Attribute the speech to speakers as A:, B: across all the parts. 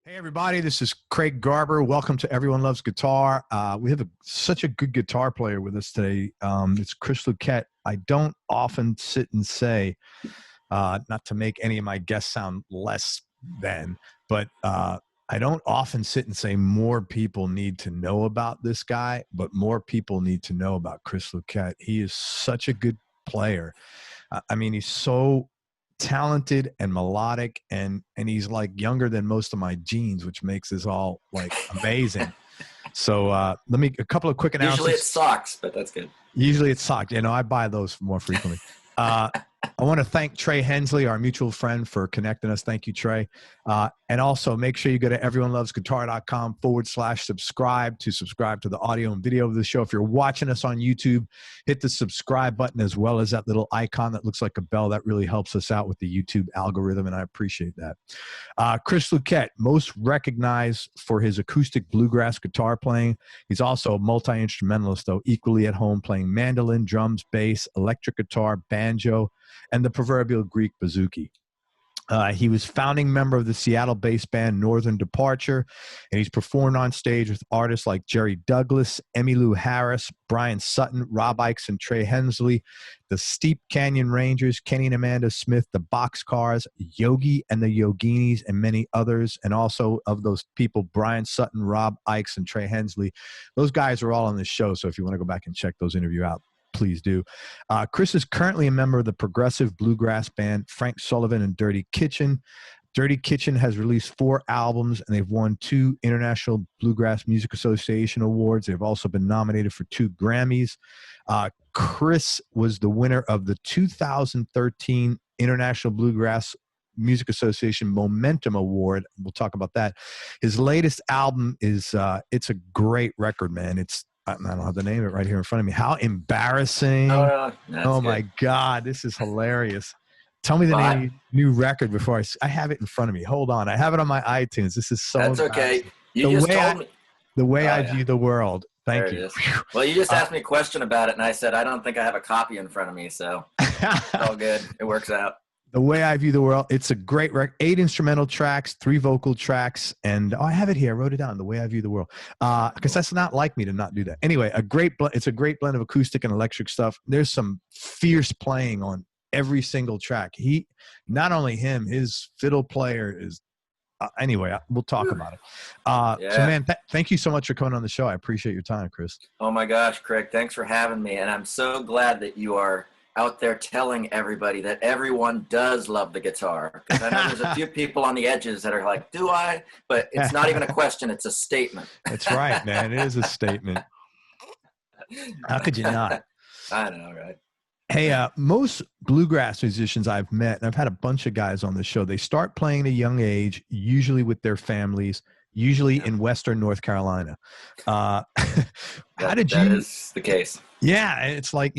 A: Hey everybody, this is Craig Garber. Welcome to Everyone Loves Guitar. We have such a good guitar player with us today. It's Chris Luquette. I don't often sit and say, not to make any of my guests sound less than, but I don't often sit and say more people need to know about this guy, but more people need to know about Chris Luquette. He is such a good player. I mean, he's so talented and melodic, and he's like younger than most of my genes, which makes this all like amazing. So a couple of quick announcements.
B: Usually it's socks, but that's good.
A: Usually it's socks. You know, I buy those more frequently. I want to thank Trey Hensley, our mutual friend, for connecting us. Thank you, Trey. And also make sure you go to everyonelovesguitar.com/subscribe to subscribe to the audio and video of the show. If you're watching us on YouTube, hit the subscribe button as well as that little icon that looks like a bell. That really helps us out with the YouTube algorithm, and I appreciate that. Chris Luquette, most recognized for his acoustic bluegrass guitar playing. He's also a multi-instrumentalist, though, equally at home playing mandolin, drums, bass, electric guitar, banjo, and the proverbial Greek bouzouki. He was founding member of the Seattle-based band Northern Departure, and he's performed on stage with artists like Jerry Douglas, Emmylou Harris, Brian Sutton, Rob Ickes, and Trey Hensley, the Steep Canyon Rangers, Kenny and Amanda Smith, the Boxcars, Yogi and the Yoginis, and many others. And also of those people, Brian Sutton, Rob Ickes, and Trey Hensley. Those guys are all on this show, so if you want to go back and check those interviews out, please do. Chris is currently a member of the progressive bluegrass band Frank Solivan and Dirty Kitchen. Dirty Kitchen has released 4 albums, and they've won 2 International Bluegrass Music Association awards. They've also been nominated for 2 Grammys. Chris was the winner of the 2013 International Bluegrass Music Association Momentum Award. We'll talk about that. His latest album is, it's a great record, man. I don't have the name of it right here in front of me. How embarrassing. Oh my God, this is hilarious. Tell me the name of your new record before I have it in front of me. Hold on. I have it on my iTunes. This is so
B: That's okay. You just told me.
A: The way I view the world. Thank you.
B: Well, you just asked me a question about it, and I said, I don't think I have a copy in front of me, so it's all good. It works out.
A: The Way I View the World. It's a great record. 8 instrumental tracks, 3 vocal tracks, and I have it here. I wrote it down. The Way I View the World. Because that's not like me to not do that. Anyway, it's a great blend of acoustic and electric stuff. There's some fierce playing on every single track. Not only him, his fiddle player is. Anyway, we'll talk about it. So, man, thank you so much for coming on the show. I appreciate your time, Chris.
B: Oh my gosh, Craig, thanks for having me, and I'm so glad that you are out there telling everybody that everyone does love the guitar. Because I know there's a few people on the edges that are like, do I? But it's not even a question, it's a statement.
A: That's right, man. It is a statement. How could you not?
B: I know, right?
A: Hey, most bluegrass musicians I've met, and I've had a bunch of guys on the show, they start playing at a young age, usually with their families, usually in Western North Carolina.
B: That is the case.
A: Yeah, it's like,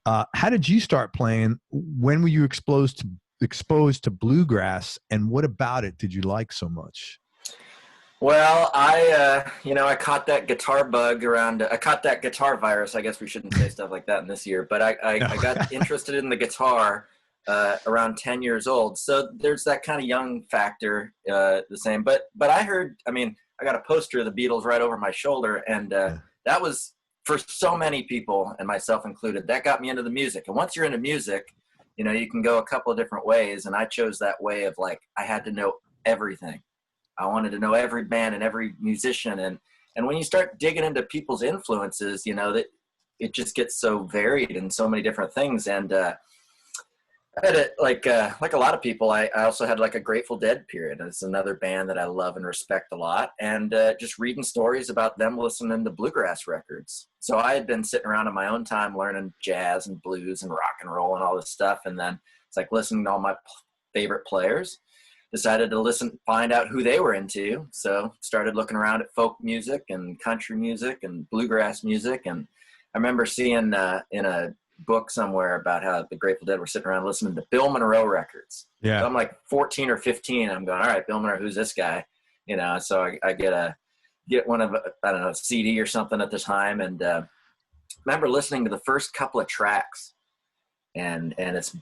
A: how did you start playing? When were you exposed to bluegrass, and what about it did you like so much?
B: Well, I caught that guitar bug I caught that guitar virus. I guess we shouldn't say stuff like that in this year, but I got interested in the guitar around 10 years old. So there's that kind of young factor, the same. But I heard, I got a poster of the Beatles right over my shoulder, and that was, for so many people, and myself included, that got me into the music. And once you're into music, you can go a couple of different ways. And I chose that way of like, I had to know everything. I wanted to know every band and every musician. And when you start digging into people's influences, that it just gets so varied in so many different things. And I had it like a lot of people. I also had like a Grateful Dead period. It's another band that I love and respect a lot. And just reading stories about them listening to bluegrass records. So I had been sitting around in my own time learning jazz and blues and rock and roll and all this stuff. And then it's like listening to all my favorite players. Decided to find out who they were into. So started looking around at folk music and country music and bluegrass music. And I remember seeing in a book somewhere about how the Grateful Dead were sitting around listening to Bill Monroe records. Yeah. So I'm like 14 or 15. I'm going, all right, Bill Monroe, who's this guy? So I get one of, I don't know, a CD or something at the time. And remember listening to the first couple of tracks. And it's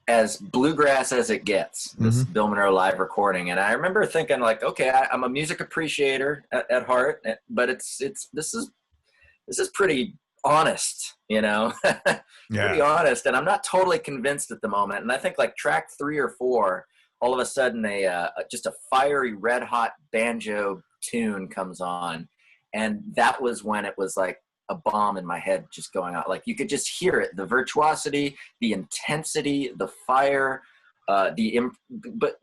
B: as bluegrass as it gets, this Bill Monroe live recording. And I remember thinking like, okay, I'm a music appreciator at heart, but this is pretty honest, you know, pretty honest. And I'm not totally convinced at the moment. And I think like track 3 or 4, all of a sudden just a fiery red hot banjo tune comes on. And that was when it was like a bomb in my head just going out. Like you could just hear it, the virtuosity, the intensity, the fire, but you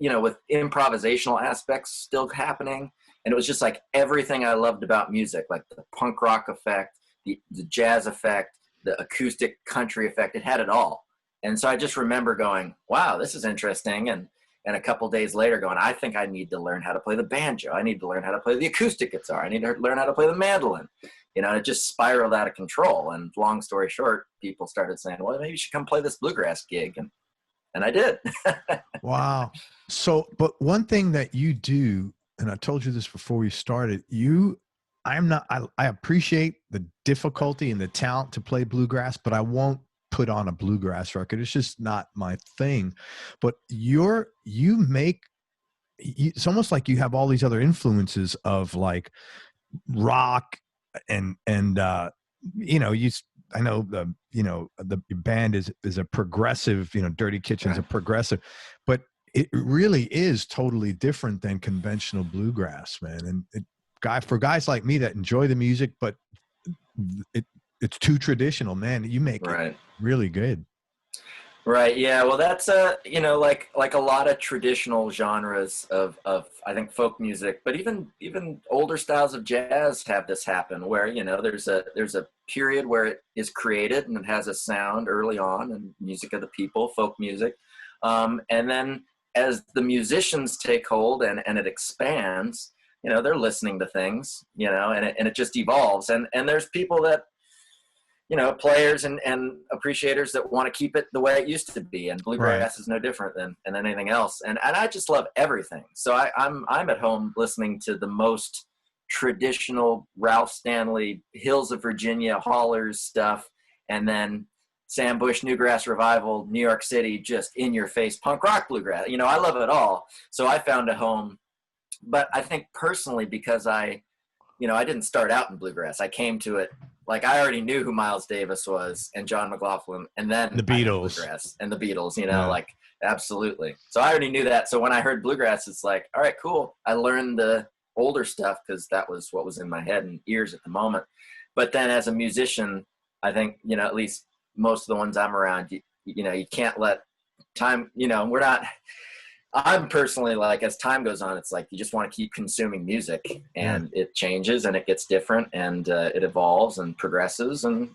B: know, with improvisational aspects still happening. And it was just like everything I loved about music, like the punk rock effect, the jazz effect, the acoustic country effect. It had it all. And so I just remember going, wow, this is interesting. And a couple days later going, I think I need to learn how to play the banjo. I need to learn how to play the acoustic guitar. I need to learn how to play the mandolin. You know, it just spiraled out of control. And long story short, people started saying, well, maybe you should come play this bluegrass gig. And I did.
A: Wow. So, but one thing that you do, and I told you this before we started, I appreciate the difficulty and the talent to play bluegrass, but I won't put on a bluegrass record. It's just not my thing. But it's almost like you have all these other influences of like rock and you know, I know the band is a progressive, you know, Dirty Kitchen is a progressive, but it really is totally different than conventional bluegrass, man. And for guys like me that enjoy the music, but it's too traditional, man. You make it really good.
B: Right. Yeah. Well, that's you know, like a lot of traditional genres of I think folk music, but even older styles of jazz have this happen where, you know, there's a period where it is created and it has a sound early on, and music of the people, folk music, and then as the musicians take hold and it expands, you know, they're listening to things, you know, and it just evolves, and there's people that, you know, players and appreciators that want to keep it the way it used to be. And bluegrass is no different than anything else. And I just love everything. So I'm at home listening to the most traditional Ralph Stanley, Hills of Virginia, Hollers stuff. And then Sam Bush, Newgrass Revival, New York City, just in your face, punk rock bluegrass. You know, I love it all. So I found a home. But I think personally, because I didn't start out in bluegrass. I came to it like I already knew who Miles Davis was and John McLaughlin, and then
A: the Beatles
B: and the Beatles, you know, like absolutely. So I already knew that. So when I heard bluegrass, it's like, all right, cool. I learned the older stuff because that was what was in my head and ears at the moment. But then as a musician, I think, you know, at least most of the ones I'm around, you know, you can't let time, you know, I'm personally like, as time goes on, it's like you just want to keep consuming music, and it changes and it gets different, and it evolves and progresses, and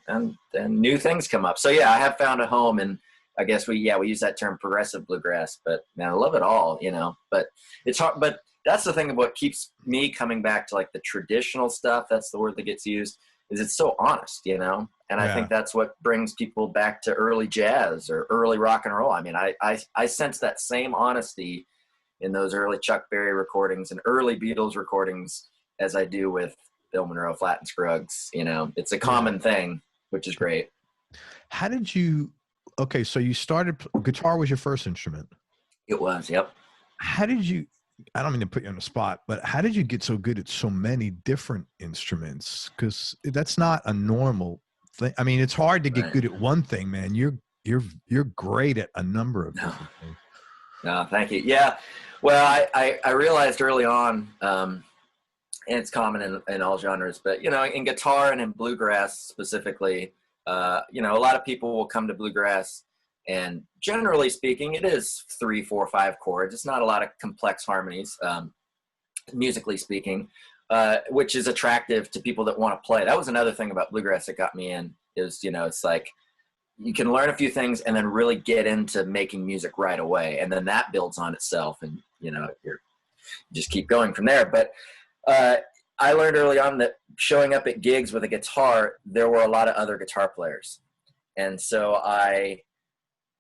B: new things come up. So yeah, I have found a home, and I guess we use that term progressive bluegrass, but man, I love it all, you know. But it's hard. But that's the thing of what keeps me coming back to like the traditional stuff. That's the word that gets used. Is it's so honest, you know? And I think that's what brings people back to early jazz or early rock and roll. I mean, I sense that same honesty in those early Chuck Berry recordings and early Beatles recordings as I do with Bill Monroe, Flat and Scruggs. You know, it's a common thing, which is great.
A: How did you, okay, so you started, guitar was your first instrument.
B: It was, yep.
A: How did you, I don't mean to put you on the spot, but how did you get so good at so many different instruments? Because that's not a normal thing. I mean, it's hard to get good at one thing, man. You're great at a number of different things.
B: No, thank you. Yeah. Well, I realized early on, and it's common in all genres, but, you know, in guitar and in bluegrass specifically, you know, a lot of people will come to bluegrass, and generally speaking, it is 3, 4, 5 chords. It's not a lot of complex harmonies, musically speaking, which is attractive to people that want to play. That was another thing about bluegrass that got me in, is, you know, it's like you can learn a few things and then really get into making music right away. And then that builds on itself, and, you know, you just keep going from there. But I learned early on that showing up at gigs with a guitar, there were a lot of other guitar players. And so I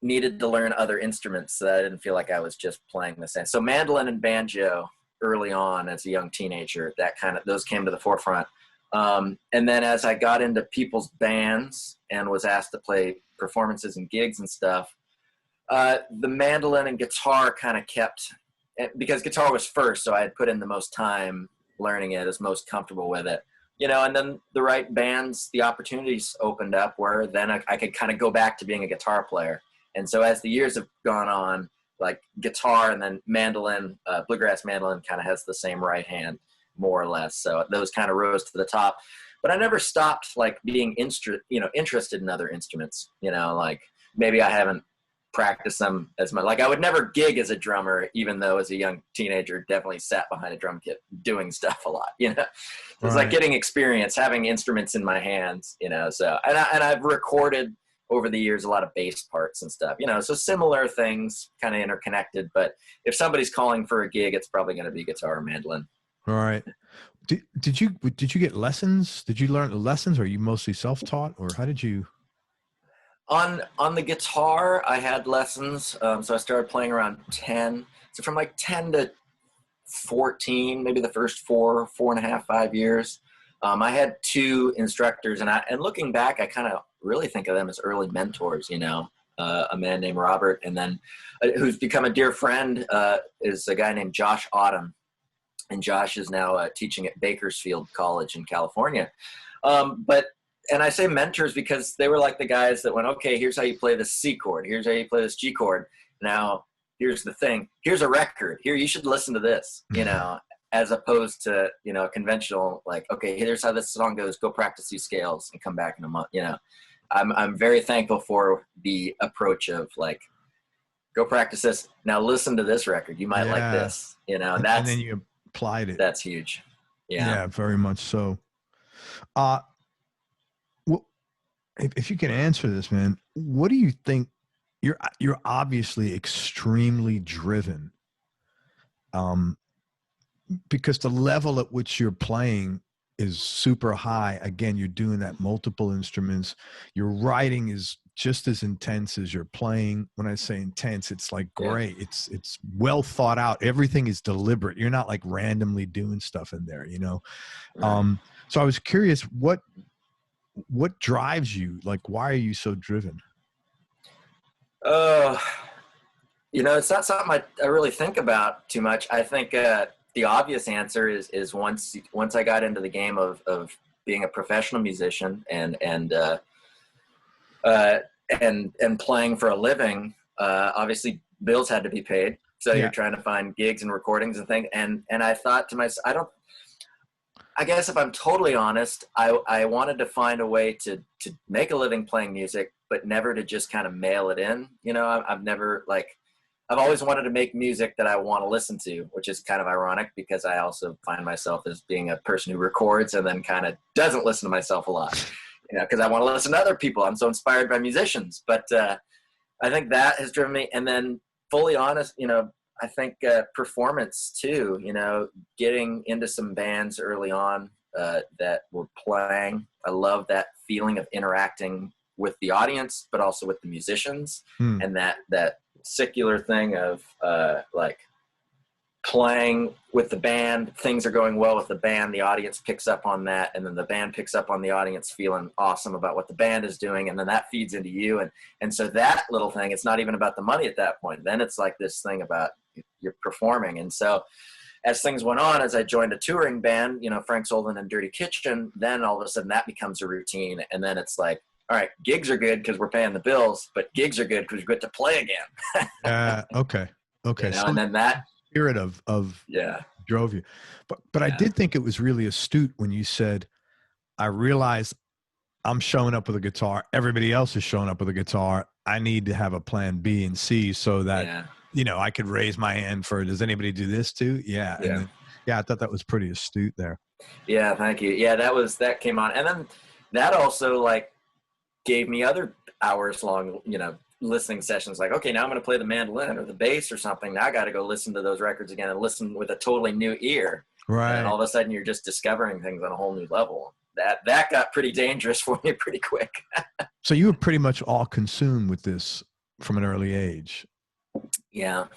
B: needed to learn other instruments so that I didn't feel like I was just playing the same. So mandolin and banjo early on as a young teenager, those came to the forefront. And then as I got into people's bands and was asked to play performances and gigs and stuff, The mandolin and guitar kind of kept, because guitar was first, so I had put in the most time learning it, was most comfortable with it, you know, and then the right bands, the opportunities opened up where then I could kind of go back to being a guitar player. And so as the years have gone on, like guitar and then mandolin, bluegrass mandolin kind of has the same right hand, more or less. So those kind of rose to the top. But I never stopped like being interested in other instruments, you know, like maybe I haven't practiced them as much. Like I would never gig as a drummer, even though as a young teenager definitely sat behind a drum kit doing stuff a lot, you know. It's like getting experience, having instruments in my hands, you know. So and I've recorded over the years a lot of bass parts and stuff, you know, so similar things, kind of interconnected. But if somebody's calling for a gig, it's probably going to be guitar or mandolin.
A: All right. Did you get lessons? Did you learn the lessons, or are you mostly self-taught, or how did you?
B: On the guitar, I had lessons. So I started playing around 10. So from like 10 to 14, maybe the first 4.5, 5 years, I had 2 instructors, and looking back, I kind of really think of them as early mentors, you know, a man named Robert, and then who's become a dear friend is a guy named Josh Autumn. And Josh is now teaching at Bakersfield College in California. And I say mentors because they were like the guys that went, okay, here's how you play this C chord. Here's how you play this G chord. Now, here's the thing. Here's a record. Here, you should listen to this, you know, as opposed to, you know, conventional, like, okay, here's how this song goes. Go practice these scales and come back in a month, you know. I'm very thankful for the approach of like, go practice this. Now listen to this record. You might like this, you know, and
A: then you applied it.
B: That's huge.
A: Yeah, very much so. Well, if you can answer this, man, what do you think? You're obviously extremely driven, because the level at which you're playing is super high. Again, you're doing that multiple instruments. Your writing is just as intense as you're playing. When I say intense, it's like great. Yeah. It's well thought out. Everything is deliberate. You're not like randomly doing stuff in there, you know? Right. So I was curious, what drives you? Like, why are you so driven?
B: You know, it's not something I really think about too much. I think the obvious answer is once I got into the game of being a professional musician and playing for a living, obviously bills had to be paid. So you're trying to find gigs and recordings and things. And I thought to myself, I guess if I'm totally honest, I wanted to find a way to make a living playing music, but never to just kind of mail it in. You know, I've always wanted to make music that I want to listen to, which is kind of ironic because I also find myself as being a person who records and then kind of doesn't listen to myself a lot, you know, because I want to listen to other people. I'm so inspired by musicians, but I think that has driven me. And then fully honest, you know, I think performance too, you know, getting into some bands early on that were playing. I love that feeling of interacting with the audience, but also with the musicians, and that secular thing of like playing with the band, things are going well with the band, the audience picks up on that, and then the band picks up on the audience feeling awesome about what the band is doing, and then that feeds into you, and so that little thing, it's not even about the money at that point. Then it's like this thing about you're performing. And so as things went on, as I joined a touring band, you know, Frank Solivan Dirty Kitchen, then all of a sudden that becomes a routine, and then it's like, all right, gigs are good because we're paying the bills, but gigs are good because we get to play again.
A: Okay.
B: You know, so and then that
A: spirit of drove you. But I did think it was really astute when you said, I realized I'm showing up with a guitar. Everybody else is showing up with a guitar. I need to have a plan B and C so that, you know, I could raise my hand for, does anybody do this too? Yeah. And then, I thought that was pretty astute there.
B: Yeah. Thank you. Yeah. That came on. And then that also like gave me other hours long, you know, listening sessions. Like, okay, now I'm going to play the mandolin or the bass or something. Now I got to go listen to those records again and listen with a totally new ear.
A: Right.
B: And all of a sudden you're just discovering things on a whole new level. That got pretty dangerous for me pretty quick.
A: So you were pretty much all consumed with this from an early age.
B: Yeah,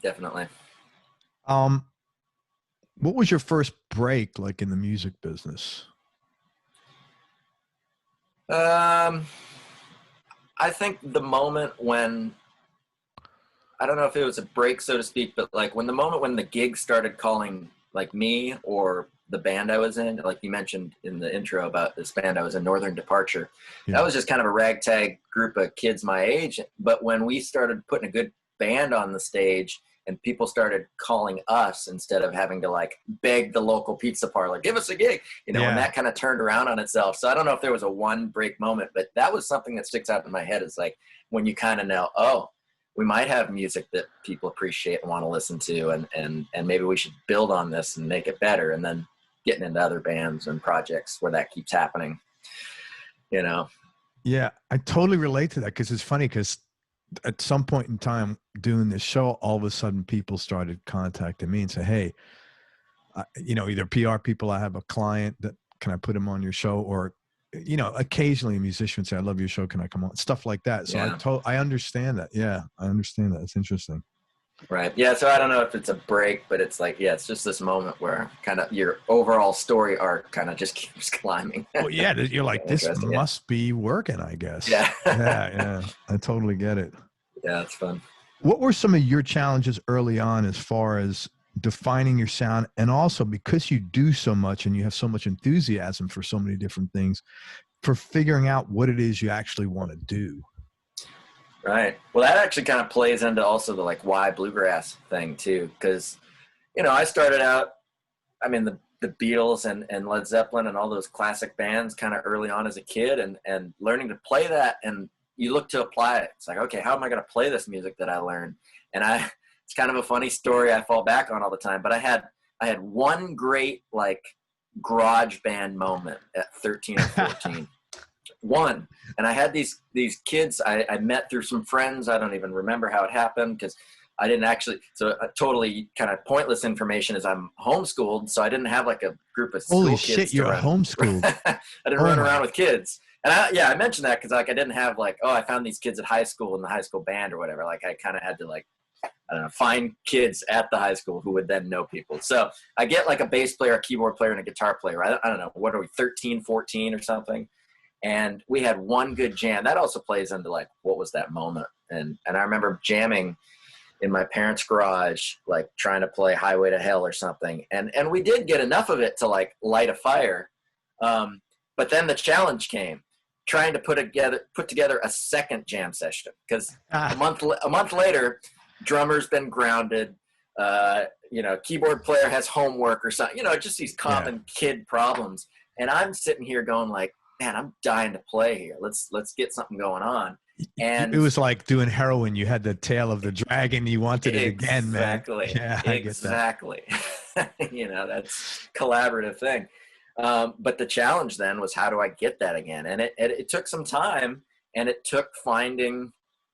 B: definitely.
A: What was your first break like in the music business?
B: I think the moment when I don't know if it was a break, so to speak, but like when the gig started calling like me or the band I was in, like you mentioned in the intro about this band I was in, Northern Departure, that was just kind of a ragtag group of kids my age. But when we started putting a good band on the stage and people started calling us instead of having to like beg the local pizza parlor, give us a gig, when that kind of turned around on itself. So I don't know if there was a one break moment, but that was something that sticks out in my head, is like when you kind of know, oh, we might have music that people appreciate and want to listen to, and maybe we should build on this and make it better. And then getting into other bands and projects where that keeps happening,
A: Yeah, I totally relate to that, because it's funny, because at some point in time doing this show, all of a sudden people started contacting me and say, hey, either PR people, I have a client that, can I put him on your show? Or, occasionally a musician would say, I love your show, can I come on? Stuff like that. So I understand that. Yeah, I understand that. It's interesting.
B: Right. Yeah. So I don't know if it's a break, but it's like, it's just this moment where kind of your overall story arc kind of just keeps climbing.
A: Well, yeah. You're like, this must be working, I guess.
B: Yeah.
A: Yeah. I totally get it.
B: Yeah. It's fun.
A: What were some of your challenges early on as far as defining your sound? And also, because you do so much and you have so much enthusiasm for so many different things, for figuring out what it is you actually want to do.
B: Right. Well, that actually kind of plays into also the like why bluegrass thing too. Cause I started out, the Beatles and Led Zeppelin and all those classic bands kind of early on as a kid, and learning to play that, and you look to apply it. It's like, okay, how am I going to play this music that I learned? And it's kind of a funny story I fall back on all the time, but I had one great like garage band moment at 13 or 14. One. And I had these kids I met through some friends. I don't even remember how it happened, because I didn't actually, so totally kind of pointless information is I'm homeschooled. So I didn't have like a group of school
A: Holy
B: kids.
A: Shit, you're homeschooled.
B: I didn't run around with kids. And I mentioned that because like I didn't have like, I found these kids at high school in the high school band or whatever. Like I kind of had to like, I don't know, find kids at the high school who would then know people. So I get like a bass player, a keyboard player, and a guitar player. I don't know, what are we, 13, 14 or something? And we had one good jam. That also plays into like, what was that moment? And I remember jamming in my parents' garage, like trying to play Highway to Hell or something. And we did get enough of it to like light a fire. But then the challenge came, trying to put together a second jam session. Because a month later, drummer's been grounded, keyboard player has homework or something, just these common kid problems. And I'm sitting here going like, man, I'm dying to play here. Let's get something going on. And
A: it was like doing heroin. You had the tail of the dragon. You wanted it again, man.
B: Yeah, exactly. That's collaborative thing. But the challenge then was, how do I get that again? And it took some time, and it took finding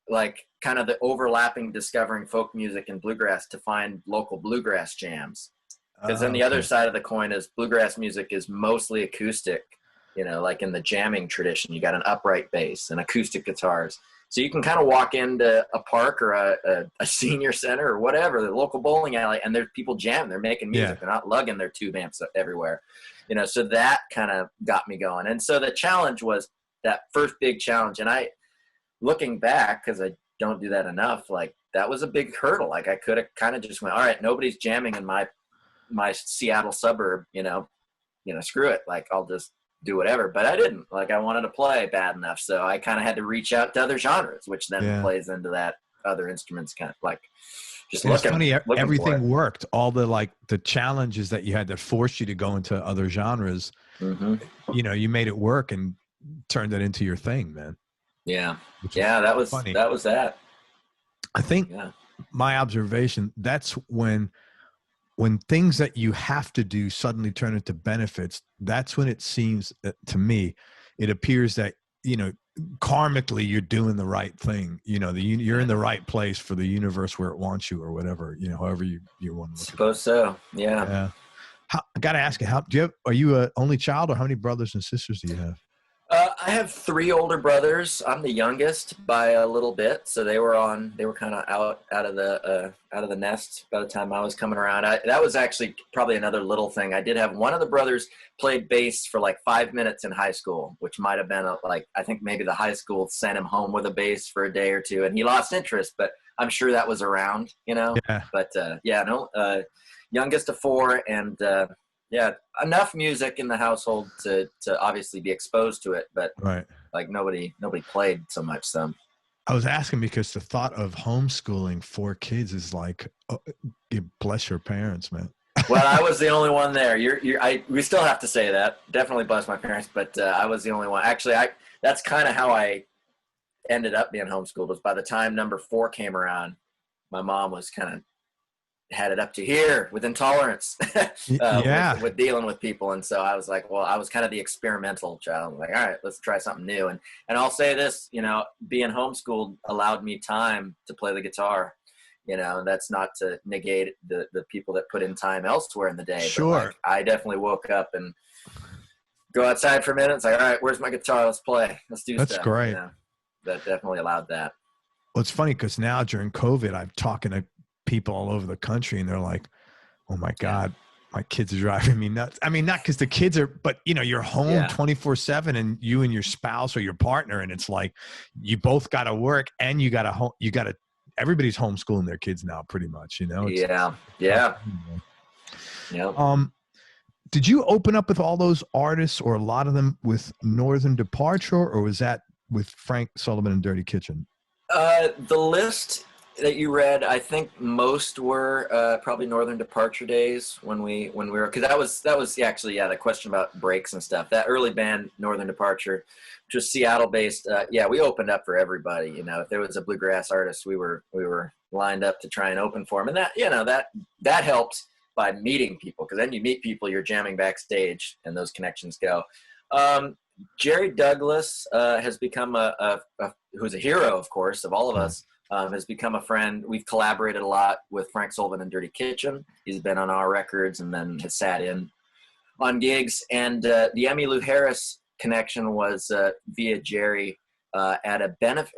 B: like kind of the overlapping, discovering folk music and bluegrass to find local bluegrass jams. Because then the other side of the coin is bluegrass music is mostly acoustic. Like in the jamming tradition, you got an upright bass and acoustic guitars. So you can kind of walk into a park or a senior center or whatever, the local bowling alley, and there's people jamming. They're making music. Yeah. They're not lugging their tube amps everywhere. So that kind of got me going. And so the challenge was that first big challenge. And looking back, because I don't do that enough, like that was a big hurdle. Like I could have kind of just went, all right, nobody's jamming in my Seattle suburb, screw it. Like I'll just do whatever. But I didn't. Like I wanted to play bad enough. So I kind of had to reach out to other genres, which then plays into that other instruments kind of like just looking.
A: It's funny, everything worked. All the challenges that you had that forced you to go into other genres, you made it work and turned it into your thing, man.
B: Yeah. Yeah. That was that.
A: I think my observation, that's when things that you have to do suddenly turn into benefits. That's when it seems to me, it appears that, karmically you're doing the right thing. You're in the right place for the universe where it wants you, or whatever, however you want to look.
B: Suppose so. Yeah.
A: I got to ask you, are you an only child, or how many brothers and sisters do you have?
B: I have 3 older brothers. I'm the youngest by a little bit, so they were kind of out of the nest by the time I was coming around. That was actually probably another little thing. I did have one of the brothers played bass for like 5 minutes in high school, which might have been I think maybe the high school sent him home with a bass for a day or two, and he lost interest. But I'm sure that was around, you know.
A: Yeah.
B: But youngest of four, and enough music in the household to obviously be exposed to it, but
A: Right.
B: like nobody played so much. So
A: I was asking because the thought of homeschooling 4 kids is like, bless your parents, man.
B: well, I was the only one there. We still have to say that. Definitely bless my parents, but I was the only one. Actually, that's kind of how I ended up being homeschooled. Was by the time number 4 came around, my mom was kind of had it up to here with intolerance, with dealing with people. And so I was like, well, I was kind of the experimental child. Like, all right, let's try something new. And I'll say this, you know, being homeschooled allowed me time to play the guitar. You know, and that's not to negate the people that put in time elsewhere in the day.
A: Sure.
B: But like, I definitely woke up and go outside for a minute. It's like, all right, where's my guitar? Let's play. Let's do stuff.
A: That's great.
B: You know? That definitely allowed that.
A: Well, it's funny because now during COVID, I'm talking to people all over the country and they're like, oh my God, my kids are driving me nuts. I mean, not because the kids are, but you know, you're home 24/7 and you and your spouse or your partner. And it's like, you both got to work and you got to, everybody's homeschooling their kids now pretty much, you know?
B: Yeah.
A: Did you open up with all those artists or a lot of them with Northern Departure, or was that with Frank Solivan and Dirty Kitchen?
B: The list that you read, I think most were probably Northern Departure days when we were, because that was actually the question about breaks and stuff. That early band Northern Departure, just Seattle based. We opened up for everybody. You know, if there was a bluegrass artist, we were lined up to try and open for him, and that, you know, that helped by meeting people, because then you meet people, you're jamming backstage, and those connections go. Jerry Douglas has become who's a hero, of course, of all of us. Has become a friend. We've collaborated a lot with Frank Solivan and Dirty Kitchen. He's been on our records and then has sat in on gigs. And the Emmylou Harris connection was via Jerry at a benefit,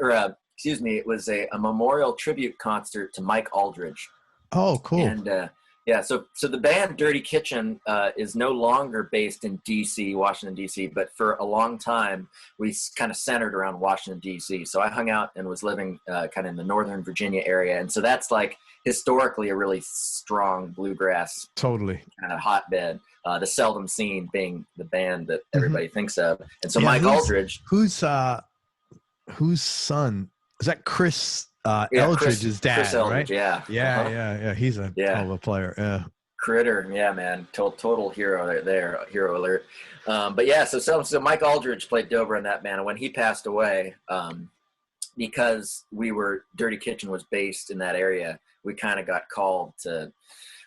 B: it was a memorial tribute concert to Mike Aldridge.
A: Oh, cool.
B: And so the band Dirty Kitchen is no longer based in D.C., Washington, D.C., but for a long time, we kind of centered around Washington, D.C. So I hung out and was living kind of in the Northern Virginia area. And so that's like historically a really strong bluegrass kind of hotbed, the Seldom Seen being the band that everybody thinks of. And so Mike Aldridge.
A: Whose son? Is that Chris Eldridge's dad,
B: Chris Eldridge,
A: right? Yeah. He's a hell of a player. Yeah.
B: Critter, man. Total hero there. Hero alert. So Mike Aldridge played Dover in that band. And when he passed away, because Dirty Kitchen was based in that area, we kind of got called to,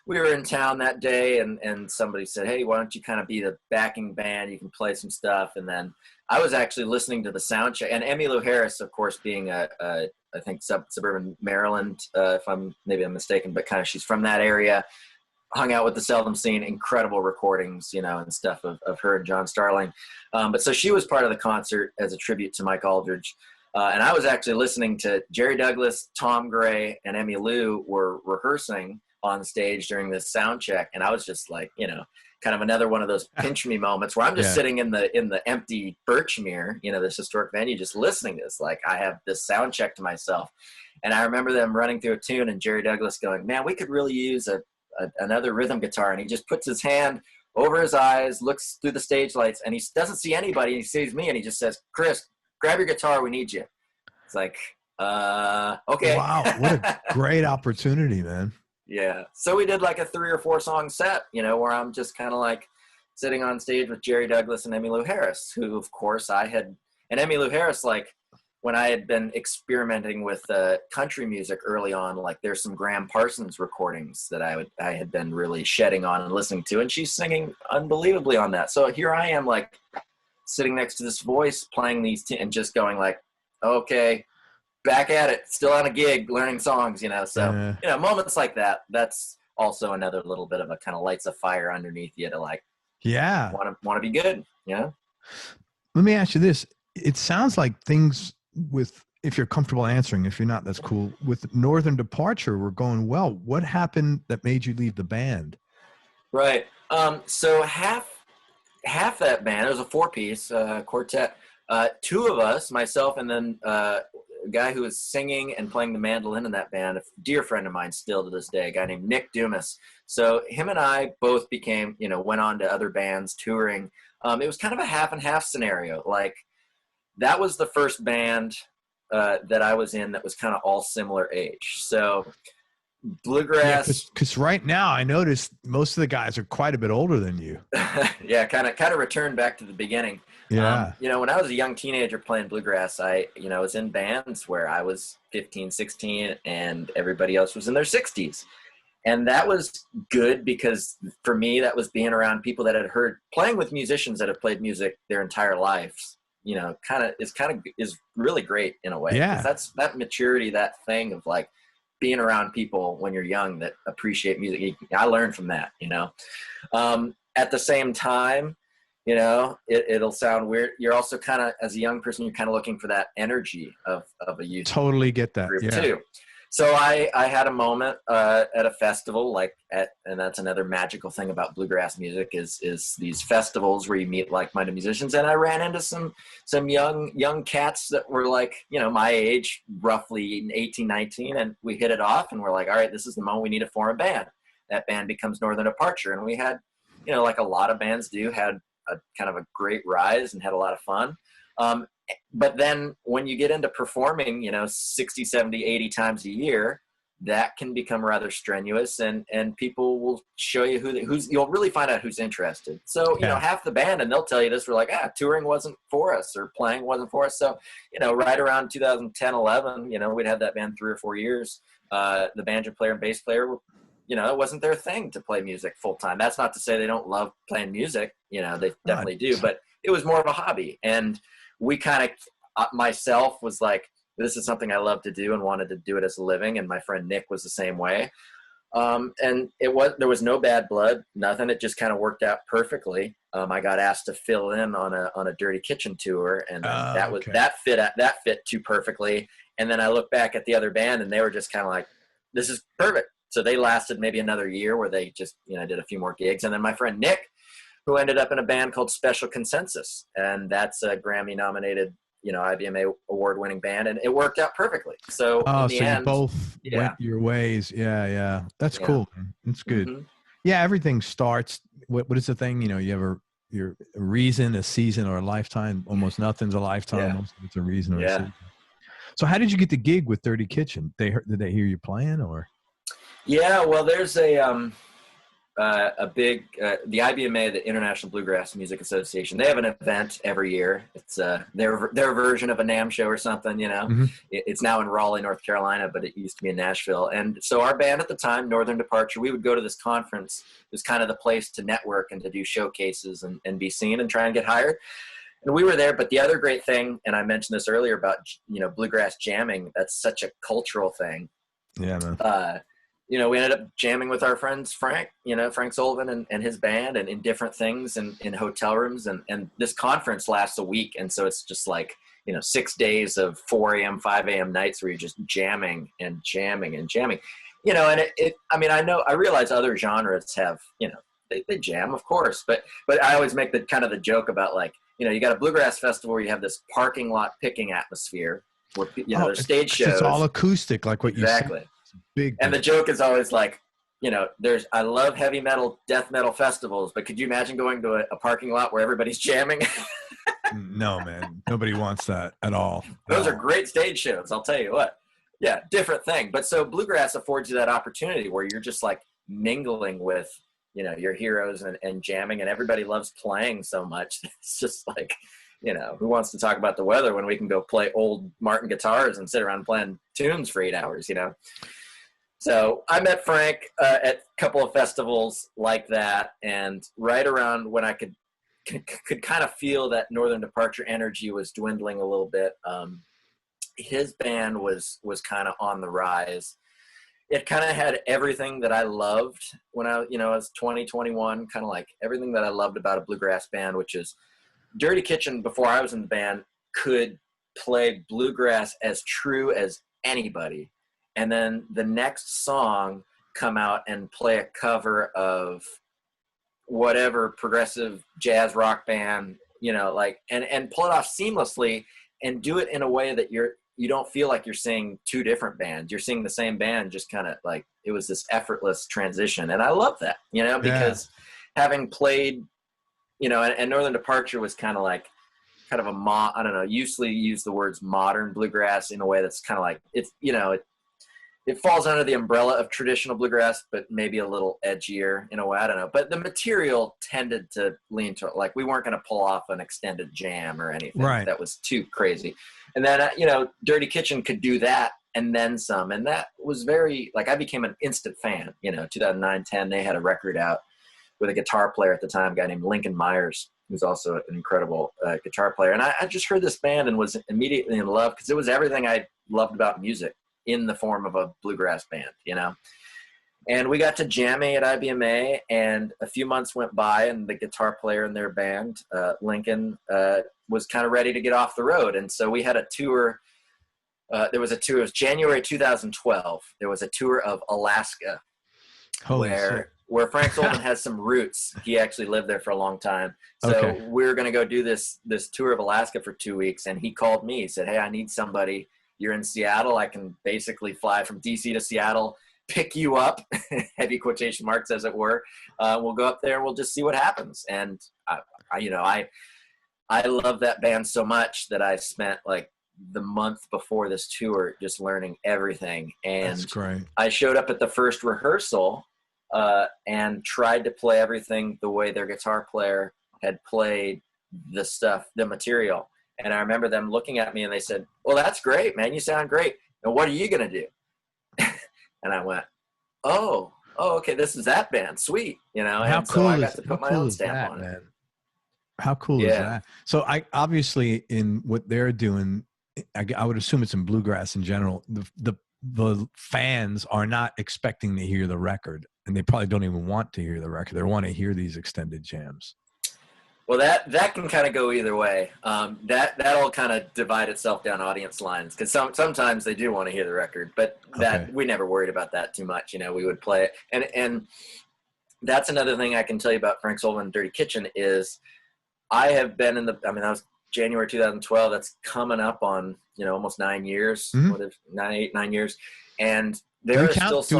B: we were in town that day and somebody said, hey, why don't you kind of be the backing band? You can play some stuff. And then I was actually listening to the sound check, and Emmylou Harris, of course, being I think suburban Maryland, if I'm mistaken, but kind of she's from that area, hung out with the Seldom Seen, incredible recordings, you know, and stuff of her and John Starling. But so she was part of the concert as a tribute to Mike Aldridge. And I was actually listening to Jerry Douglas, Tom Gray, and Emmylou were rehearsing on stage during this sound check. And I was just like, you know, kind of another one of those pinch me moments where I'm just sitting in the empty Birchmere, you know, this historic venue, just listening to this. Like, I have this sound check to myself. And I remember them running through a tune and Jerry Douglas going, man, we could really use another rhythm guitar. And he just puts his hand over his eyes, looks through the stage lights, and he doesn't see anybody. And he sees me and he just says, Chris, grab your guitar. We need you. It's like, okay.
A: Wow. What a great opportunity, man.
B: Yeah. So we did like a 3 or 4 song set, you know, where I'm just kind of like sitting on stage with Jerry Douglas and Emmylou Harris, who of course and Emmylou Harris, like when I had been experimenting with country music early on, like there's some Graham Parsons recordings that I had been really shedding on and listening to, and she's singing unbelievably on that. So here I am, like sitting next to this voice playing these and just going like, okay, back at it, still on a gig, learning songs, you know. So, you know, moments like that, that's also another little bit of a kind of lights a fire underneath you to like, want to be good, you know?
A: Let me ask you this. It sounds like things if you're comfortable answering, if you're not, that's cool. With Northern Departure, we're going well. What happened that made you leave the band?
B: Right. So half that band, it was a 4-piece quartet. 2 of us, myself and then guy who was singing and playing the mandolin in that band, a dear friend of mine still to this day, a guy named Nick Dumas. So him and I both became, went on to other bands touring. It was kind of a half and half scenario. Like, that was the first band that I was in that was kind of all similar age. So bluegrass.
A: Yeah, because right now I noticed most of the guys are quite a bit older than you.
B: Yeah, kind of returned back to the beginning.
A: Yeah.
B: When I was a young teenager playing bluegrass, I was in bands where I was 15, 16, and everybody else was in their 60s. And that was good because for me, that was being around people that had playing with musicians that have played music their entire lives, is really great in a way.
A: Yeah.
B: That's that maturity, that thing of like being around people when you're young that appreciate music. I learned from that, at the same time, it'll sound weird. You're also kind of, as a young person, you're kind of looking for that energy of a youth.
A: Totally get that.
B: Group
A: Yeah.
B: too. So I had a moment at a festival, and that's another magical thing about bluegrass music is these festivals where you meet like-minded musicians. And I ran into some young cats that were like, my age, roughly 18, 19, and we hit it off. And we're like, all right, this is the moment we need to form a band. That band becomes Northern Departure, and we had, like a lot of bands do, had a kind of a great rise and had a lot of fun. But then when you get into performing, 60, 70, 80 times a year, that can become rather strenuous, and people will show you you'll really find out who's interested. So, half the band, and they'll tell you this, we're like, touring wasn't for us, or playing wasn't for us. So, right around 2010, 11, we'd had that band 3 or 4 years. The banjo player and bass player were, it wasn't their thing to play music full time. That's not to say they don't love playing music. They definitely do, but it was more of a hobby. And we kind of, myself was like, this is something I love to do and wanted to do it as a living. And my friend Nick was the same way. And there was no bad blood, nothing. It just kind of worked out perfectly. I got asked to fill in on a Dirty Kitchen tour, and that fit too perfectly. And then I look back at the other band, and they were just kind of like, this is perfect. So they lasted maybe another year where they just, did a few more gigs. And then my friend Nick, who ended up in a band called Special Consensus, and that's a Grammy nominated, IBMA award-winning band, and it worked out perfecly. So in the end,
A: you both went your ways. Yeah. That's cool. That's good. Mm-hmm. Yeah, everything starts. What is the thing? You have your reason, a season, or a lifetime. Almost nothing's a lifetime. Yeah. Most of it's a reason or a season. So how did you get the gig with Dirty Kitchen? Did they hear you playing, or?
B: Yeah, well, there's a big the IBMA, the International Bluegrass Music Association. They have an event every year. It's their version of a NAMM show or something. Mm-hmm. It's now in Raleigh, North Carolina, but it used to be in Nashville. And so our band at the time, Northern Departure, we would go to this conference. It was kind of the place to network and to do showcases and be seen and try and get hired. And we were there. But the other great thing, and I mentioned this earlier about bluegrass jamming. That's such a cultural thing.
A: Yeah, man.
B: We ended up jamming with our friends, Frank Solivan and his band, and in different things and in hotel rooms. And this conference lasts a week. And so it's just like, 6 days of 4 a.m., 5 a.m. nights where you're just jamming and jamming and jamming, and I realize other genres have, they jam, of course, but I always make the kind of the joke about like, you got a bluegrass festival where you have this parking lot picking atmosphere where, there's stage shows.
A: It's all acoustic, like what you said.
B: Exactly. Big. And the joke is always like, I love heavy metal, death metal festivals, but could you imagine going to a parking lot where everybody's jamming?
A: No, man. Nobody wants that at all.
B: Those are great stage shows, I'll tell you what. Yeah, different thing. But so bluegrass affords you that opportunity where you're just like mingling with, your heroes and jamming, and everybody loves playing so much. It's just like, who wants to talk about the weather when we can go play old Martin guitars and sit around playing tunes for 8 hours, So I met Frank at a couple of festivals like that, and right around when I could kind of feel that Northern Departure energy was dwindling a little bit, his band was kind of on the rise. It kind of had everything that I loved when I was 20, 21, kind of like everything that I loved about a bluegrass band, which is Dirty Kitchen, before I was in the band, could play bluegrass as true as anybody. And then the next song come out and play a cover of whatever progressive jazz rock band, and pull it off seamlessly and do it in a way that you don't feel like you're seeing two different bands. You're seeing the same band, just kind of like, it was this effortless transition. And I love that, you know, because having played, you know, and Northern Departure was kind of like, kind of I don't know, usually use the words modern bluegrass in a way that's kind of like, it's, you know, it falls under the umbrella of traditional bluegrass, but maybe a little edgier in a way. I don't know. But the material tended to lean to, like, we weren't going to pull off an extended jam or anything that was too crazy. And then, you know, Dirty Kitchen could do that and then some. And that was very, like, I became an instant fan. You know, 2009, 10, they had a record out with a guitar player at the time, a guy named Lincoln Myers, who's also an incredible guitar player. And I just heard this band and was immediately in love because it was everything I loved about music in the form of a bluegrass band, you know? And we got to jamming at IBMA, and a few months went by, and the guitar player in their band, Lincoln, was kind of ready to get off the road. And so we had a tour. There was a tour. It was January 2012. There was a tour of Alaska, where Frank Solivan has some roots. He actually lived there for a long time. So we were going to go do this tour of Alaska for 2 weeks, and he called me. He said, "Hey, I need somebody. You're in Seattle. I can basically fly from DC to Seattle, pick you up," heavy quotation marks as it were. We'll go up there and we'll just see what happens. And I love that band so much that I spent like the month before this tour just learning everything. And
A: that's great. I
B: showed up at the first rehearsal and tried to play everything the way their guitar player had played the material. And I remember them looking at me and they said, "Well, that's great, man. You sound great. And what are you going to do?" And I went, oh, okay. This is that band. Sweet. You know, and so I got to put my own stamp on it.
A: How cool is that? So I obviously in what they're doing, I would assume it's in bluegrass in general. The fans are not expecting to hear the record, and they probably don't even want to hear the record. They want to hear these extended jams.
B: Well, that can kind of go either way. That'll kind of divide itself down audience lines, because sometimes they do want to hear the record, but we never worried about that too much. You know, we would play it, and that's another thing I can tell you about Frank Solivan Dirty Kitchen is I have been that was January 2012. That's coming up on, you know, almost 9 years. Mm-hmm. 9 years, and do we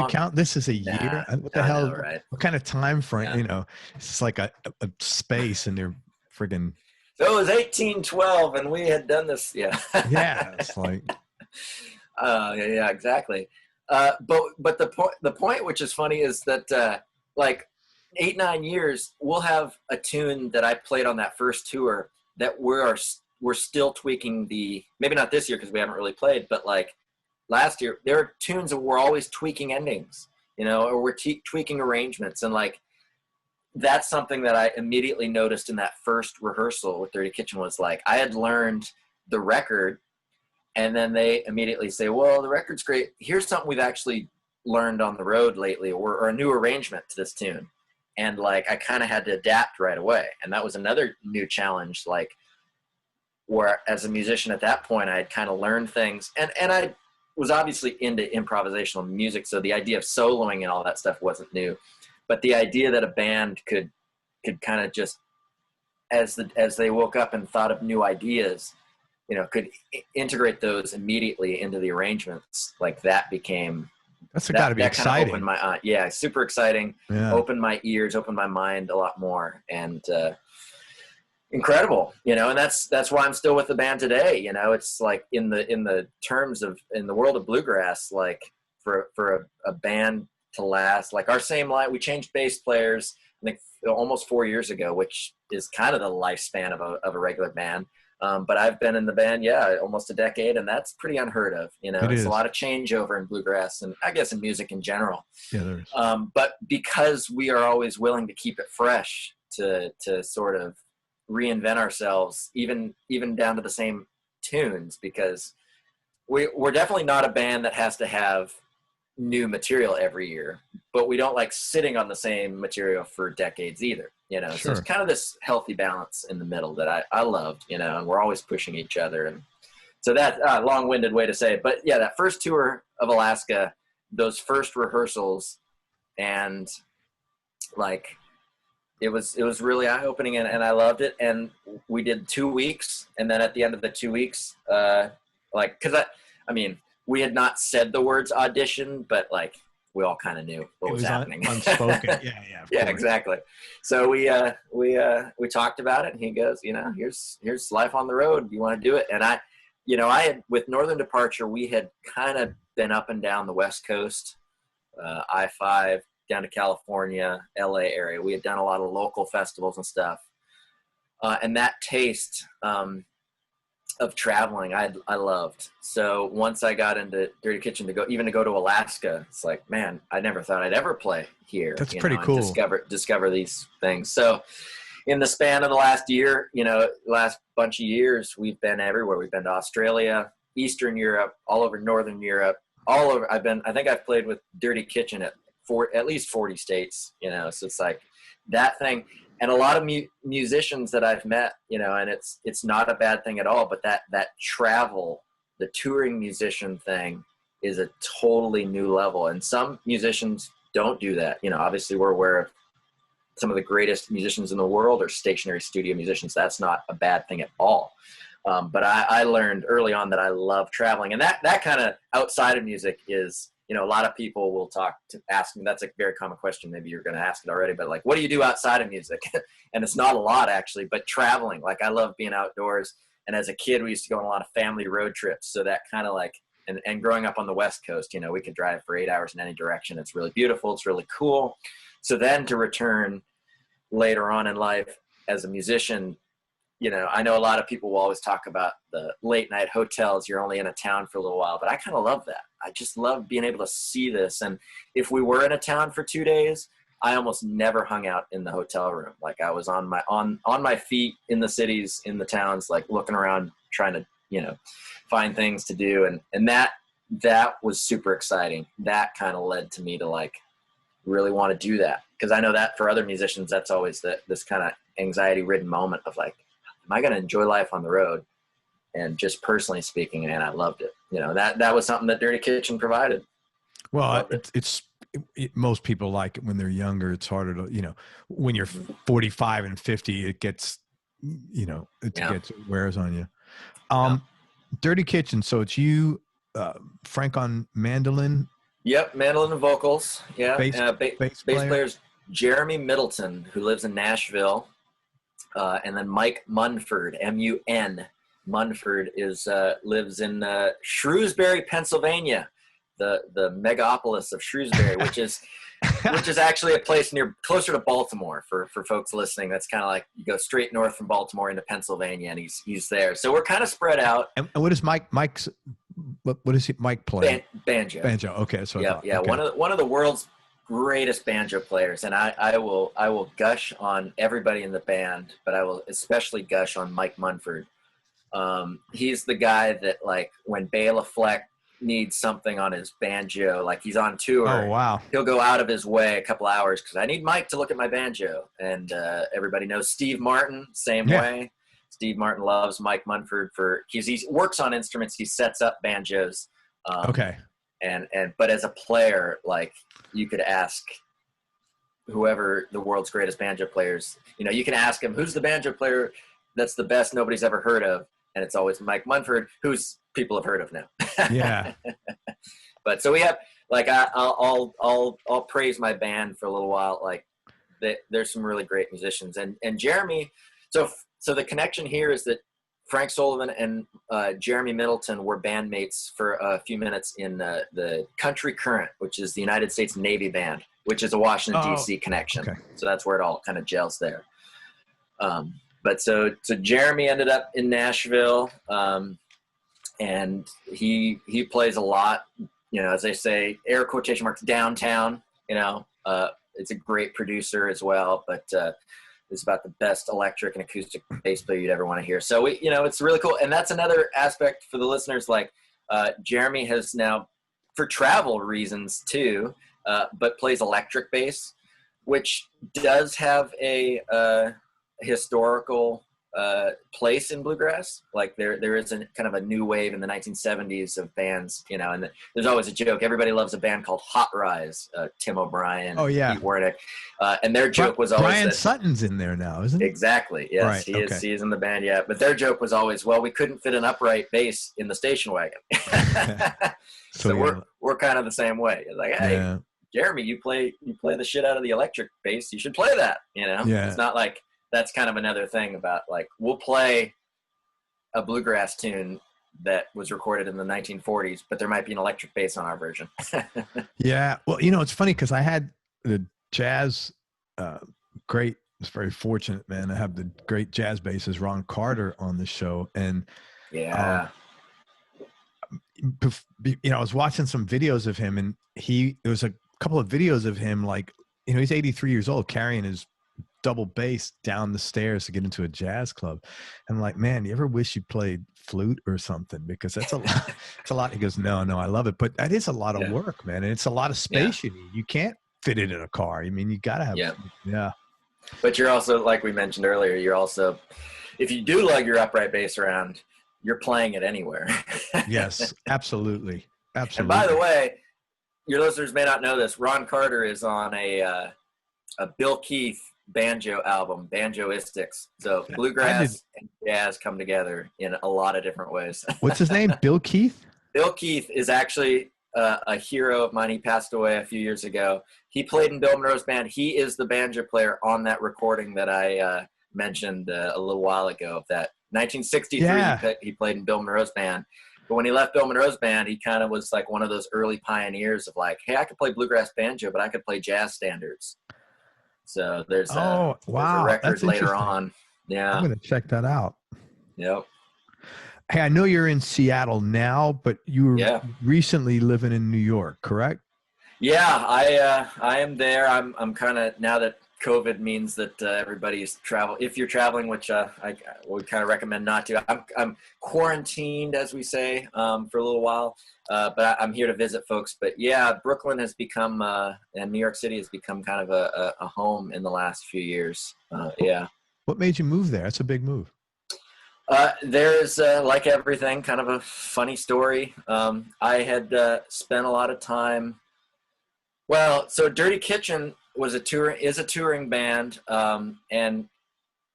B: count this as a year? What the hell? Know, right? What
A: kind of time frame? Yeah. You know, it's like a space, and they're friggin'.
B: So it was 1812, and we had done this. Yeah.
A: Yeah, it's like.
B: Yeah, exactly. But the point, which is funny, is that like 8-9 years, we'll have a tune that I played on that first tour that we're still tweaking maybe not this year because we haven't really played, but like. Last year, there are tunes that we're always tweaking endings, you know, or we're tweaking arrangements. And like, that's something that I immediately noticed in that first rehearsal with Dirty Kitchen was like, I had learned the record, and then they immediately say, "Well, the record's great. Here's something we've actually learned on the road lately, or a new arrangement to this tune." And like, I kind of had to adapt right away. And that was another new challenge, like, where as a musician at that point, I had kind of learned things, and I was obviously into improvisational music, so the idea of soloing and all that stuff wasn't new. But the idea that a band could kind of just, as they woke up and thought of new ideas, you know, could integrate those immediately into the arrangements, like that became.
A: That's got to be exciting.
B: Opened my super exciting. Yeah. Opened my ears, opened my mind a lot more, and incredible, you know. And that's why I'm still with the band today. You know, it's like in the world of bluegrass, like for a band to last, like our same line, we changed bass players I think almost 4 years ago, which is kind of the lifespan of a regular band. But I've been in the band, almost a decade, and that's pretty unheard of. You know, it's a lot of changeover in bluegrass, and I guess in music in general.
A: Yeah, there is.
B: But because we are always willing to keep it fresh, to sort of reinvent ourselves, even down to the same tunes, because we're definitely not a band that has to have new material every year, but we don't like sitting on the same material for decades either, you know. Sure. So it's kind of this healthy balance in the middle that I loved, you know, and we're always pushing each other. And so that long-winded way to say it, but yeah, that first tour of Alaska, those first rehearsals, and like it was really eye-opening, and I loved it. And we did 2 weeks, and then at the end of the 2 weeks, like, because I mean, we had not said the words audition, but like we all kind of knew what was happening.
A: Unspoken. Yeah.
B: Yeah, exactly. So we talked about it, and he goes, here's life on the road. You want to do it? And I had, with Northern Departure, we had kind of been up and down the West Coast, I-5 down to California, LA area. We had done a lot of local festivals and stuff. And that taste of traveling, I loved. So once I got into Dirty Kitchen, to go to Alaska, it's like, man, I never thought I'd ever play here.
A: That's pretty cool.
B: Discover these things. So in the span of the last year, last bunch of years, we've been everywhere. We've been to Australia, Eastern Europe, all over Northern Europe, all over. I think I've played with Dirty Kitchen at least 40 states, so it's like that thing. And a lot of musicians that I've met, and it's not a bad thing at all, but that travel, the touring musician thing is a totally new level. And some musicians don't do that. Obviously we're aware of some of the greatest musicians in the world are stationary studio musicians. That's not a bad thing at all. But I learned early on that I love traveling, and that kind of outside of music is, a lot of people will ask me, that's a very common question. Maybe you're going to ask it already, but like, what do you do outside of music? And it's not a lot actually, but traveling, like I love being outdoors. And as a kid, we used to go on a lot of family road trips. So that kind of like, and growing up on the West Coast, we could drive for 8 hours in any direction. It's really beautiful. It's really cool. So then to return later on in life as a musician, I know a lot of people will always talk about the late night hotels. You're only in a town for a little while, but I kind of love that. I just love being able to see this. And if we were in a town for 2 days, I almost never hung out in the hotel room. Like I was on my feet in the cities, in the towns, like looking around, trying to, find things to do. And that was super exciting. That kind of led to me to like really want to do that. Cause I know that for other musicians, that's always this kind of anxiety ridden moment of like, am I going to enjoy life on the road? And just personally speaking, and I loved it. That was something that Dirty Kitchen provided.
A: Well, most people like it when they're younger. It's harder to, when you're 45 and 50, it gets, it wears on you. Dirty Kitchen. So it's you, Frank on mandolin.
B: Yep. Mandolin and vocals. Yeah.
A: Bass
B: players, Jeremy Middleton, who lives in Nashville. And then Mike Munford, M-U-N. Munford lives in Shrewsbury, Pennsylvania, the megapolis of Shrewsbury, which is actually a place closer to Baltimore for folks listening. That's kind of like you go straight north from Baltimore into Pennsylvania, and he's there. So we're kind of spread out.
A: And what is Mike's? What does Mike play?
B: Banjo.
A: Banjo. Okay, so
B: yeah. Okay. One of the world's greatest banjo players, and I will gush on everybody in the band, but I will especially gush on Mike Munford. He's the guy that, like, when Bela Fleck needs something on his banjo, like he's on tour,
A: oh wow,
B: he'll go out of his way a couple hours because I need Mike to look at my banjo. And everybody knows Steve Martin, same way. Steve Martin loves Mike Munford he works on instruments, he sets up banjos.
A: Okay.
B: But as a player, like, you could ask whoever the world's greatest banjo players, you can ask him, who's the banjo player that's the best nobody's ever heard of? And it's always Mike Munford, who's people have heard of now.
A: Yeah.
B: But so we have, like, I'll praise my band for a little while. Like, there's some really great musicians, and Jeremy. So the connection here is that Frank Solivan and Jeremy Middleton were bandmates for a few minutes in the Country Current, which is the United States Navy Band, which is a Washington, D.C. connection. Okay. So that's where it all kind of gels there. But so Jeremy ended up in Nashville, and he plays a lot, as they say, air quotation marks, downtown. It's a great producer as well, but is about the best electric and acoustic bass player you'd ever want to hear. So it's really cool. And that's another aspect for the listeners. Like, Jeremy has now, for travel reasons too, but plays electric bass, which does have a historical place in bluegrass. Like there is a kind of a new wave in the 1970s of bands, you know, and there's always a joke. Everybody loves a band called Hot Rise, Tim O'Brien,
A: Oh yeah,
B: Pete Wernick, and their joke was always
A: Brian
B: that,
A: Sutton's in there now, isn't he?
B: exactly, yes,
A: Right,
B: he is. He is in the band, yeah. But their joke was always, well, we couldn't fit an upright bass in the station wagon. So we're kind of the same way. It's like, hey,
A: yeah.
B: Jeremy, you play the shit out of the electric bass. You should play that. You know,
A: Yeah.
B: It's not like that's kind of another thing about like we'll play a bluegrass tune that was recorded in the 1940s, but there might be an electric bass on our version.
A: Yeah. Well, you know, it's funny because I had the jazz, great. It's very fortunate, man. I have the great jazz bassist Ron Carter on the show, and
B: Yeah.
A: You know, I was watching some videos of him, and there was a couple of videos of him, like, you know, he's 83 years old carrying his double bass down the stairs to get into a jazz club. And I'm like, man, you ever wish you played flute or something? Because that's a lot. It's a lot. He goes, no, I love it, but that is a lot of work, man, and it's a lot of space you need. You can't fit it in a car. I mean, you got to have. Yeah.
B: But you're also, like we mentioned earlier, you're also, if you do lug your upright bass around, you're playing it anywhere.
A: Yes, absolutely. Absolutely.
B: And by the way, your listeners may not know this. Ron Carter is on a Bill Keith banjo album, Banjoistics. So bluegrass and jazz come together in a lot of different ways.
A: What's his name? Bill Keith?
B: Bill Keith is actually a hero of mine. He passed away a few years ago. He played in Bill Monroe's band. He is the banjo player on that recording that I mentioned a little while ago. That 1963, he played in Bill Monroe's band. But when he left Bill Monroe's band, he kind of was like one of those early pioneers of like, hey, I could play bluegrass banjo, but I could play jazz standards. So there's a record later on. Yeah.
A: I'm going to check that out.
B: Yep.
A: Hey, I know you're in Seattle now, but you were recently living in New York, correct?
B: Yeah, I am there. I'm kind of, now that COVID means that everybody's if you're traveling, which I would kind of recommend not to. I'm quarantined, as we say, for a little while, but I'm here to visit folks. But yeah, Brooklyn has become, and New York City has become kind of a home in the last few years. Yeah.
A: What made you move there? That's a big move.
B: There's, like everything, kind of a funny story. I had spent a lot of time. Well, so Dirty Kitchen is a touring band, and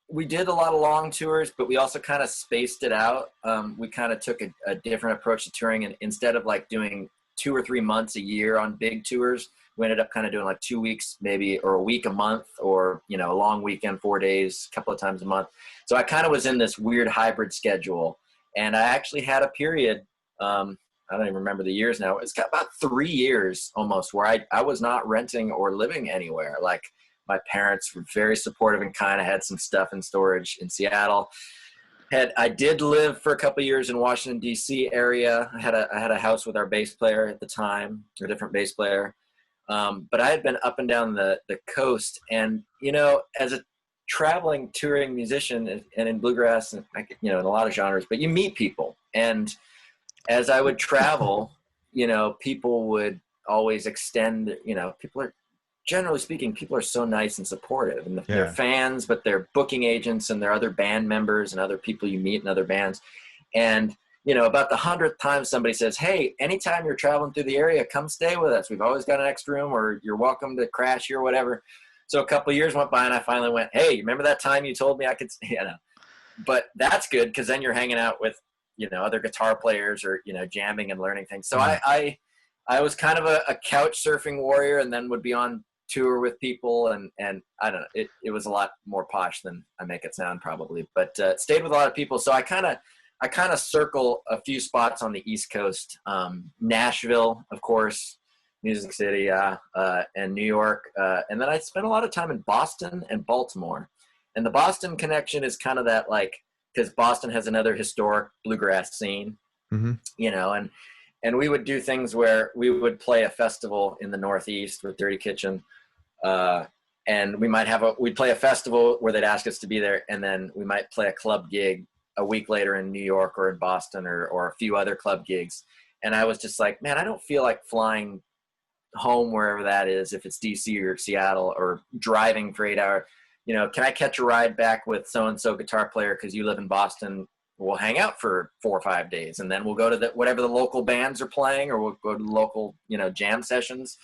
B: we did a lot of long tours, but we also kind of spaced it out. We kind of took a different approach to touring, and instead of like doing 2 or 3 months a year on big tours, we ended up kind of doing like 2 weeks maybe, or a week a month, or, you know, a long weekend, 4 days, a couple of times a month. So I kind of was in this weird hybrid schedule, and I actually had a period, I don't even remember the years now. It's got about 3 years almost where I was not renting or living anywhere. Like, my parents were very supportive and kind of had some stuff in storage in Seattle. I did live for a couple of years in Washington, D.C. area. I had a house with our bass player at the time, a different bass player. But I had been up and down the coast. And, you know, as a traveling, touring musician and in bluegrass, and, you know, in a lot of genres, but you meet people. And as I would travel, you know, people would always extend, you know, generally speaking, people are so nice and supportive, and they're fans, but they're booking agents and they're other band members and other people you meet in other bands. And, you know, about the 100th time somebody says, hey, anytime you're traveling through the area, come stay with us. We've always got an extra room, or you're welcome to crash here or whatever. So a couple of years went by and I finally went, hey, remember that time you told me I could, you know, but that's good, because then you're hanging out with, you know, other guitar players, or, you know, jamming and learning things. So I was kind of a couch surfing warrior, and then would be on tour with people, and I don't know, it was a lot more posh than I make it sound probably, but stayed with a lot of people. So I kind of circle a few spots on the East Coast, Nashville, of course, Music City, and New York. And then I spent a lot of time in Boston and Baltimore. And the Boston connection is kind of that, like, because Boston has another historic bluegrass scene, you know, and we would do things where we would play a festival in the Northeast with Dirty Kitchen. And we'd play a festival where they'd ask us to be there. And then we might play a club gig a week later in New York or in Boston, or a few other club gigs. And I was just like, man, I don't feel like flying home wherever that is, if it's DC or Seattle, or driving for 8 hours. can I catch a ride back with so-and-so guitar player because you live in Boston? We'll hang out for 4 or 5 days, and then we'll go to whatever the local bands are playing, or we'll go to the local, jam sessions.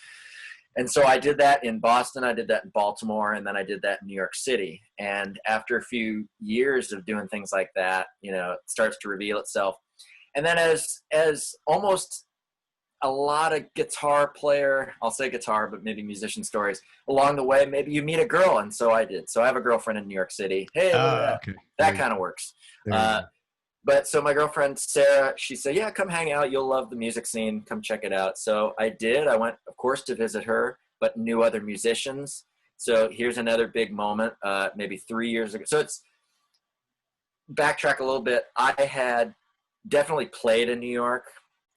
B: And so I did that in Boston, I did that in Baltimore, and then I did that in New York City. And after a few years of doing things like that, it starts to reveal itself. And then as almost a lot of guitar player, I'll say guitar, but maybe musician stories along the way, maybe you meet a girl. And so I did. So I have a girlfriend in New York City. Hey, look at that.
A: Okay.
B: That kind of works. But so my girlfriend, Sarah, she said, yeah, come hang out. You'll love the music scene. Come check it out. So I did. I went, of course, to visit her, but knew other musicians. So here's another big moment, maybe 3 years ago. So it's backtrack a little bit. I had definitely played in New York.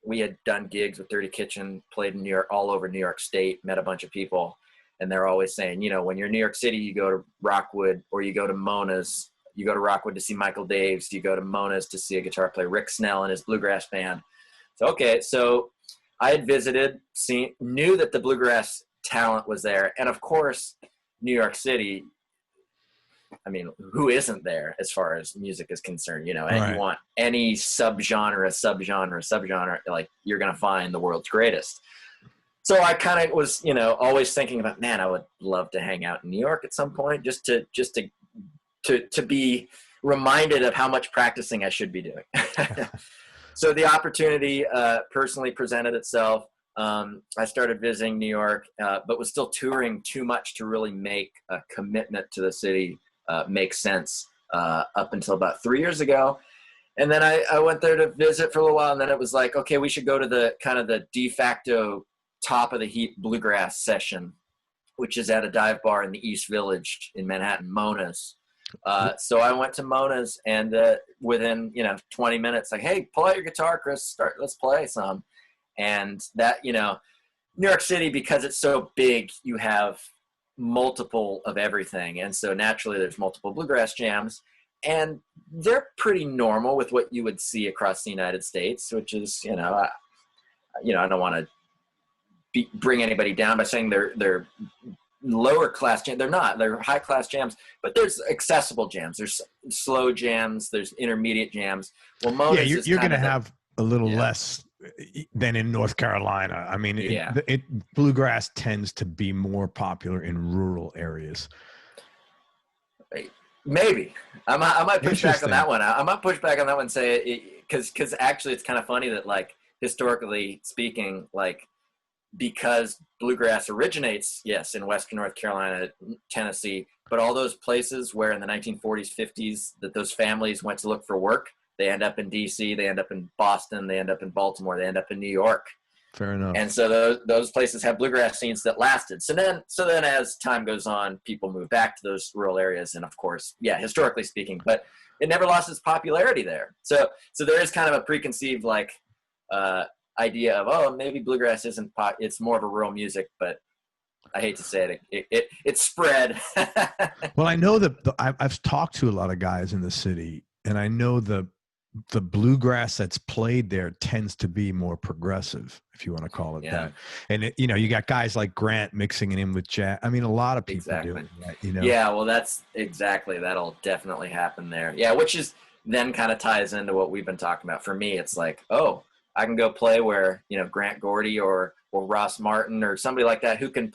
B: We had done gigs with Dirty Kitchen, played in New York, all over New York State, met a bunch of people. And they're always saying, when you're in New York City, you go to Rockwood or you go to Mona's. You go to Rockwood to see Michael Daves. You go to Mona's to see a guitar player, Rick Snell and his bluegrass band. So I had visited, knew that the bluegrass talent was there. And of course, New York City, I mean, who isn't there as far as music is concerned, and
A: Right.
B: You want any subgenre, like you're going to find the world's greatest. So I kind of was, always thinking about, man, I would love to hang out in New York at some point just to be reminded of how much practicing I should be doing. So the opportunity personally presented itself. I started visiting New York, but was still touring too much to really make a commitment to the city make sense up until about 3 years ago. And then I went there to visit for a little while, and then it was like, okay, we should go to the kind of the de facto top of the heap bluegrass session, which is at a dive bar in the East Village in Manhattan, Mona's. So I went to Mona's, and within 20 minutes, like, hey, pull out your guitar, Chris, let's play some. And that, New York City, because it's so big, you have multiple of everything, and so naturally there's multiple bluegrass jams, and they're pretty normal with what you would see across the United States, which is I don't want to bring anybody down by saying they're lower class jams. They're not. They're high class jams, but there's accessible jams. There's slow jams. There's intermediate jams. Well, Mona's
A: you're going to have a little less than in North Carolina. I mean, bluegrass tends to be more popular in rural areas.
B: Maybe I might push back on that one. I might push back on that one and say because actually it's kind of funny that, like, historically speaking, like, because bluegrass originates, yes, in Western North Carolina, Tennessee, but all those places where in the 1940s, 50s, that those families went to look for work, they end up in DC, they end up in Boston, they end up in Baltimore, they end up in New York.
A: Fair enough.
B: And so those places have bluegrass scenes that lasted. So then as time goes on, people move back to those rural areas, and of course, historically speaking, but it never lost its popularity there. So there is kind of a preconceived, like, idea of, maybe bluegrass isn't pop, it's more of a rural music, but I hate to say it spread.
A: Well, I know that I've talked to a lot of guys in the city, and I know the bluegrass that's played there tends to be more progressive, if you want to call it that. And you got guys like Grant mixing it in with jazz. I mean, a lot of people do that,
B: Yeah, well, that's exactly, that'll definitely happen there. Yeah, which is then kind of ties into what we've been talking about. For me, it's like, I can go play where, Grant Gordy or Ross Martin or somebody like that who can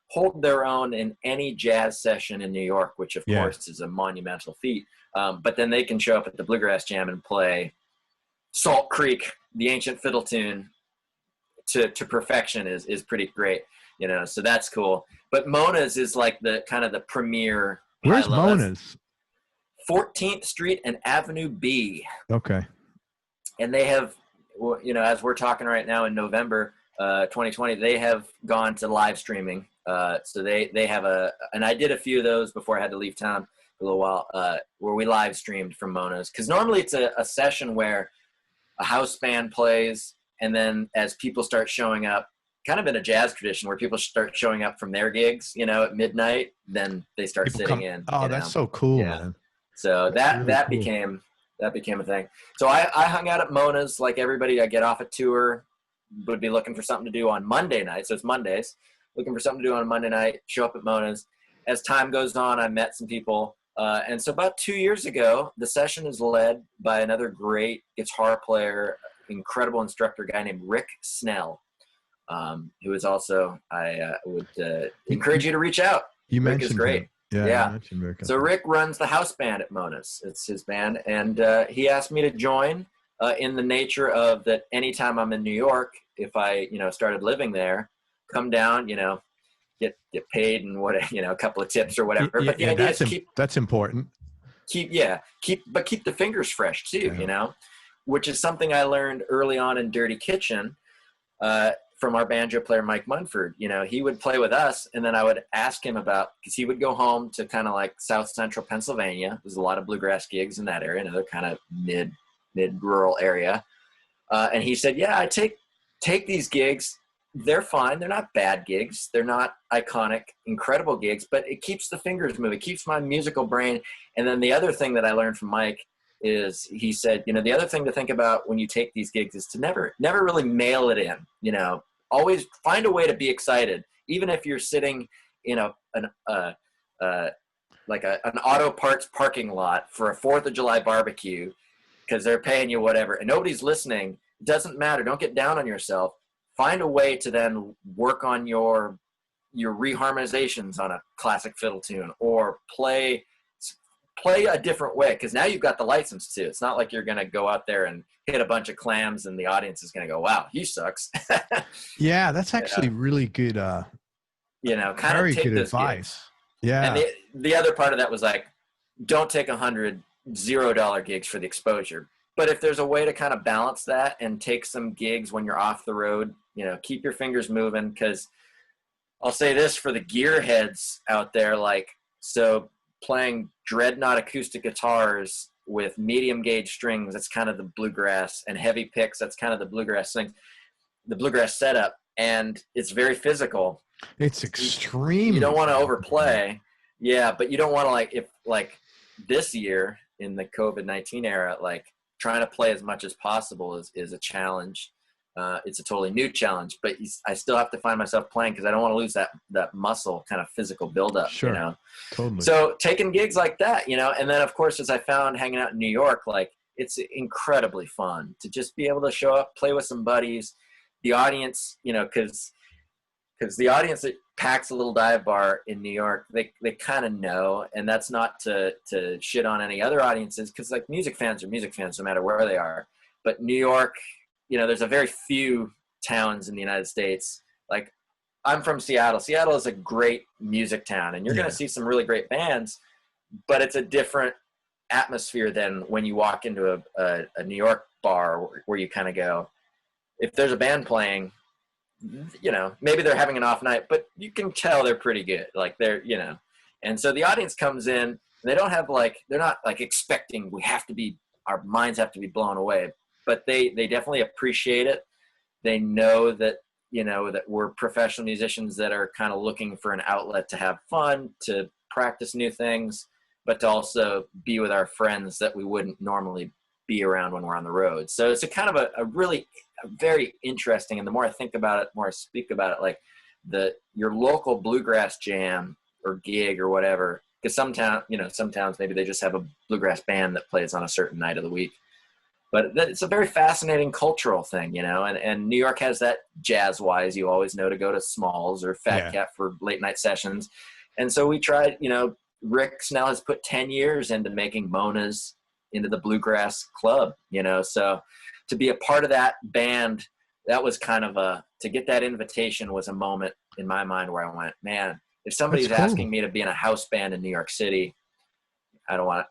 B: hold their own in any jazz session in New York, which of course is a monumental feat. But then they can show up at the Bluegrass Jam and play Salt Creek, the ancient fiddle tune, to perfection is pretty great, so that's cool. But Mona's is like the kind of the premier.
A: Where's Mona's?
B: 14th Street and Avenue B.
A: Okay.
B: And they have, as we're talking right now in November 2020, they have gone to live streaming. So they have and I did a few of those before I had to leave town for a little while, where we live streamed from Mona's. Because normally it's a session where a house band plays, and then as people start showing up, kind of in a jazz tradition where people start showing up from their gigs, at midnight, then they start sitting in.
A: Oh, that's so cool, man.
B: So that became a thing. So I hung out at Mona's like everybody. I get off a tour, would be looking for something to do on Monday night. So it's Mondays, looking for something to do on Monday night, show up at Mona's. as time goes on, I met some people. And so about 2 years ago, the session is led by another great guitar player, incredible instructor, guy named Rick Snell, who is also, I would encourage you to reach out.
A: You
B: Rick
A: mentioned
B: is great.
A: him. Yeah. You mentioned Rick.
B: So Rick runs the house band at Mona's. It's his band. And he asked me to join in the nature of that anytime I'm in New York, if I, started living there, come down, get paid and what, a couple of tips or whatever. But the idea is
A: that's important.
B: Keep the fingers fresh too, which is something I learned early on in Dirty Kitchen from our banjo player, Mike Munford. He would play with us, and then I would ask him because he would go home to kind of like South Central Pennsylvania. There's a lot of bluegrass gigs in that area, another kind of mid rural area. And he said, yeah, I take these gigs. They're fine. They're not bad gigs. They're not iconic, incredible gigs, but it keeps the fingers moving. It keeps my musical brain. And then the other thing that I learned from Mike is he said, the other thing to think about when you take these gigs is to never really mail it in, always find a way to be excited. Even if you're sitting in an auto parts parking lot for a 4th of July barbecue because they're paying you whatever and nobody's listening, it doesn't matter. Don't get down on yourself. Find a way to then work on your reharmonizations on a classic fiddle tune, or play a different way, because now you've got the license to. It's not like you're going to go out there and hit a bunch of clams and the audience is going to go, wow, he sucks.
A: Yeah, that's actually really good.
B: Kind
A: very
B: of take
A: good
B: those
A: advice.
B: Gigs.
A: Yeah.
B: And the other part of that was like, don't take 100 $0 gigs for the exposure. But if there's a way to kind of balance that and take some gigs when you're off the road, keep your fingers moving. Because I'll say this for the gearheads out there, so playing dreadnought acoustic guitars with medium gauge strings, that's kind of the bluegrass, and heavy picks, that's kind of the bluegrass thing, the bluegrass setup. And it's very physical.
A: It's extreme.
B: You don't want to overplay. Yeah, but you don't want to if this year in the COVID-19 era, trying to play as much as possible is a challenge. It's a totally new challenge, but I still have to find myself playing because I don't want to lose that muscle kind of physical buildup.
A: Sure, totally.
B: So taking gigs like that, and then of course, as I found hanging out in New York, it's incredibly fun to just be able to show up, play with some buddies, the audience, because the audience that packs a little dive bar in New York, they kind of know, and that's not to shit on any other audiences, because music fans are music fans no matter where they are. But New York, there's a very few towns in the United States. I'm from Seattle. Seattle is a great music town, and you're going to see some really great bands, but it's a different atmosphere than when you walk into a New York bar where you kind of go, if there's a band playing, maybe they're having an off night, but you can tell they're pretty good. And so the audience comes in, and they don't have they're not expecting our minds have to be blown away, but they definitely appreciate it. They know that, that we're professional musicians that are kind of looking for an outlet to have fun, to practice new things, but to also be with our friends that we wouldn't normally be around when we're on the road. So it's a kind of a really very interesting, and the more I think about it, the more I speak about it, your local bluegrass jam or gig or whatever, because some towns maybe they just have a bluegrass band that plays on a certain night of the week. But it's a very fascinating cultural thing, and New York has that jazz-wise. You always know to go to Smalls or Fat Cat for late-night sessions. And so we tried, Rick Snell has put 10 years into making Mona's into the Bluegrass Club, so to be a part of that band, that was kind of to get that invitation was a moment in my mind where I went, man, if somebody's asking me to be in a house band in New York City, I don't want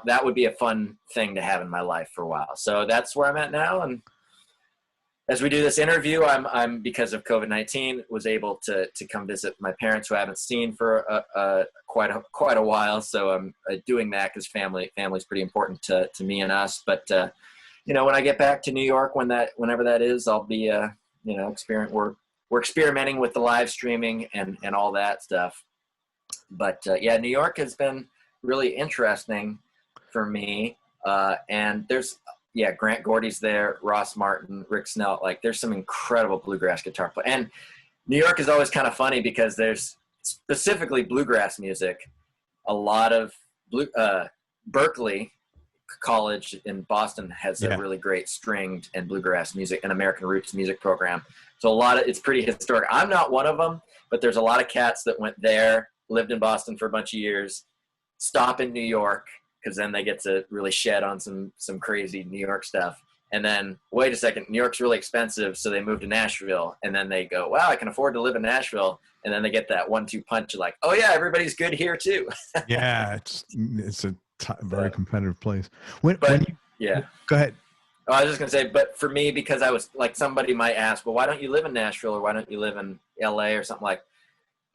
B: that would be a fun thing to have in my life for a while. So that's where I'm at now. And as we do this interview, I'm because of COVID-19 was able to come visit my parents who I haven't seen for quite a while. So I'm doing that because family's pretty important to me and us. But when I get back to New York, whenever that is, I'll be we're experimenting with the live streaming and all that stuff. But New York has been really interesting for me. And there's Grant Gordy's there, Ross Martin, Rick Snell. There's some incredible bluegrass guitar players. And New York is always kind of funny because it's specifically bluegrass music. A lot of Berkeley College in Boston has a really great stringed and bluegrass music and American roots music program. So it's pretty historic. I'm not one of them, but there's a lot of cats that went there, lived in Boston for a bunch of years, stop in New York, because then they get to really shed on some crazy New York stuff. And then, wait a second, New York's really expensive, so they move to Nashville. And then they go, wow, I can afford to live in Nashville. And then they get that 1-2 punch, like, oh yeah, everybody's good here too.
A: Yeah, it's a very competitive place. Go ahead.
B: Oh, I was just gonna say, but for me, because I was like, somebody might ask, well, why don't you live in Nashville, or why don't you live in LA or something? Like,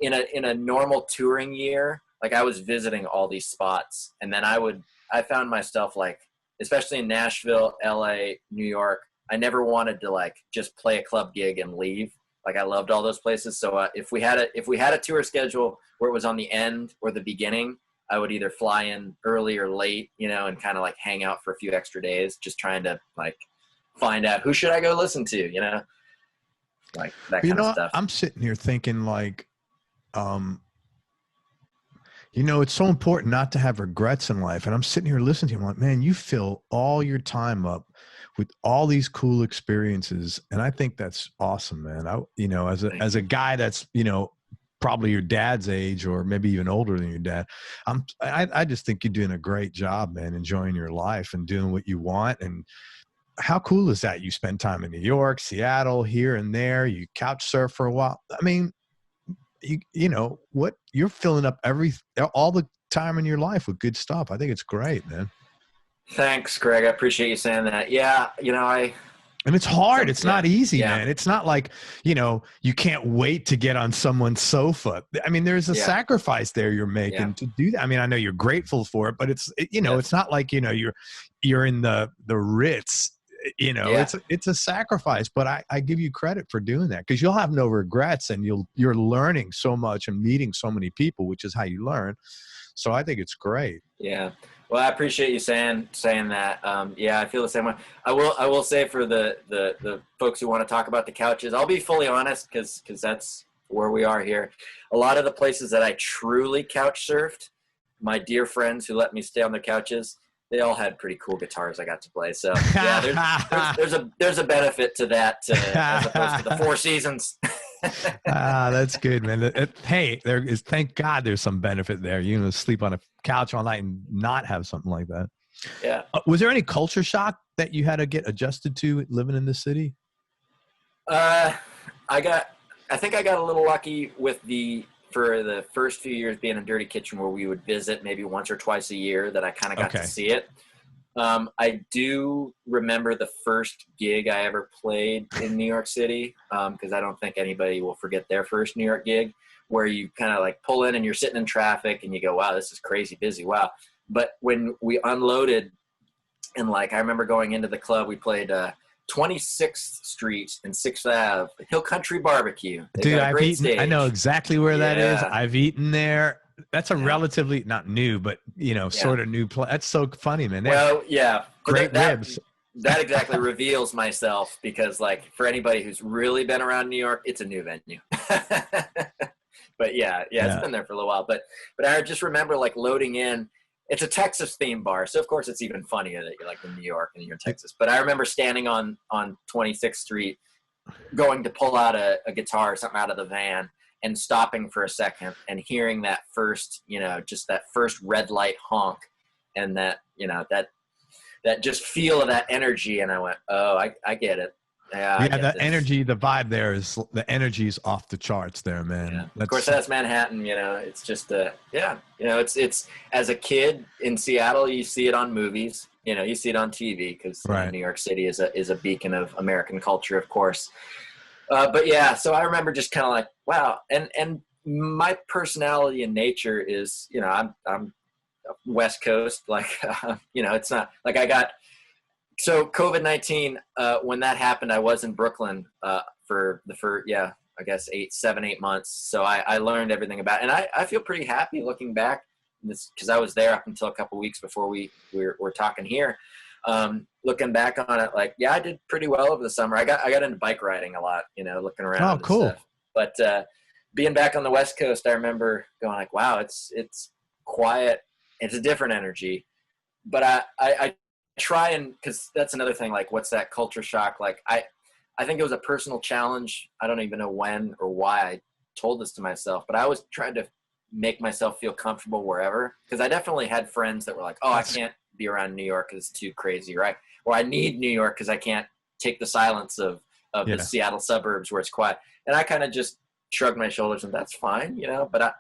B: in a normal touring year, like, I was visiting all these spots, and then I found myself, like, especially in Nashville, LA, New York, I never wanted to, like, just play a club gig and leave. Like, I loved all those places. So if we had a tour schedule where it was on the end or the beginning, I would either fly in early or late, and kind of like hang out for a few extra days, just trying to like find out who should I go listen to, like that kind of stuff.
A: I'm sitting here thinking, like, it's so important not to have regrets in life. And I'm sitting here listening to you, I'm like, man, you fill all your time up with all these cool experiences. And I think that's awesome, man. As a guy that's, probably your dad's age or maybe even older than your dad, I just think you're doing a great job, man, enjoying your life and doing what you want. And how cool is that? You spend time in New York, Seattle, here and there, you couch surf for a while. I mean, you're filling up all the time in your life with good stuff. I think it's great, man.
B: Thanks, Greg. I appreciate you saying that. Yeah.
A: And it's hard. It's not easy, man. It's not like, you can't wait to get on someone's sofa. I mean, there's a sacrifice there you're making to do that. I mean, I know you're grateful for it, but it's not like, you're in the Ritz, it's a sacrifice, but I give you credit for doing that, because you'll have no regrets, and you're learning so much and meeting so many people, which is how you learn. So I think it's great.
B: Yeah. Well, I appreciate you saying that. I feel the same way. I will say, for the folks who want to talk about the couches, I'll be fully honest, because that's where we are here. A lot of the places that I truly couch surfed, my dear friends who let me stay on their couches, they all had pretty cool guitars I got to play. So yeah, there's a benefit to that, as opposed to the Four Seasons.
A: That's good, man. Thank God there's some benefit there. Sleep on a couch all night and not have something like that.
B: Yeah.
A: Was there any culture shock that you had to get adjusted to living in the city?
B: I think I got a little lucky for the first few years being in Dirty Kitchen, where we would visit maybe once or twice a year, that I kind of got to see it. I do remember the first gig I ever played in New York City, because I don't think anybody will forget their first New York gig, where you kind of like pull in and you're sitting in traffic and you go, wow, this is crazy busy. Wow. But when we unloaded, and like, I remember going into the club, we played 26th Street and 6th Ave, Hill Country Barbecue.
A: Dude, I know exactly where that is. I've eaten there. That's a relatively, not new, but sort of new place. That's so funny, man.
B: Well, yeah.
A: Great ribs.
B: That exactly reveals myself, because like, for anybody who's really been around New York, it's a new venue. But it's been there for a little while. But I just remember like loading in. It's a Texas themed bar, so of course it's even funnier that you're like in New York and you're in Texas. But I remember standing on 26th Street, going to pull out a guitar or something out of the van, and stopping for a second and hearing that first, just that first red light honk, and that just feel of that energy. And I went, oh, I get it. Yeah,
A: the energy, the vibe there is, the energy's off the charts there, man.
B: Yeah. Of course, that's Manhattan. It's just it's as a kid in Seattle, you see it on movies. You see it on TV, because New York City is a beacon of American culture, of course. But yeah, so I remember just kind of like, wow, and my personality and nature is, I'm West Coast, like, it's not like I got. So COVID-19, when that happened, I was in Brooklyn for I guess 7-8 months. So I learned everything about it. And I feel pretty happy looking back, because I was there up until a couple weeks before we're talking here. Looking back on it, like, I did pretty well over the summer. I got into bike riding a lot, looking around.
A: Oh, cool.
B: And stuff. But being back on the West Coast, I remember going like, wow, it's quiet. It's a different energy. But I try, and because that's another thing, like what's that culture shock? Like I think it was a personal challenge. I don't even know when or why I told this to myself, but I was trying to make myself feel comfortable wherever, because I definitely had friends that were like, oh, I can't be around New York because it's too crazy, right? Or I need New York because I can't take the silence of the Seattle suburbs where it's quiet. And I kind of just shrugged my shoulders and that's fine, you know, but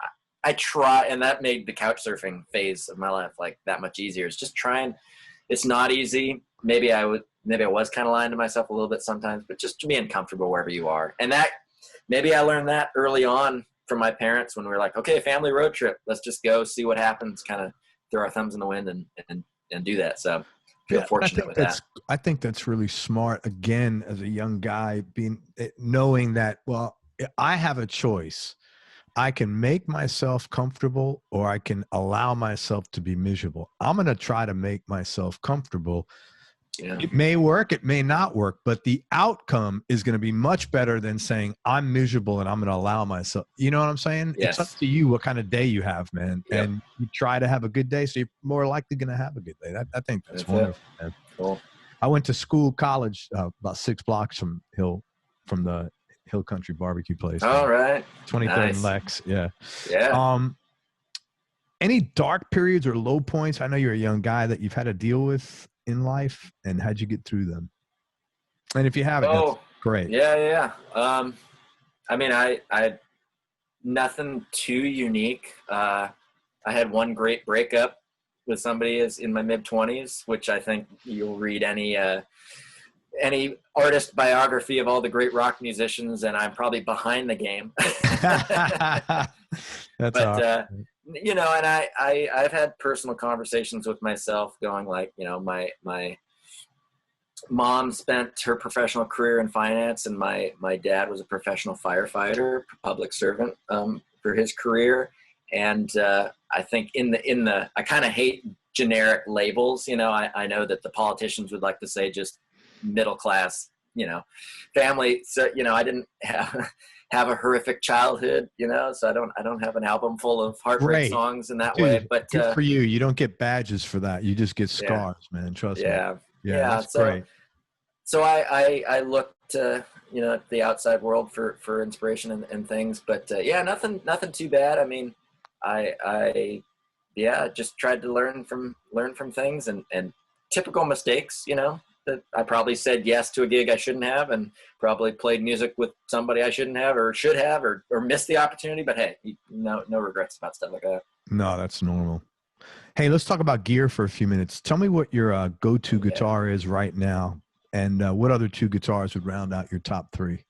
B: I try, and that made the couch surfing phase of my life like that much easier. It's just trying. It's not easy. Maybe I was kind of lying to myself a little bit sometimes, but just being comfortable wherever you are. And that, maybe I learned that early on from my parents when we were like, okay, family road trip, let's just go see what happens, kind of throw our thumbs in the wind and do that. So I feel fortunate with that.
A: I think that's really smart. Again, as a young guy, knowing that, well, I have a choice. I can make myself comfortable or I can allow myself to be miserable. I'm going to try to make myself comfortable. Yeah. It may work, it may not work, but the outcome is going to be much better than saying I'm miserable and I'm going to allow myself. You know what I'm saying?
B: Yes.
A: It's up to you what kind of day you have, man.
B: Yep.
A: And you try to have a good day, so you're more likely going to have a good day. I think that's wonderful, man.
B: Cool.
A: I went to college about 6 blocks from the Hill Country barbecue place.
B: All right.
A: 23rd
B: nice.
A: and Lex. Yeah.
B: Yeah.
A: Any dark periods or low points? I know you're a young guy that you've had to deal with in life, and how'd you get through them? And if you haven't, that's great.
B: Yeah. I mean, I nothing too unique. I had one great breakup with somebody is in my mid-20s, which I think you'll read any artist biography of all the great rock musicians, and I'm probably behind the game. But you know, and I've had personal conversations with myself going like, you know, my mom spent her professional career in finance, and my dad was a professional firefighter, public servant for his career. And I think in the I kind of hate generic labels. You know, I know that the politicians would like to say just middle class, you know, family. So, you know, I didn't have a horrific childhood, you know, so I don't have an album full of heartbreak songs in that way. But
A: good for you. You don't get badges for that. You just get scars, man. Trust me. Yeah, that's great.
B: So I look to, you know, the outside world for inspiration and things, but nothing too bad. I mean, I just tried to learn from things and typical mistakes, you know, that I probably said yes to a gig I shouldn't have, and probably played music with somebody I shouldn't have or should have, or missed the opportunity. But hey, no regrets about stuff like that.
A: No, that's normal. Hey, let's talk about gear for a few minutes. Tell me what your go-to guitar is right now, and what other 2 guitars would round out your top 3?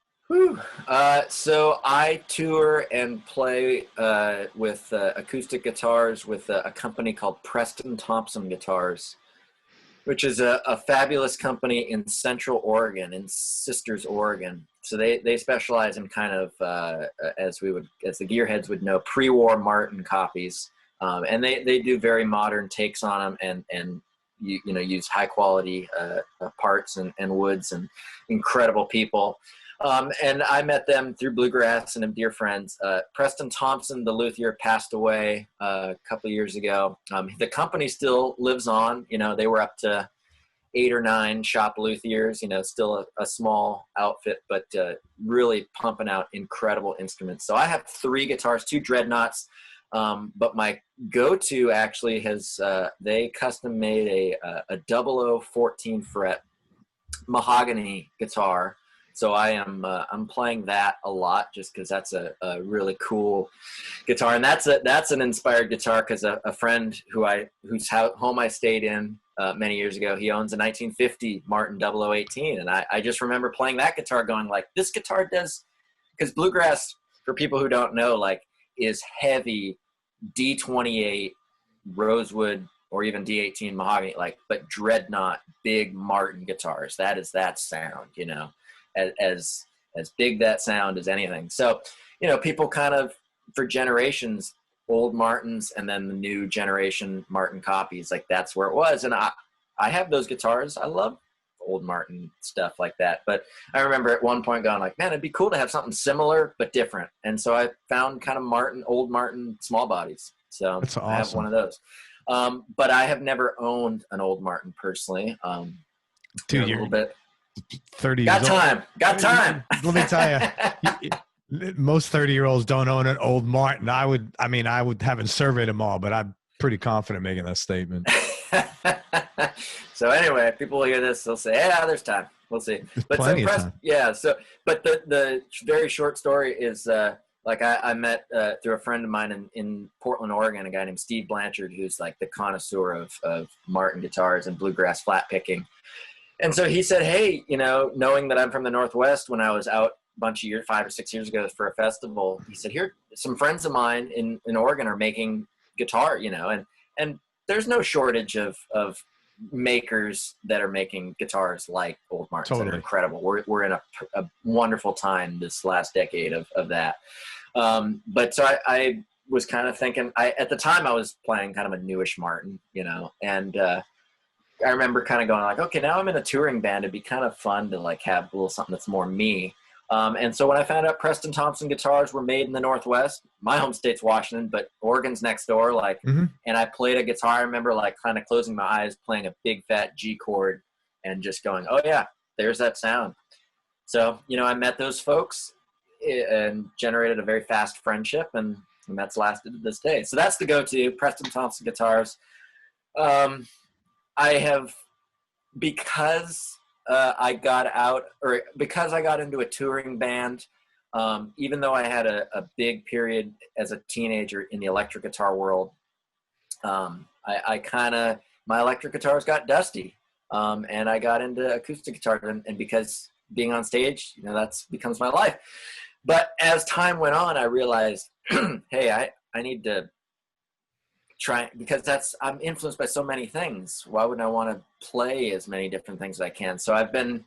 B: So I tour and play with acoustic guitars with a company called Preston Thompson Guitars, which is a fabulous company in Central Oregon, in Sisters, Oregon. So they specialize in kind of, as the gearheads would know, pre-war Martin copies. And they do very modern takes on them, and you know, use high quality parts and woods, and incredible people. And I met them through Bluegrass and am dear friends. Preston Thompson, the luthier, passed away a couple of years ago. The company still lives on. You know, they were up to 8 or 9 shop luthiers, you know, still a small outfit, but really pumping out incredible instruments. So I have 3 guitars, 2 dreadnoughts, but my go-to actually has, they custom made a 0014 fret mahogany guitar. So I'm playing that a lot just because that's a really cool guitar, and that's an inspired guitar because a friend whose home I stayed in many years ago, he owns a 1950 Martin 0018, and I just remember playing that guitar going like, this guitar does, because bluegrass, for people who don't know, like, is heavy D28 rosewood or even D18 mahogany, like, but dreadnought big Martin guitars. That is that sound, you know. As big that sound as anything. So, you know, people kind of, for generations, old Martins and then the new generation Martin copies, like that's where it was. And I have those guitars. I love old Martin stuff like that. But I remember at one point going like, man, it'd be cool to have something similar but different. And so I found kind of old Martin small bodies. So
A: That's awesome.
B: I have one of those. But I have never owned an old Martin personally.
A: Dude,
B: a little bit
A: 30
B: got
A: years
B: time
A: old.
B: got time.
A: Let me tell you, most 30-year-olds don't own an old Martin. I would haven't surveyed them all, but I'm pretty confident making that statement.
B: So anyway, people will hear this, they'll say, yeah, there's time. We'll see. But
A: plenty of time.
B: Yeah. So, but the very short story is, like I met through a friend of mine in Portland, Oregon, a guy named Steve Blanchard, who's like the connoisseur of Martin guitars and bluegrass flat picking. And so he said, hey, knowing that I'm from the Northwest, when I was out a bunch of years, 5 or 6 years ago for a festival, he said, here, some friends of mine in Oregon are making guitar, and there's no shortage of makers that are making guitars like old Martins that are incredible. We're in a wonderful time this last decade of that. But so I was kind of thinking, at the time I was playing kind of a newish Martin, and I remember kind of going like, okay, now I'm in a touring band. It'd be kind of fun to like have a little something that's more me. And so when I found out Preston Thompson guitars were made in the Northwest, my home state's Washington, but Oregon's next door, like, and I played a guitar. I remember like kind of closing my eyes, playing a big fat G chord and just going, oh yeah, there's that sound. So, I met those folks and generated a very fast friendship, and that's lasted to this day. So that's the go-to, Preston Thompson guitars. I have, because I got into a touring band, even though I had a big period as a teenager in the electric guitar world, my electric guitars got dusty, and I got into acoustic guitar, and because being on stage, that's becomes my life. But as time went on, I realized, hey, I need to try, because I'm influenced by so many things. Why wouldn't I want to play as many different things as I can? So I've been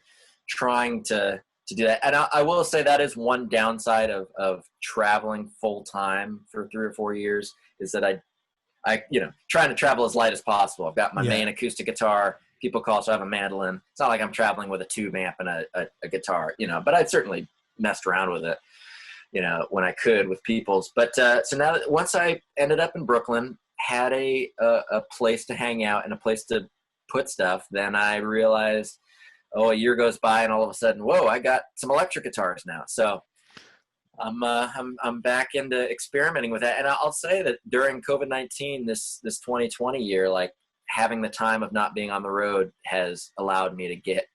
B: trying to do that. And I will say that is one downside of traveling full time for 3 or 4 years, is that I trying to travel as light as possible. I've got my main acoustic guitar. People call, so I have a mandolin. It's not like I'm traveling with a tube amp and a guitar, but I certainly messed around with it, when I could with people's. But so now that once I ended up in Brooklyn, had a place to hang out and a place to put stuff, then I realized, a year goes by and all of a sudden, whoa, I got some electric guitars now. So I'm back into experimenting with that. And I'll say that during COVID-19, this 2020 year, like having the time of not being on the road has allowed me to get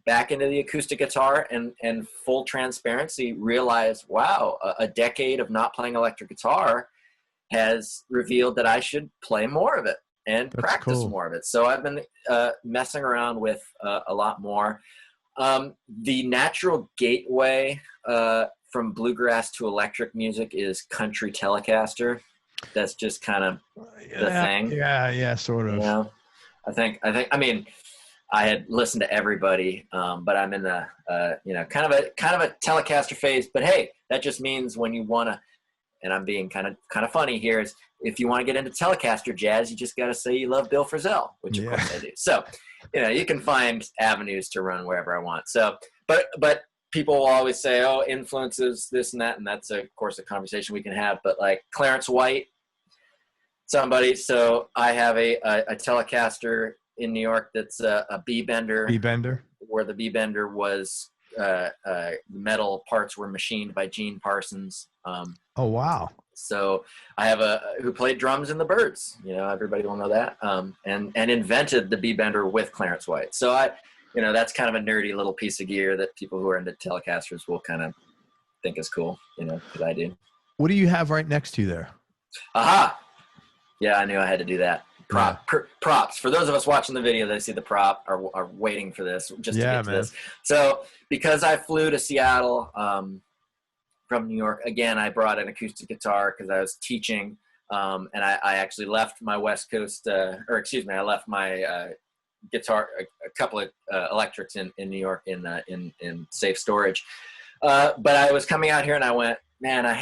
B: back into the acoustic guitar and full transparency, realize, wow, a decade of not playing electric guitar has revealed that I should play more of it and practice more of it. So I've been messing around with a lot more. The natural gateway from bluegrass to electric music is country Telecaster. That's just kind of the thing.
A: Yeah, sort of.
B: I mean, I had listened to everybody, but I'm in the kind of a Telecaster phase. But hey, that just means when you want to, and I'm being kind of funny here, is if you want to get into Telecaster jazz, you just got to say you love Bill Frisell, which of course I do. So, you can find avenues to run wherever I want. So, but people will always say, oh, influences this and that, and that's of course a conversation we can have. But like Clarence White, somebody. So I have a Telecaster in New York that's a B-bender.
A: B-bender.
B: Where the B-bender was metal parts were machined by Gene Parsons.
A: Oh wow!
B: So I have who played drums in the Byrds. Everybody will know that. And invented the B-bender with Clarence White. So that's kind of a nerdy little piece of gear that people who are into Telecasters will kind of think is cool. Because I do.
A: What do you have right next to you there?
B: Aha! Yeah, I knew I had to do that. Props. For those of us watching the video, they see the prop are waiting for this just to get to this. So because I flew to Seattle from New York, again, I brought an acoustic guitar because I was teaching, and I actually left my West Coast, I left my guitar, a couple of electrics in New York in safe storage. But I was coming out here and I went, man, I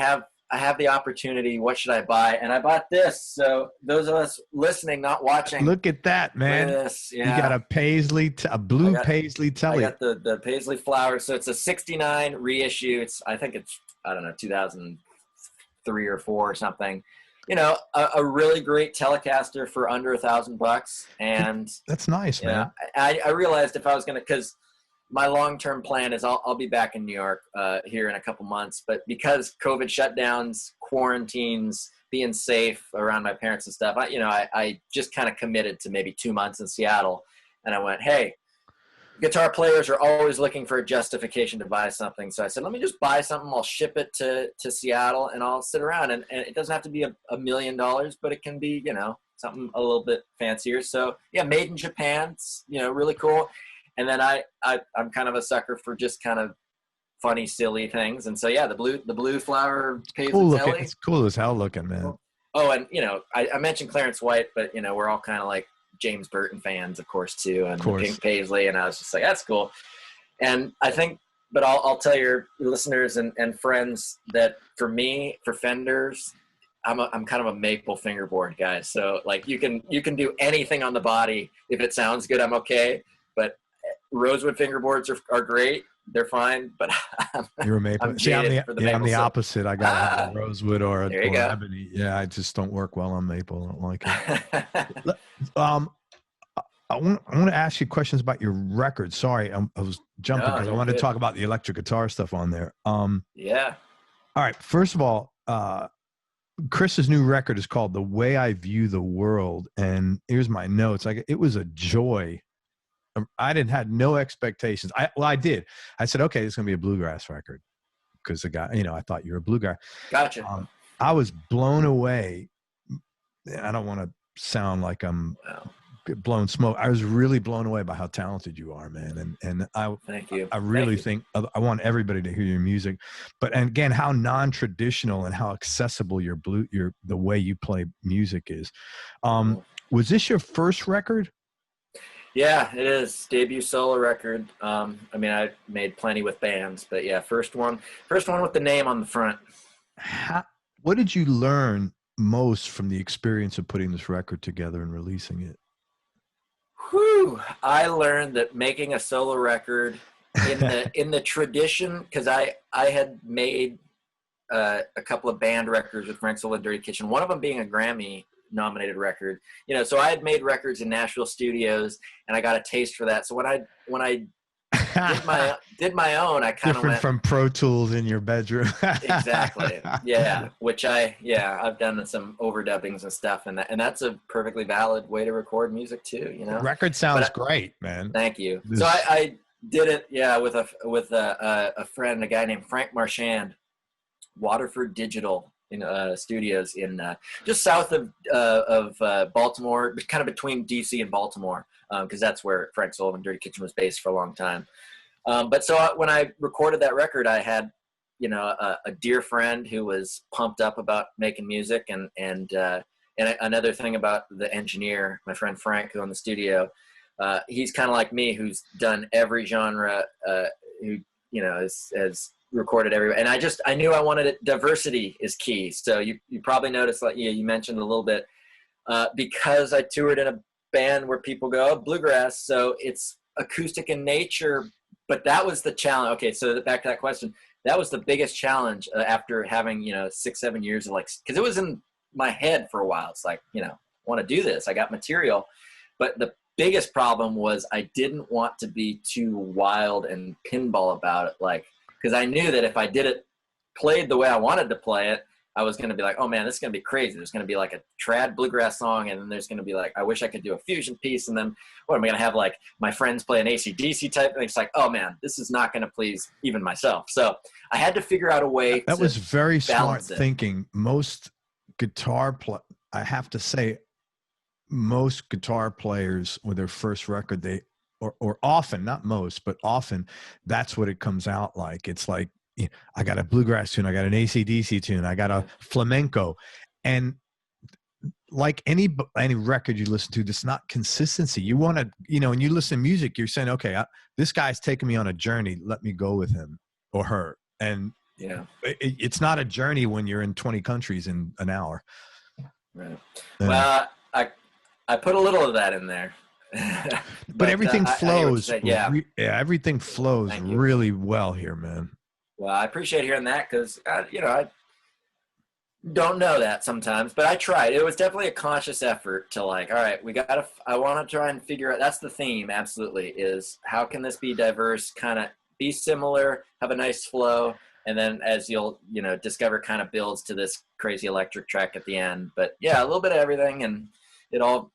B: I have the opportunity. What should I buy? And I bought this. So those of us listening, not watching.
A: Look at that, man.
B: Look at this. Yeah.
A: You got a blue Paisley Telly.
B: I got the Paisley flowers. So it's a 69 reissue. I think it's, I don't know, 2003 or 4 or something. You know, a really great Telecaster for under $1,000. And
A: that's nice, man.
B: I realized if I was going to, because my long-term plan is I'll be back in New York here in a couple months, but because COVID shutdowns, quarantines, being safe around my parents and stuff, I just kind of committed to maybe 2 months in Seattle, and I went, hey, guitar players are always looking for a justification to buy something. So I said, let me just buy something. I'll ship it to Seattle, and I'll sit around, and it doesn't have to be $1 million, but it can be, something a little bit fancier. So yeah, made in Japan, it's, really cool. And then I'm kind of a sucker for just kind of funny, silly things. And so, yeah, the blue flower Paisley Telly.
A: It's cool as hell looking, man.
B: Oh, and, I mentioned Clarence White, but, we're all kind of like James Burton fans, of course, too. And Pink Paisley. And I was just like, that's cool. And I think, but I'll tell your listeners and friends that for me, for Fenders, I'm kind of a maple fingerboard guy. So like you can do anything on the body. If it sounds good, I'm okay. But rosewood fingerboards are great. They're fine, but
A: you're a maple. I'm the opposite. I got a rosewood or ebony. Yeah, I just don't work well on maple. I don't like it. I want to ask you questions about your record. Sorry, I was jumping because I wanted to talk about the electric guitar stuff on there.
B: Yeah.
A: All right. First of all, Chris's new record is called "The Way I View the World," and here's my notes. It was a joy. I had no expectations. I did. I said, okay, it's going to be a bluegrass record because the guy, I thought you were a blue guy.
B: Gotcha.
A: I was blown away. I don't want to sound like I'm blown smoke. I was really blown away by how talented you are, man. And
B: thank you.
A: I really think I want everybody to hear your music, and again, how non-traditional and how accessible the way you play music is. Was this your first record?
B: Yeah, it is. Debut solo record. I made plenty with bands, but yeah, first one with the name on the front.
A: What did you learn most from the experience of putting this record together and releasing it?
B: I learned that making a solo record in the tradition, because I had made a couple of band records with Frank Solivan Dirty Kitchen, one of them being a Grammy nominated record, so I had made records in Nashville studios, and I got a taste for that. So when I did my own, I kind of went
A: from Pro Tools in your bedroom.
B: Exactly. Yeah. Which I've done some overdubbings and stuff, and that's a perfectly valid way to record music too.
A: The record sounds great, man.
B: Thank you. So I did it, with a friend, a guy named Frank Marchand, Waterford Digital studios in just south of Baltimore, kind of between DC and Baltimore, because that's where Frank Solivan Dirty Kitchen was based for a long time. But so when I recorded that record, I had a dear friend who was pumped up about making music, and another thing about the engineer, my friend Frank, who owned the studio. He's kind of like me, who's done every genre, who has recorded everywhere. And I knew I wanted it. Diversity is key. So you probably noticed, like you mentioned a little bit, because I toured in a band where people go, bluegrass. So it's acoustic in nature, but that was the challenge. Okay. So back to that question, that was the biggest challenge after having, 6-7 years of cause it was in my head for a while. It's like, I want to do this. I got material, but the biggest problem was I didn't want to be too wild and pinball about it. Because I knew that if I played the way I wanted to play it, I was going to be like, oh man, this is going to be crazy. There's going to be like a trad bluegrass song. And then there's going to be like, I wish I could do a fusion piece. And then what am I going to have, my friends play an AC/DC type? And it's like, oh man, this is not going to please even myself. So I had to figure out a way.
A: That was very smart thinking. Most I have to say, most guitar players with their first record, or often, not most, but often, that's what it comes out like. It's like, I got a bluegrass tune, I got an AC/DC tune, I got a flamenco. And like any record you listen to, that's not consistency. You want to, when you listen to music, you're saying, okay, this guy's taking me on a journey. Let me go with him or her. And
B: Yeah.
A: It's not a journey when you're in 20 countries in an hour.
B: Right.
A: Yeah.
B: Well, I put a little of that in there.
A: but everything flows.
B: Yeah.
A: Everything flows really well here, man.
B: Well, I appreciate hearing that because, I don't know that sometimes, but I tried. It was definitely a conscious effort to like, all right, I want to try and figure out, that's the theme, absolutely, is how can this be diverse, kind of be similar, have a nice flow, and then as you'll, discover, kind of builds to this crazy electric track at the end. But yeah, a little bit of everything, and it all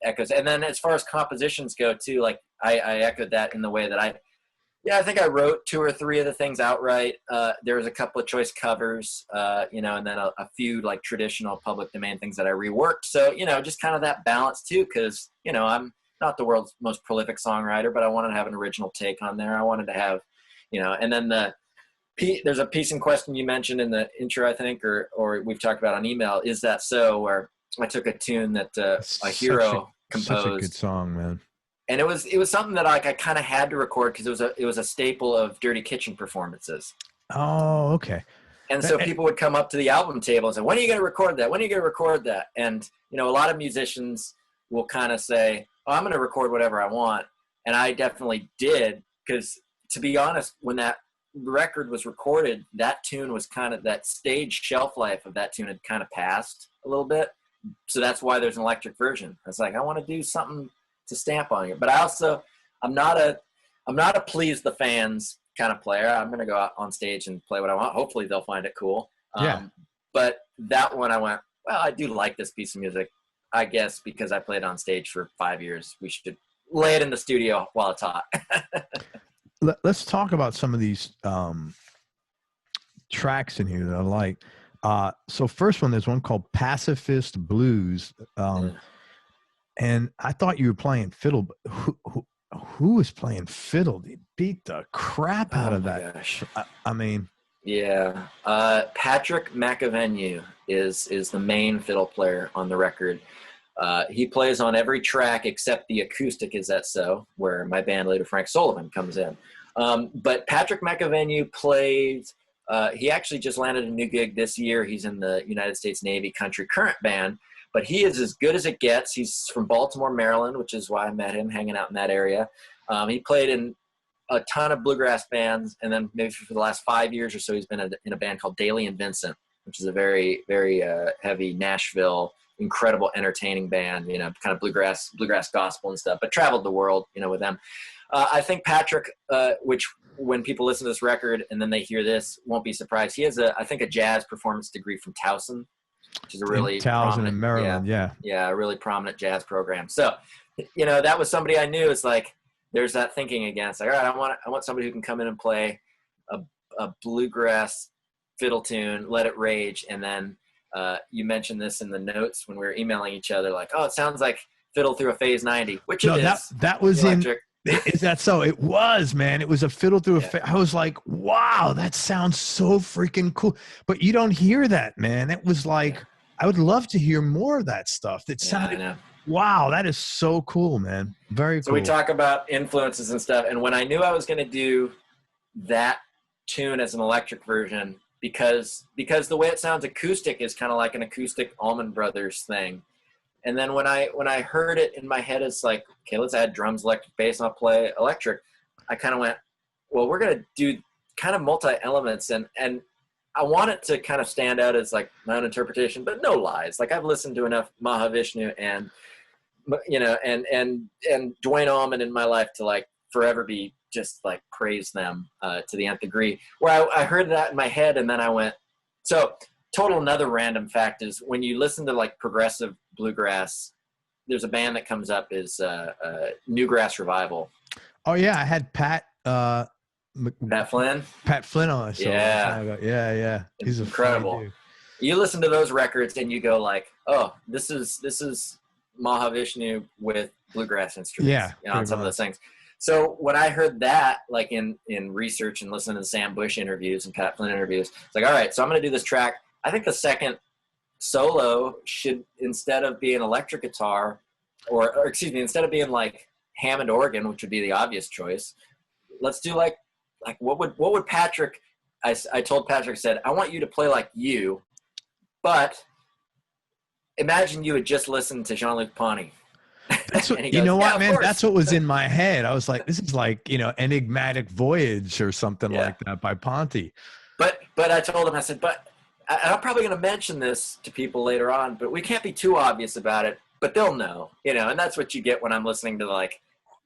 B: echoes. And then as far as compositions go too, like I echoed that in the way that I think I wrote 2 or 3 of the things outright. There was a couple of choice covers, and then a few like traditional public domain things that I reworked. So, just kind of that balance too, because, I'm not the world's most prolific songwriter, but I wanted to have an original take on there. I wanted to have, and then there's a piece in question you mentioned in the intro, I think, or we've talked about on email, Is That So, where I took a tune that a hero composed.
A: Such a good song, man.
B: And it was something that I kind of had to record because it was a staple of Dirty Kitchen performances.
A: Oh, okay.
B: And so people would come up to the album table and say, when are you going to record that? When are you going to record that? And, a lot of musicians will kind of say, oh, I'm going to record whatever I want. And I definitely did, because to be honest, when that record was recorded, that tune was kind of, that stage shelf life of that tune had kind of passed a little bit. So that's why there's an electric version. It's like, I want to do something to stamp on you. But I'm not a please the fans kind of player. I'm going to go out on stage and play what I want. Hopefully they'll find it cool. But that one I went, well, I do like this piece of music. I guess because I played on stage for 5 years, we should lay it in the studio while it's hot.
A: Let's talk about some of these tracks in here that I like. So first one, there's one called Pacifist Blues. And I thought you were playing fiddle, but who was playing fiddle? They beat the crap out of that.
B: Gosh.
A: I mean.
B: Yeah. Patrick McAvenue is the main fiddle player on the record. He plays on every track except the acoustic, Is That So, where my band leader Frank Solivan comes in. But Patrick McAvenue plays, he actually just landed a new gig this year. He's in the United States Navy Country Current Band, but he is as good as it gets. He's from Baltimore, Maryland, which is why I met him hanging out in that area. He played in a ton of bluegrass bands, and then maybe for the last 5 years or so, he's been in a band called Daly and Vincent, which is a very, very heavy Nashville, incredible, entertaining band, kind of bluegrass gospel and stuff, but traveled the world, with them. I think Patrick, which when people listen to this record and then they hear this, won't be surprised. He has I think a jazz performance degree from Towson, which is a really
A: Towson in Maryland,
B: yeah, a really prominent jazz program. So, that was somebody I knew. It's like there's that thinking again. It's like, all right, I want somebody who can come in and play a bluegrass fiddle tune, let it rage, and then you mentioned this in the notes when we were emailing each other, like, oh, it sounds like Fiddle Through a Phase 90, which it is.
A: That was
B: electric.
A: Is that so? It was, man. It was a Fiddle Through a Phase. I was like, wow, that sounds so freaking cool. But you don't hear that, man. It was like, I would love to hear more of that stuff. That sounded, wow, that is so cool, man. Very cool.
B: So we talk about influences and stuff, and when I knew I was going to do that tune as an electric version, because the way it sounds acoustic is kind of like an acoustic Allman Brothers thing. And then when I heard it in my head, it's like, okay, let's add drums, electric bass, and I'll play electric. I kind of went, well, we're going to do kind of multi-elements, and I want it to kind of stand out as like my own interpretation, but no lies. Like I've listened to enough Mahavishnu and, and Duane Allman in my life to like forever be just like praise them to the nth degree, where I heard that in my head, and then I went, so total another random fact is when you listen to like progressive bluegrass, there's a band that comes up is Newgrass Revival.
A: Oh yeah, I had Pat
B: Flynn
A: on the show. Yeah, he's
B: incredible. You listen to those records and you go like, oh, this is Mahavishnu with bluegrass instruments, on some of those things. So when I heard that, like in research and listening to the Sam Bush interviews and Pat Flynn interviews, it's like, all right, so I'm going to do this track. I think the second solo should, instead of being electric guitar, or excuse me, instead of being like Hammond organ, which would be the obvious choice, let's do like what would Patrick I told Patrick, I said, I want you to play like you, but imagine you had just listened to Jean-Luc Ponty.
A: That's what,
B: goes,
A: you know what,
B: of
A: man?
B: course.
A: That's what was in my head. I was like, this is like, Enigmatic Voyage or something
B: Yeah.
A: like that by Ponty.
B: But I told him, I said, but I'm probably going to mention this to people later on, but we can't be too obvious about it, but they'll know, and that's what you get when I'm listening to like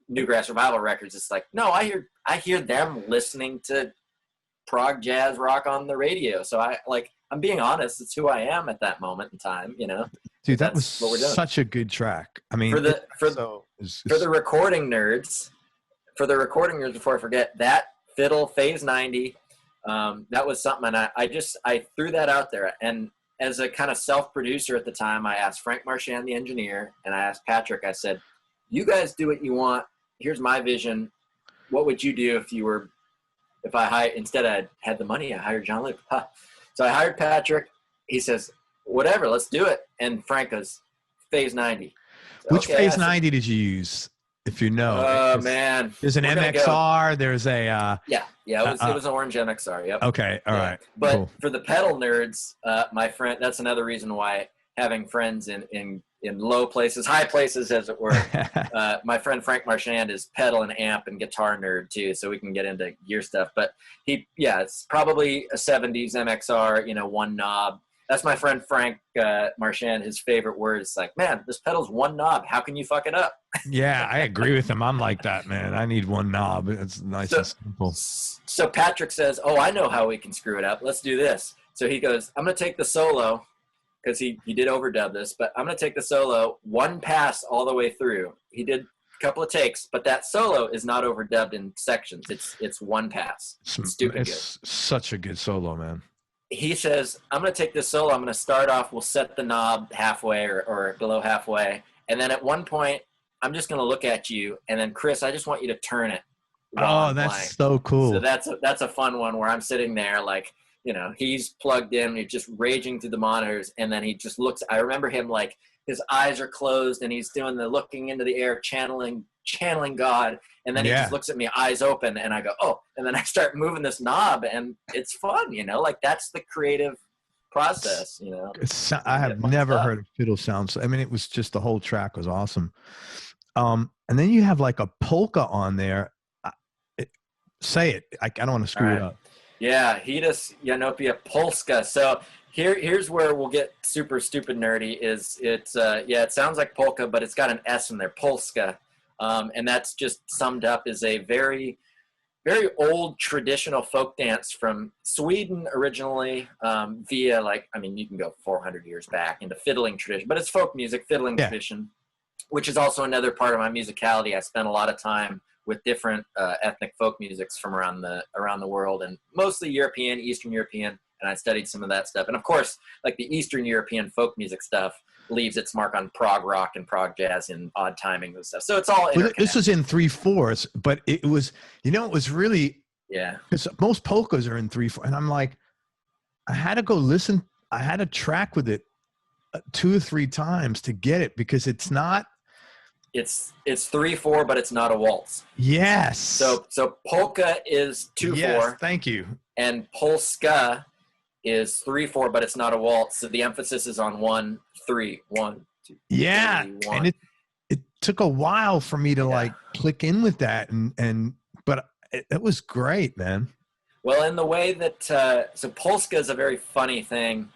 B: Newgrass Revival records. It's like, no, I hear them listening to prog jazz rock on the radio. So I'm being honest. It's who I am at that moment in time,
A: Dude, that was such a good track. I mean,
B: for the recording nerds, before I forget, that fiddle Phase 90, that was something, and I threw that out there. And as a kind of self-producer at the time, I asked Frank Marchand, the engineer, and I asked Patrick, I said, you guys do what you want. Here's my vision. What would you do if I instead I had the money, I hired Jean-Luc. So I hired Patrick. He says, whatever, let's do it. And Frank goes, Phase 90. So,
A: which Phase 90 did you use? If you know.
B: Oh, man.
A: There's an MXR. There's a.
B: Yeah, it was an orange MXR. Yep.
A: Okay, all right.
B: But
A: cool.
B: For the pedal nerds, my friend, that's another reason why having friends in low places, high places, as it were. My friend Frank Marchand is pedal and amp and guitar nerd too, so we can get into gear stuff. But it's probably a 70s MXR, one knob. That's my friend Frank Marchand. His favorite word is like, man, this pedal's one knob. How can you fuck it up?
A: Yeah, I agree with him. I'm like that, man. I need one knob. It's nice and simple.
B: So Patrick says, oh, I know how we can screw it up. Let's do this. So he goes, I'm going to take the solo, because he did overdub this, but I'm going to take the solo one pass all the way through. He did a couple of takes, but that solo is not overdubbed in sections. It's one pass. It's stupid good.
A: It's such a good solo, man.
B: He says, I'm going to take this solo. I'm going to start off. We'll set the knob halfway or below halfway. And then at one point, I'm just going to look at you. And then, Chris, I just want you to turn it.
A: Oh, that's so cool.
B: So that's a fun one where I'm sitting there like, he's plugged in. He's just raging through the monitors. And then he just looks. I remember him like his eyes are closed and he's doing the looking into the air, channeling God. And then he just looks at me, eyes open, and I go, oh. And then I start moving this knob, and it's fun, like that's the creative process,
A: I have never heard a fiddle sound. I mean, it was just, the whole track was awesome. And then you have like a polka on there. Say it. I don't want to screw it up.
B: Yeah, Hidus Janopia Polska. So here's where we'll get super stupid nerdy. It sounds like polka, but it's got an S in there, Polska. And that's just summed up as a very, very old traditional folk dance from Sweden originally, via you can go 400 years back into fiddling tradition, but it's folk music, fiddling tradition, which is also another part of my musicality. I spent a lot of time with different ethnic folk musics from around the world, and mostly European, Eastern European, and I studied some of that stuff. And of course, like the Eastern European folk music stuff leaves its mark on prog rock and prog jazz and odd timing and stuff. So it's all interconnected.
A: This was in 3/4, but it was, it was really, because most polkas are in 3/4, and I'm like, I had to go listen. I had to track with it 2 or 3 times to get it, because it's not.
B: It's 3/4, but it's not a waltz.
A: Yes.
B: So polka is 2/4.
A: Yes, thank you.
B: And polska is 3/4, but it's not a waltz. So the emphasis is on 1, 3, 1, 2.
A: Yeah,
B: 3, 1.
A: and it took a while for me to like click in with that, but it was great, man.
B: Well, in the way that so polska is a very funny thing.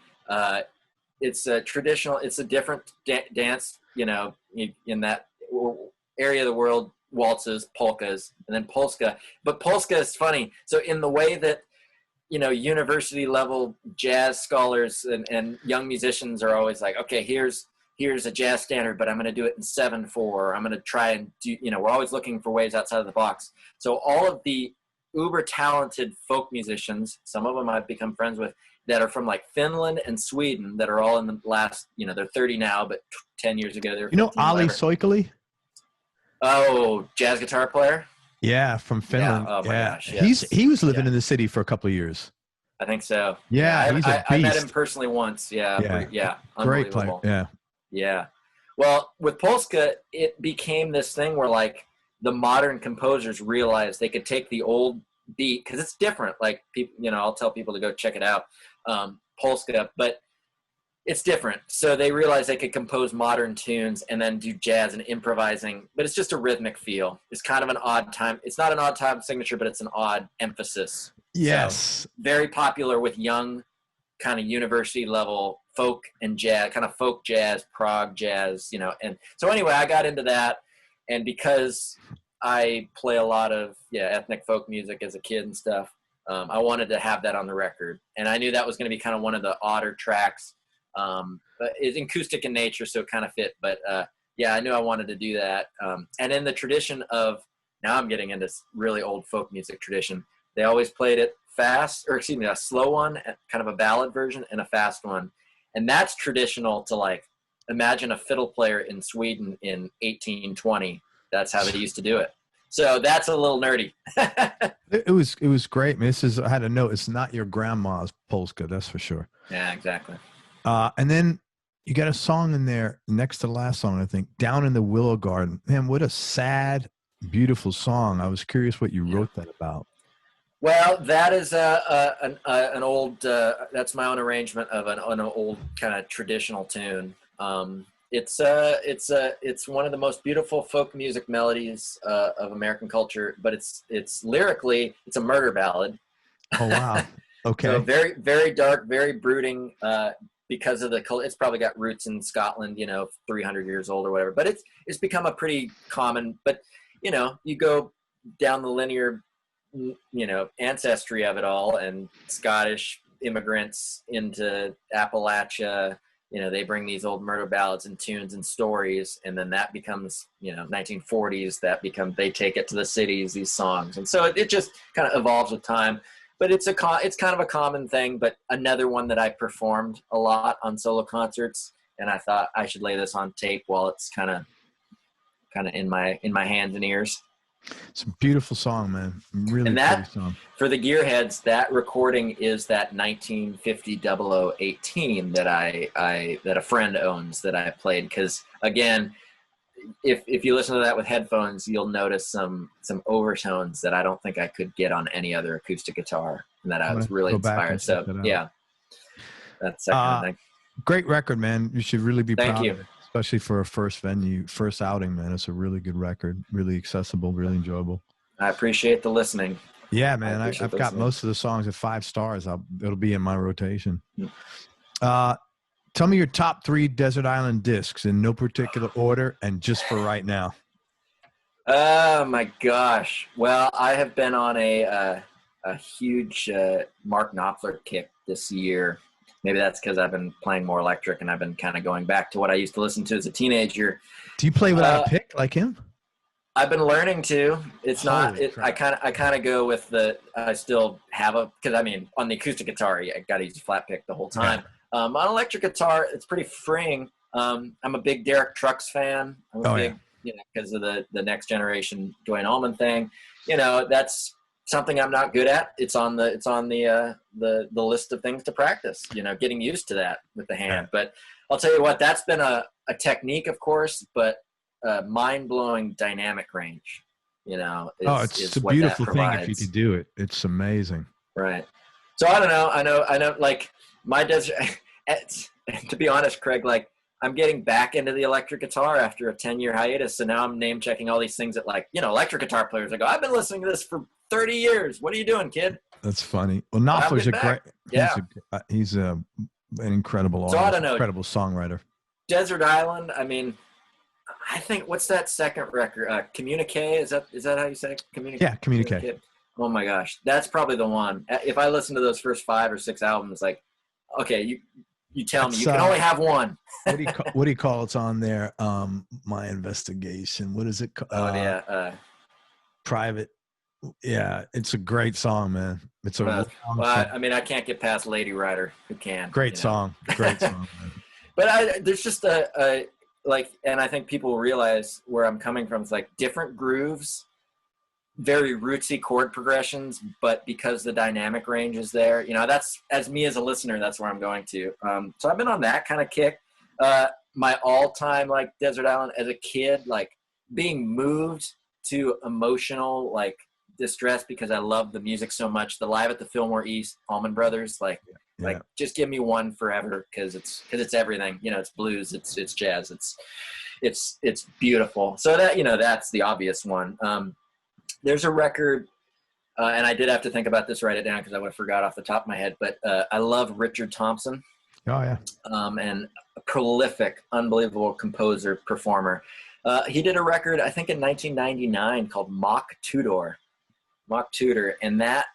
B: It's a traditional. It's a different dance. In that area of the world, waltzes, polkas, and then polska. But polska is funny. So in the way that university level jazz scholars and young musicians are always like, okay, here's a jazz standard, but I'm going to do it in 7/4. I'm going to try and do, we're always looking for ways outside of the box. So all of the uber talented folk musicians, some of them I've become friends with, that are from like Finland and Sweden, that are all in the last, they're 30 now, but 10 years ago they were
A: Ali Soikali?
B: Oh, jazz guitar player?
A: Yeah, from Finland.
B: Yeah. Oh my gosh. Yes.
A: He was living in the city for a couple of years.
B: I think so.
A: Yeah, he's a beast.
B: I met him personally once. Yeah.
A: Great player. Yeah.
B: Yeah. Well, with polska, it became this thing where like the modern composers realized they could take the old beat, because it's different. Like people, I'll tell people to go check it out, Polska, but it's different. So they realized they could compose modern tunes and then do jazz and improvising, but it's just a rhythmic feel. It's kind of an odd time. It's not an odd time signature, but it's an odd emphasis.
A: Yes.
B: So, very popular with young, kind of university level folk and jazz, kind of folk jazz, prog jazz, And so anyway, I got into that. And because I play a lot of ethnic folk music as a kid and stuff, I wanted to have that on the record. And I knew that was going to be kind of one of the odder tracks. But it's acoustic in nature, so it kind of fit. But I knew I wanted to do that. And in the tradition of, now I'm getting into really old folk music tradition, they always played it fast, or excuse me, a slow one, kind of a ballad version, and a fast one. And that's traditional to, like, imagine a fiddle player in Sweden in 1820. That's how they used to do it. So that's a little nerdy.
A: It was great, man. I had a note. It's not your grandma's polska, that's for sure.
B: Yeah, exactly.
A: And then you got a song in there next to the last song, I think, Down in the Willow Garden. Man, what a sad, beautiful song. I was curious what you wrote that about.
B: Well, that is an old. That's my own arrangement of an old kind of traditional tune. It's one of the most beautiful folk music melodies of American culture, but it's lyrically, it's a murder ballad.
A: Oh wow! Okay.
B: So very, very dark, very brooding. Because of it's probably got roots in Scotland, 300 years old or whatever. But it's become a pretty common. But you go down the linear, ancestry of it all, and Scottish immigrants into Appalachia. They bring these old murder ballads and tunes and stories, and then that becomes, 1940s. They take it to the cities, these songs, and so it just kind of evolves with time. But it's kind of a common thing, but another one that I performed a lot on solo concerts, and I thought I should lay this on tape while it's kind of in my hands and ears.
A: It's a beautiful song, man. Really
B: and that,
A: pretty song.
B: For the gearheads, that recording is that 1950 0018 that that a friend owns that I played. Because again, if you listen to that with headphones, you'll notice some overtones that I don't think I could get on any other acoustic guitar, and that I was really inspired. So that's that kind of thing.
A: Great record, man. You should really be
B: Thank
A: proud
B: you.
A: of it, especially for a first outing, man. It's a really good record, really accessible, really enjoyable.
B: I appreciate the listening.
A: Yeah, man. I've got most of the songs at 5 stars. It'll be in my rotation. Tell me your top 3 Desert Island discs in no particular order and just for right now.
B: Oh my gosh. Well, I have been on a huge Mark Knopfler kick this year. Maybe that's because I've been playing more electric and I've been kind of going back to what I used to listen to as a teenager.
A: Do you play without a pick like him?
B: I've been learning to. It's not. I kind of go with I still have because on the acoustic guitar, I got to use a flat pick the whole time. Yeah. On electric guitar, it's pretty freeing. I'm a big Derek Trucks fan. I'm big, because of the Next Generation Dwayne Allman thing. That's something I'm not good at. It's on the list of things to practice. Getting used to that with the hand. Yeah. But I'll tell you what, that's been a technique, of course, but mind-blowing dynamic range.
A: It's a beautiful thing if you could do it. It's amazing.
B: Right. So I don't know. I know. Like my desert. To be honest, Craig, like I'm getting back into the electric guitar after a 10-year hiatus. So now I'm name checking all these things that electric guitar players. I go, I've been listening to this for 30 years. What are you doing, kid?
A: That's funny. Well, Knopfler's a great.
B: Yeah.
A: He's an incredible artist,
B: I don't know.
A: Incredible songwriter.
B: Desert Island. I think what's that second record? Communique. Is that how you say it? Communique?
A: Yeah, Communique.
B: Oh my gosh, that's probably the one. If I listen to those first 5 or 6 albums, like, okay, you tell me you can only have one.
A: What do you call it's on there? My Investigation. What is it called? Private. Yeah, it's a great song, man. It's a long song.
B: I can't get past Lady Rider. Who can?
A: Great song. Great song, man.
B: But there's just and I think people realize where I'm coming from. It's like different grooves, very rootsy chord progressions, but because the dynamic range is there, that's, as me as a listener, that's where I'm going to. So I've been on that kind of kick. My all-time, like, Desert Island as a kid, like being moved to emotional, like distressed because I love the music so much. The Live at the Fillmore East, Allman Brothers, like just give me one forever because it's everything. You know, it's blues, it's jazz, it's beautiful. So that, you know, that's the obvious one. There's a record, and I did have to think about this, write it down because I would have forgot off the top of my head. But I love Richard Thompson.
A: Oh yeah. And
B: a prolific, unbelievable composer, performer. He did a record, I think in 1999, called Mock Tudor, and that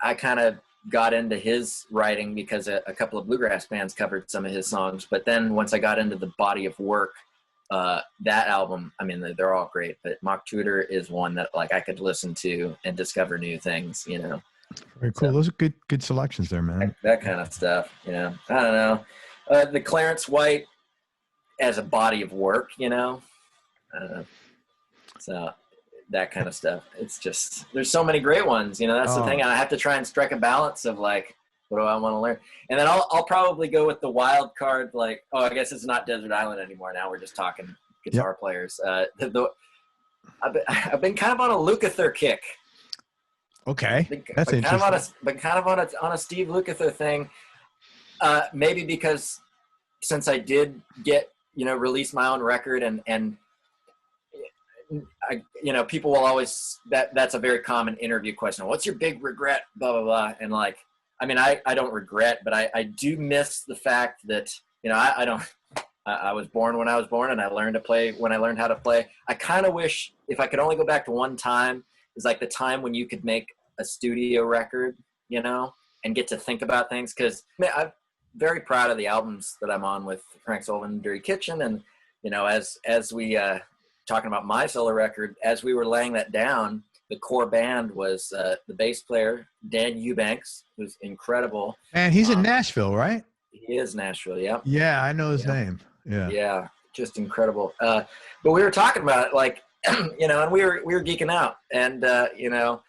B: I kind of got into his writing because a couple of bluegrass bands covered some of his songs. But then once I got into the body of work, that album, I mean, they're all great, but Mock Tudor is one that like I could listen to and discover new things, you know.
A: Very cool. So, those are good selections there, man.
B: That kind of stuff, you know. I don't know. The Clarence White as a body of work, you know. So that kind of stuff. It's just, there's so many great ones, you know. That's the thing. I have to try and strike a balance of like, what do I want to learn? And then I'll probably go with the wild card, like, I guess it's not Desert Island anymore. Now we're just talking guitar players. I've been kind of on a Lukather kick.
A: Okay, that's interesting.
B: Been kind of on a Steve Lukather thing. Maybe because since I did get, you know, release my own record and I, you know, people will always, that's a very common interview question. What's your big regret? Blah, blah, blah. And like, I mean, I don't regret, but I do miss the fact that, you know, I was born when I was born and I learned to play when I learned how to play. I kind of wish if I could only go back to one time, is like the time when you could make a studio record, you know, and get to think about things. Cause I'm very proud of the albums that I'm on with Frank Solivan Dirty Kitchen. And, you know, as we, talking about my solo record, as we were laying that down, the core band was the bass player, Dan Eubanks, who's incredible.
A: And he's in Nashville, right?
B: He is Nashville, yeah.
A: Yeah, I know his name. Yeah.
B: Yeah, just incredible. But we were talking about it, like, you know, and we were geeking out. And, you know,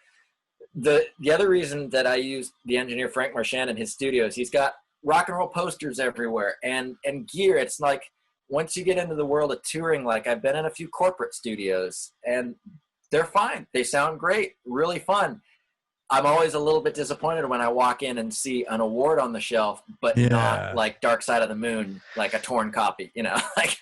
B: the other reason that I use the engineer Frank Marchand in his studios, he's got rock and roll posters everywhere and gear. It's like, once you get into the world of touring, like I've been in a few corporate studios and they're fine. They sound great, really fun. I'm always a little bit disappointed when I walk in and see an award on the shelf, but not like Dark Side of the Moon, like a torn copy, you know, like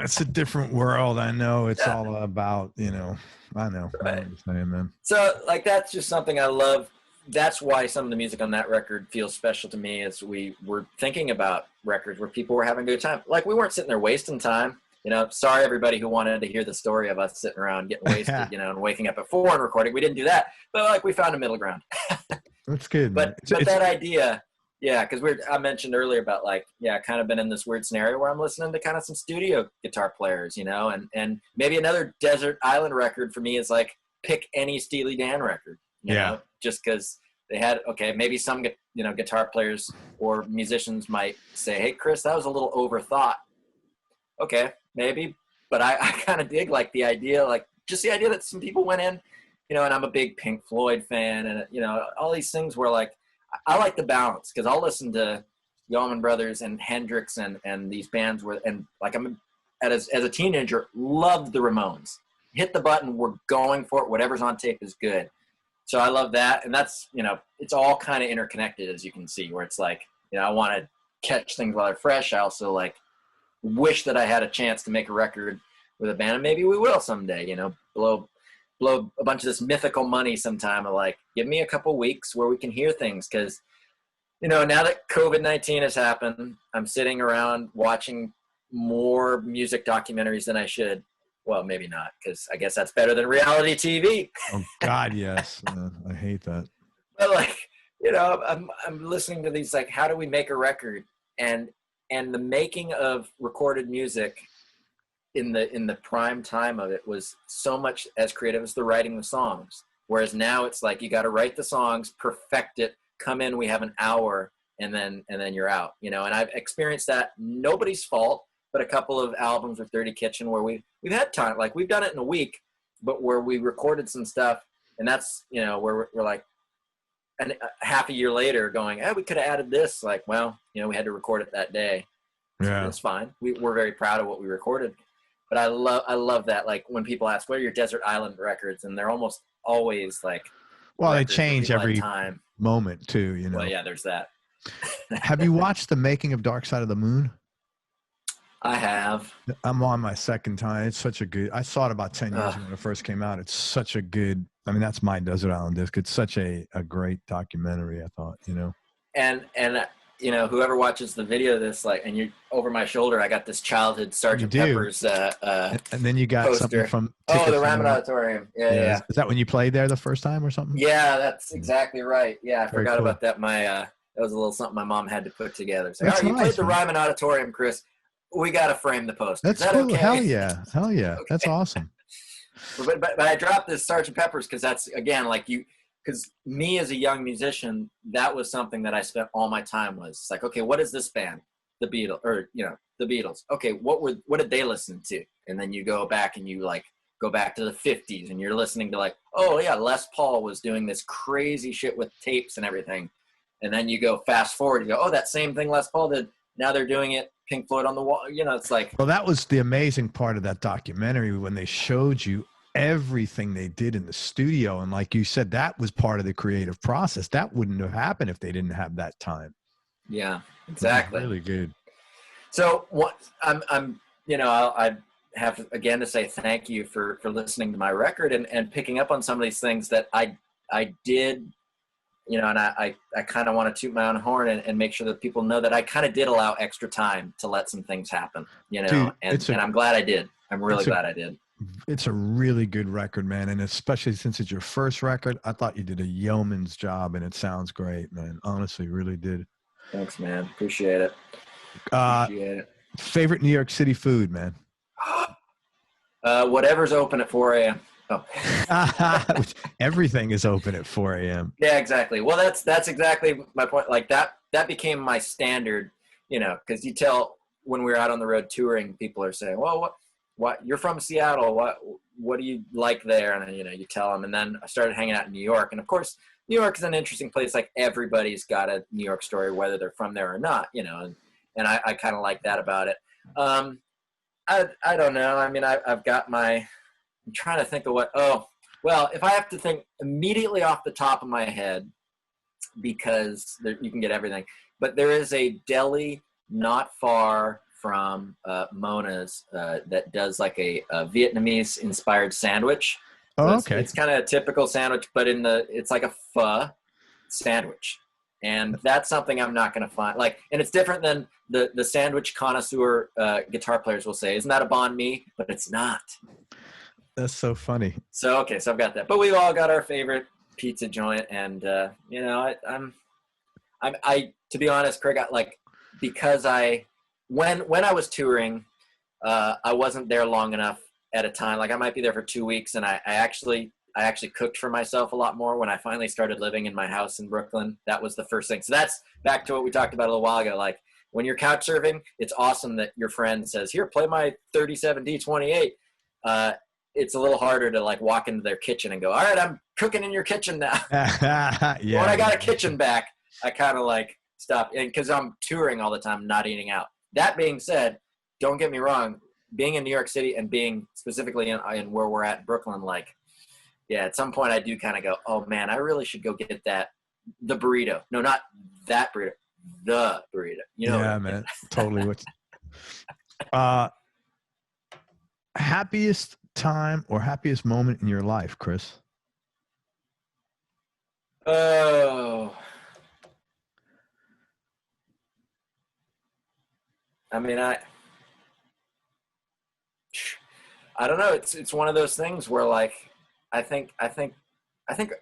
A: it's a different world. I know it's all about, you know, I know.
B: Right.
A: I understand, man.
B: So like, that's just something I love. That's why some of the music on that record feels special to me, as we were thinking about records where people were having a good time. Like we weren't sitting there wasting time, you know. Sorry, everybody who wanted to hear the story of us sitting around getting wasted, you know, and waking up at 4 and recording. We didn't do that, but like we found a middle ground.
A: That's good.
B: But that idea, because I mentioned earlier about like, kind of been in this weird scenario where I'm listening to kind of some studio guitar players, you know, and maybe another Desert Island record for me is like pick any Steely Dan record. You know, just because they had, maybe some, you know, guitar players or musicians might say, hey, Chris, that was a little overthought. Okay, maybe. But I kind of dig like the idea, like just the idea that some people went in, you know, and I'm a big Pink Floyd fan and, you know, all these things where like, I like the balance because I'll listen to the Allman Brothers and Hendrix and these bands where, and like as a teenager, loved the Ramones. Hit the button, we're going for it. Whatever's on tape is good. So I love that. And that's, you know, it's all kind of interconnected, as you can see, where it's like, you know, I want to catch things while they're fresh. I also like wish that I had a chance to make a record with a band, and maybe we will someday, you know, blow a bunch of this mythical money sometime, of like, give me a couple weeks where we can hear things. Cause, you know, now that COVID-19 has happened, I'm sitting around watching more music documentaries than I should. Well, maybe not, because I guess that's better than reality TV.
A: Oh God, yes. I hate that.
B: But like, you know, I'm listening to these, like, how do we make a record? And the making of recorded music in the prime time of it was so much as creative as the writing the songs. Whereas now it's like, you got to write the songs, perfect it, come in, we have an hour, and then you're out, you know. And I've experienced that, nobody's fault, but a couple of albums with Dirty Kitchen where we've had time, like we've done it in a week, but where we recorded some stuff, and that's, you know, where we're like, and half a year later going, we could have added this. Like, well, you know, we had to record it that day. Yeah, it's fine. We're very proud of what we recorded, but I love that. Like when people ask, what are your Desert Island records? And they're almost always like.
A: Well, they change every
B: time.
A: moment too, you know.
B: Well, yeah, there's that.
A: Have you watched the making of Dark Side of the Moon?
B: I have.
A: I'm on my second time. It's such a good. I saw it about 10 years ago when it first came out. It's such a good. I mean, that's my Desert Island Disc. It's such a great documentary. I thought, you know.
B: And you know, whoever watches the video of this, like, and you over my shoulder, I got this childhood Sgt. Pepper's.
A: And then you got
B: poster.
A: Something from.
B: The Ryman Auditorium. Yeah.
A: Is that when you played there the first time or something?
B: Yeah, that's exactly right. Yeah, I forgot
A: cool.
B: about that. That was a little something my mom had to put together. So,
A: That's
B: you
A: nice,
B: played the
A: man.
B: Ryman Auditorium, Chris. We got to frame the poster.
A: That's
B: Is that
A: cool.
B: okay?
A: Hell yeah.
B: Okay.
A: That's awesome.
B: But I dropped this Sgt. Pepper's because that's, again, like because me as a young musician, that was something that I spent all my time was. It's like, okay, what is this band? The Beatles, or, you know, the Beatles. Okay, what did they listen to? And then you go back and you like go back to the 50s and you're listening to like, oh yeah, Les Paul was doing this crazy shit with tapes and everything. And then you go fast forward, you go, oh, that same thing Les Paul did. Now they're doing it, Pink Floyd on the wall. You know, it's like.
A: Well, that was the amazing part of that documentary when they showed you everything they did in the studio. And like you said, that was part of the creative process. That wouldn't have happened if they didn't have that time.
B: Yeah, exactly.
A: Really good.
B: So what I'm you know, I have again to say thank you for listening to my record and picking up on some of these things that I did, you know, and I kind of want to toot my own horn and make sure that people know that I kind of did allow extra time to let some things happen, you know.
A: Dude,
B: and I'm glad I did. I'm really glad I did.
A: It's a really good record, man. And especially since it's your first record, I thought you did a yeoman's job, and it sounds great, man. Honestly, really did.
B: Thanks, man. Appreciate it.
A: Favorite New York City food, man?
B: Whatever's open at 4 a.m. Oh.
A: Everything is open at 4 a.m.
B: Yeah, exactly. Well, that's exactly my point. Like that became my standard, you know, because you tell when we're out on the road touring, people are saying, well, what you're from Seattle. What do you like there? And then, you know, you tell them. And then I started hanging out in New York. And of course, New York is an interesting place. Like everybody's got a New York story, whether they're from there or not, you know, and I kind of like that about it. I don't know. I mean, I've got I'm trying to think of if I have to think immediately off the top of my head, because you can get everything, but there is a deli not far from Mona's that does like a Vietnamese inspired sandwich. So
A: okay.
B: It's kind of a typical sandwich, but it's like a pho sandwich. And that's something I'm not going to find. Like, and it's different than the sandwich connoisseur guitar players will say, isn't that a banh mi? But it's not.
A: That's so funny.
B: So, okay, so I've got that. But we've all got our favorite pizza joint. And, you know, I to be honest, Craig, because when I was touring, I wasn't there long enough at a time. Like I might be there for 2 weeks, and I actually cooked for myself a lot more when I finally started living in my house in Brooklyn. That was the first thing. So that's back to what we talked about a little while ago. Like when you're couch surfing, it's awesome that your friend says, here, play my 37D28. It's a little harder to like walk into their kitchen and go, all right, I'm cooking in your kitchen now.
A: Yeah.
B: When I got a kitchen back, I kind of like stopped, and because I'm touring all the time, not eating out. That being said, don't get me wrong, being in New York City and being specifically in where we're at in Brooklyn, like, yeah, at some point I do kind of go, oh man, I really should go get the burrito. No, not that burrito, the burrito. You know?
A: Yeah, man, totally. Happiest time or happiest moment in your life, Chris?
B: Oh, I mean, I don't know. It's one of those things where like, I think,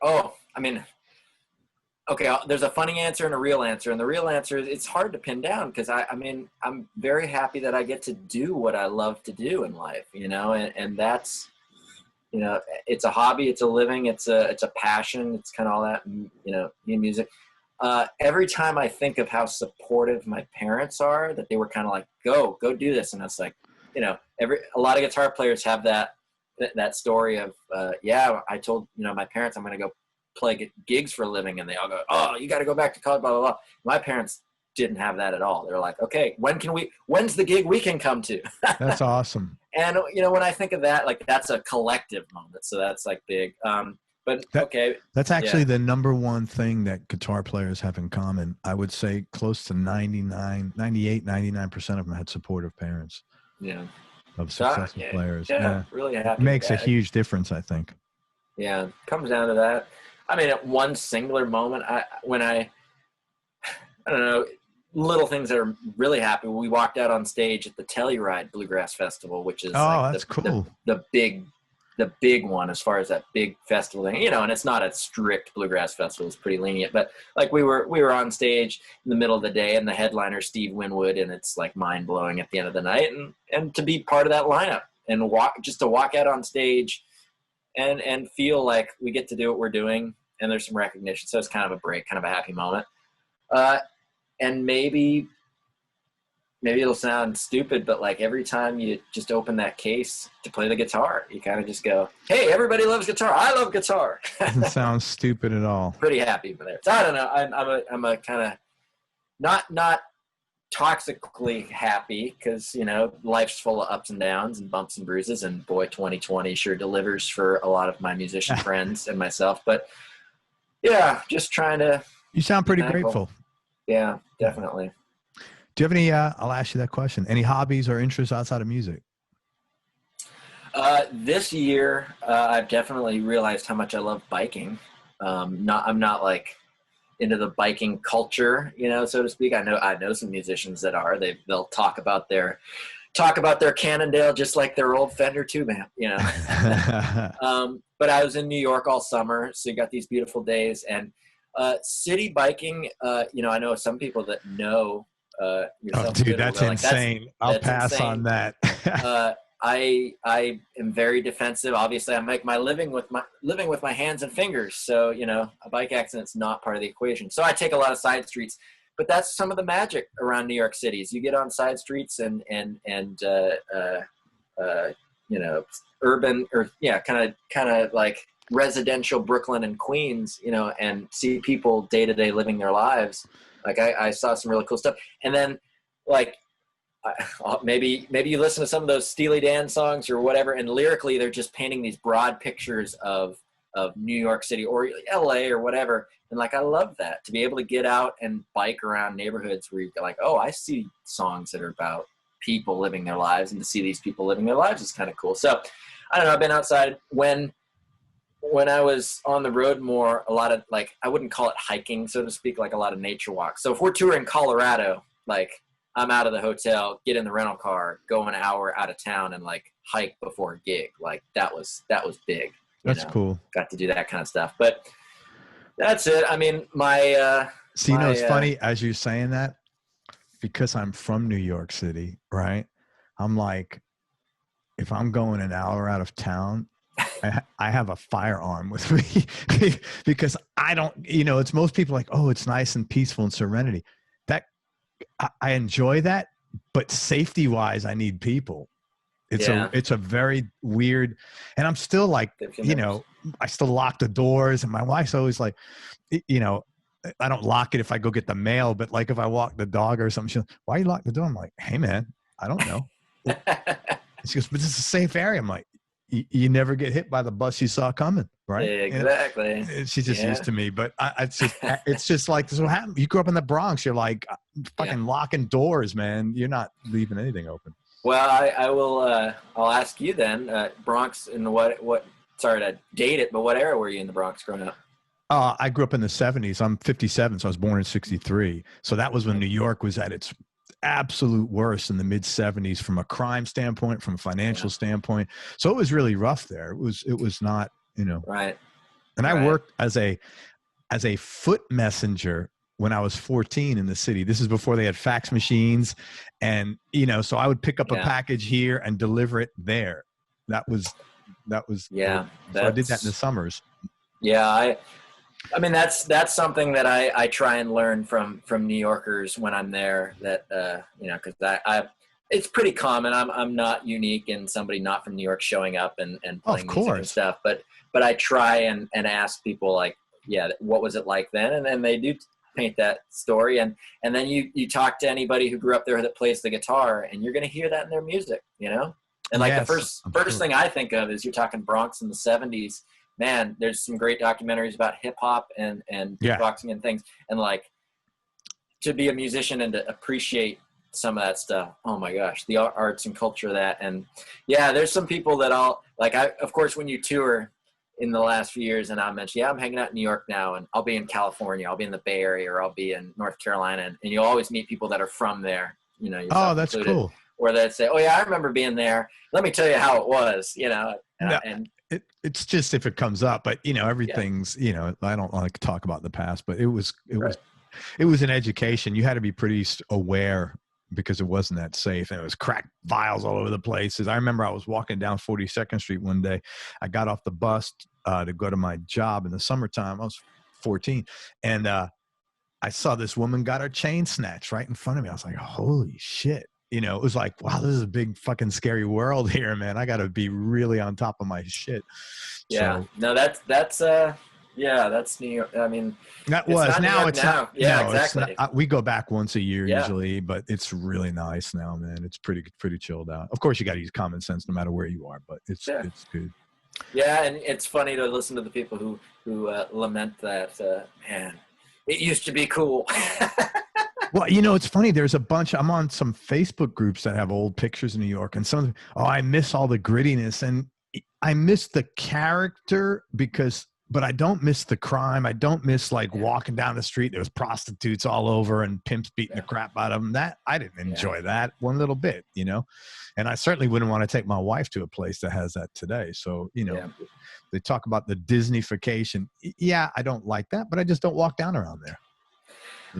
B: oh, I mean, okay, there's a funny answer and a real answer. And the real answer is it's hard to pin down because I mean, I'm very happy that I get to do what I love to do in life, you know, and that's, you know, it's a hobby, it's a living, it's a passion. It's kind of all that, you know, music. Every time I think of how supportive my parents are, that they were kind of like, go do this. And it's like, you know, a lot of guitar players have that story of, yeah, I told, you know, my parents I'm going to go play gigs for a living, and they all go, oh, you got to go back to college, blah, blah, blah. My parents didn't have that at all. They're like, okay, when's the gig we can come to?
A: That's awesome.
B: And, you know, when I think of that, like that's a collective moment. So that's like big. But
A: that's actually the number one thing that guitar players have in common. I would say close to 99% of them had supportive parents.
B: Yeah.
A: Of successful players.
B: Yeah, really happy.
A: It makes a huge difference, I think.
B: Yeah, it comes down to that. I mean, at one singular moment, I don't know, little things that are really happy. We walked out on stage at the Telluride Bluegrass Festival, which is
A: that's cool.
B: The big one as far as that big festival thing, you know, and it's not a strict bluegrass festival. It's pretty lenient, but like we were on stage in the middle of the day and the headliner Steve Winwood, and it's like mind blowing at the end of the night, and to be part of that lineup and to walk out on stage and feel like we get to do what we're doing and there's some recognition. So it's kind of a break, kind of a happy moment. And maybe it'll sound stupid, but like every time you just open that case to play the guitar, you kind of just go, hey, everybody loves guitar. I love guitar.
A: Doesn't sound stupid at all.
B: Pretty happy with it. So I don't know. I'm a kind of not toxically happy because, you know, life's full of ups and downs and bumps and bruises. And boy, 2020 sure delivers for a lot of my musician friends and myself. But yeah, just trying to.
A: You sound pretty grateful.
B: Yeah, definitely.
A: Do you have any, I'll ask you that question, any hobbies or interests outside of music?
B: This year, I've definitely realized how much I love biking. I'm not like into the biking culture, you know, so to speak. I know some musicians that are. They'll talk about their Cannondale just like their old Fender tube amp, you know. But I was in New York all summer, so you got these beautiful days. And city biking, you know, I know some people that know.
A: Oh, dude, that's insane. I'll pass insane. On that.
B: I am very defensive. Obviously, I make my living with my hands and fingers. So, you know, a bike accident's not part of the equation. So I take a lot of side streets, but that's some of the magic around New York City. Is you get on side streets and you know, urban or kind of like residential Brooklyn and Queens, you know, and see people day to day living their lives. Like I saw some really cool stuff. And then like maybe you listen to some of those Steely Dan songs or whatever, and lyrically they're just painting these broad pictures of New York City or LA or whatever. And like, I love that, to be able to get out and bike around neighborhoods where you're like, oh, I see songs that are about people living their lives, and to see these people living their lives is kind of cool. So I don't know, I've been outside when I was on the road more, a lot of, like, I wouldn't call it hiking, so to speak, like a lot of nature walks. So if we're touring Colorado, like I'm out of the hotel, get in the rental car, go an hour out of town and like hike before a gig. Like that was big.
A: That's cool.
B: Got to do that kind of stuff. But that's it. I mean,
A: see, you know, it's funny as you're saying that, because I'm from New York City, right? I'm like, if I'm going an hour out of town, I have a firearm with me because I don't, you know, it's most people like, oh, it's nice and peaceful and serenity. That I enjoy that, but safety wise, I need people. It's a very weird, and I'm still like, you know, I still lock the doors, and my wife's always like, you know, I don't lock it if I go get the mail, but like if I walk the dog or something, she's like, why you lock the door? I'm like, hey man, I don't know. She goes, but this is a safe area. I'm like, you never get hit by the bus you saw coming, right?
B: Exactly.
A: And she's just used to me, but it's just like this. What happened? You grew up in the Bronx. You're like fucking locking doors, man. You're not leaving anything open.
B: Well, I will. I'll ask you then. Bronx in what? Sorry to date it, but what era were you in the Bronx growing up?
A: I grew up in the 70s. I'm 57, so I was born in 63. So that was when New York was at its absolute worst in the mid 70s from a crime standpoint, from a financial standpoint. So it was really rough there. It was not, you know.
B: Right.
A: And I worked as a foot messenger when I was 14 in the city. This is before they had fax machines, and you know, so I would pick up a package here and deliver it there. That was so I did that in the summers.
B: Yeah, I mean, that's something that I try and learn from New Yorkers when I'm there, that, you know, cause it's pretty common. I'm not unique in somebody not from New York showing up and playing music and stuff, but I try and ask people like, what was it like then? And then they do paint that story. And then you talk to anybody who grew up there that plays the guitar, and you're going to hear that in their music, you know? And like the first thing I think of is you're talking Bronx in the 70s. man, there's some great documentaries about hip hop and beatboxing and things. And like, to be a musician and to appreciate some of that stuff. Oh my gosh, the arts and culture of that. And yeah, there's some people that of course, when you tour in the last few years, and I mentioned, I'm hanging out in New York now, and I'll be in California, I'll be in the Bay Area, or I'll be in North Carolina. And you always meet people that are from there,
A: Oh, that's
B: included,
A: cool.
B: Where they say, oh yeah, I remember being there. Let me tell you how it was,
A: It's just if it comes up, but everything's, I don't like to talk about the past, but it was an education. You had to be pretty aware because it wasn't that safe, and it was crack vials all over the places. I remember I was walking down 42nd Street one day. I got off the bus to go to my job in the summertime. I was 14, and I saw this woman got her chain snatched right in front of me. I was like, holy shit. It was like, wow, this is a big fucking scary world here, man. I got to be really on top of my shit.
B: Yeah.
A: So,
B: no, that's New York. I mean,
A: that was now. It's
B: now.
A: not.
B: Yeah,
A: no,
B: exactly.
A: It's not, we go back once a year usually, but it's really nice now, man. It's pretty chilled out. Of course, you got to use common sense no matter where you are, but it's good.
B: Yeah, and it's funny to listen to the people who lament that. Man, it used to be cool.
A: Well, it's funny. There's a bunch. I'm on some Facebook groups that have old pictures of New York, and I miss all the grittiness, and I miss the character but I don't miss the crime. I don't miss like walking down the street. There was prostitutes all over and pimps beating the crap out of them. That I didn't enjoy that one little bit, and I certainly wouldn't want to take my wife to a place that has that today. So, they talk about the Disneyfication. Yeah, I don't like that, but I just don't walk down around there.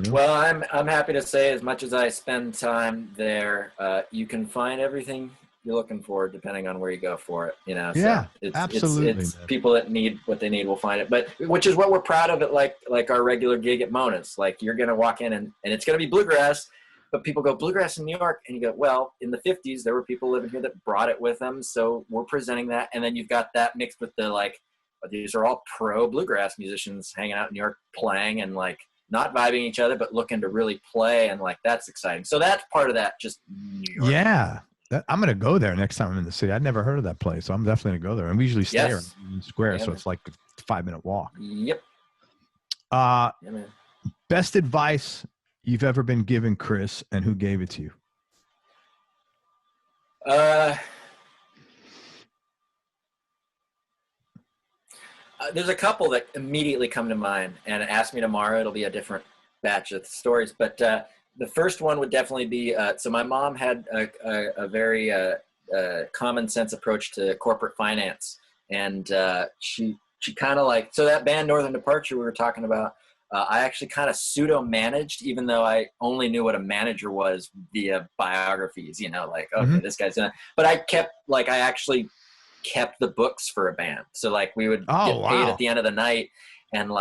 B: Well, I'm happy to say, as much as I spend time there, you can find everything you're looking for depending on where you go for it.
A: Yeah,
B: so
A: absolutely.
B: It's people that need what they need will find it. But which is what we're proud of it. Like our regular gig at Mona's. Like, you're gonna walk in and it's gonna be bluegrass, but people go, bluegrass in New York, and you go, well, in the 50s there were people living here that brought it with them, so we're presenting that. And then you've got that mixed with the these are all pro bluegrass musicians hanging out in New York playing and not vibing each other, but looking to really play, and that's exciting. So that's part of that. Just New York.
A: Yeah. I'm going to go there next time I'm in the city. I'd never heard of that place, so I'm definitely going to go there. And we usually stay in the square, so it's like a 5-minute walk.
B: Yep.
A: Man. Best advice you've ever been given, Chris, and who gave it to you?
B: There's a couple that immediately come to mind, and ask me tomorrow. It'll be a different batch of stories, but the first one would definitely be, so my mom had a very common sense approach to corporate finance. And she kind of so that band Northern Departure we were talking about, I actually kind of pseudo-managed, even though I only knew what a manager was via biographies, okay, this guy's in it. But I actually kept the books for a band. So we would get paid at the end of the night. And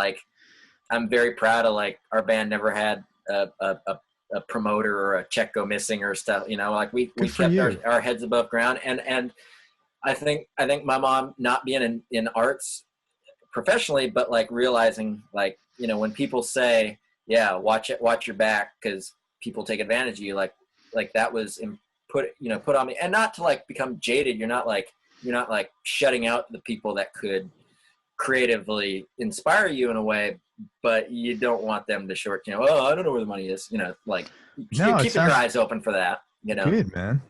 B: I'm very proud of our band never had a promoter or a check go missing or stuff, we kept our heads above ground. And I think my mom, not being in arts professionally, but realizing when people say, watch your back because people take advantage of you, that was put on me. And not to become jaded. You're not shutting out the people that could creatively inspire you in a way, but you don't want them to short, I don't know where the money is, keep your eyes open for that,
A: Good, man.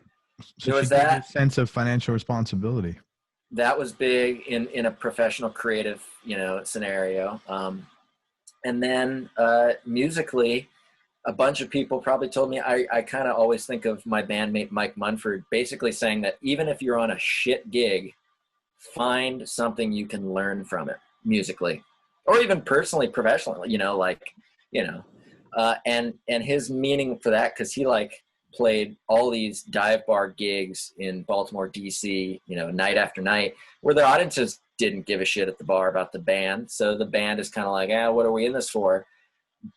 A: So
B: was that
A: sense of financial responsibility.
B: That was big in a professional creative, scenario. And then musically, a bunch of people probably told me, I kind of always think of my bandmate, Mike Munford, basically saying that even if you're on a shit gig, find something you can learn from it musically, or even personally, professionally, and his meaning for that, because he played all these dive bar gigs in Baltimore, DC, night after night, where the audiences didn't give a shit at the bar about the band. So the band is kind of what are we in this for?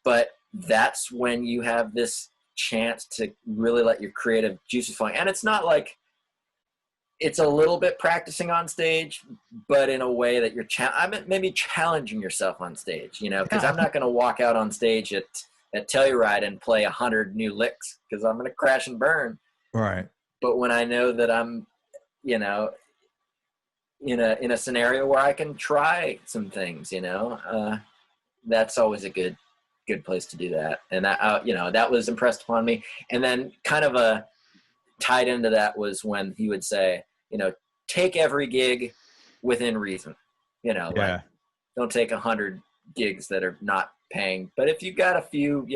B: But that's when you have this chance to really let your creative juices flow. And it's not it's a little bit practicing on stage, but in a way that you're maybe challenging yourself on stage, because I'm not going to walk out on stage at Telluride and play 100 new licks because I'm going to crash and burn.
A: Right.
B: But when I know that I'm, in a scenario where I can try some things, that's always a good place to do that. And that, that was impressed upon me. And then kind of tied into that was when he would say, take every gig within reason, like, don't take 100 gigs that are not paying, but if you got a few,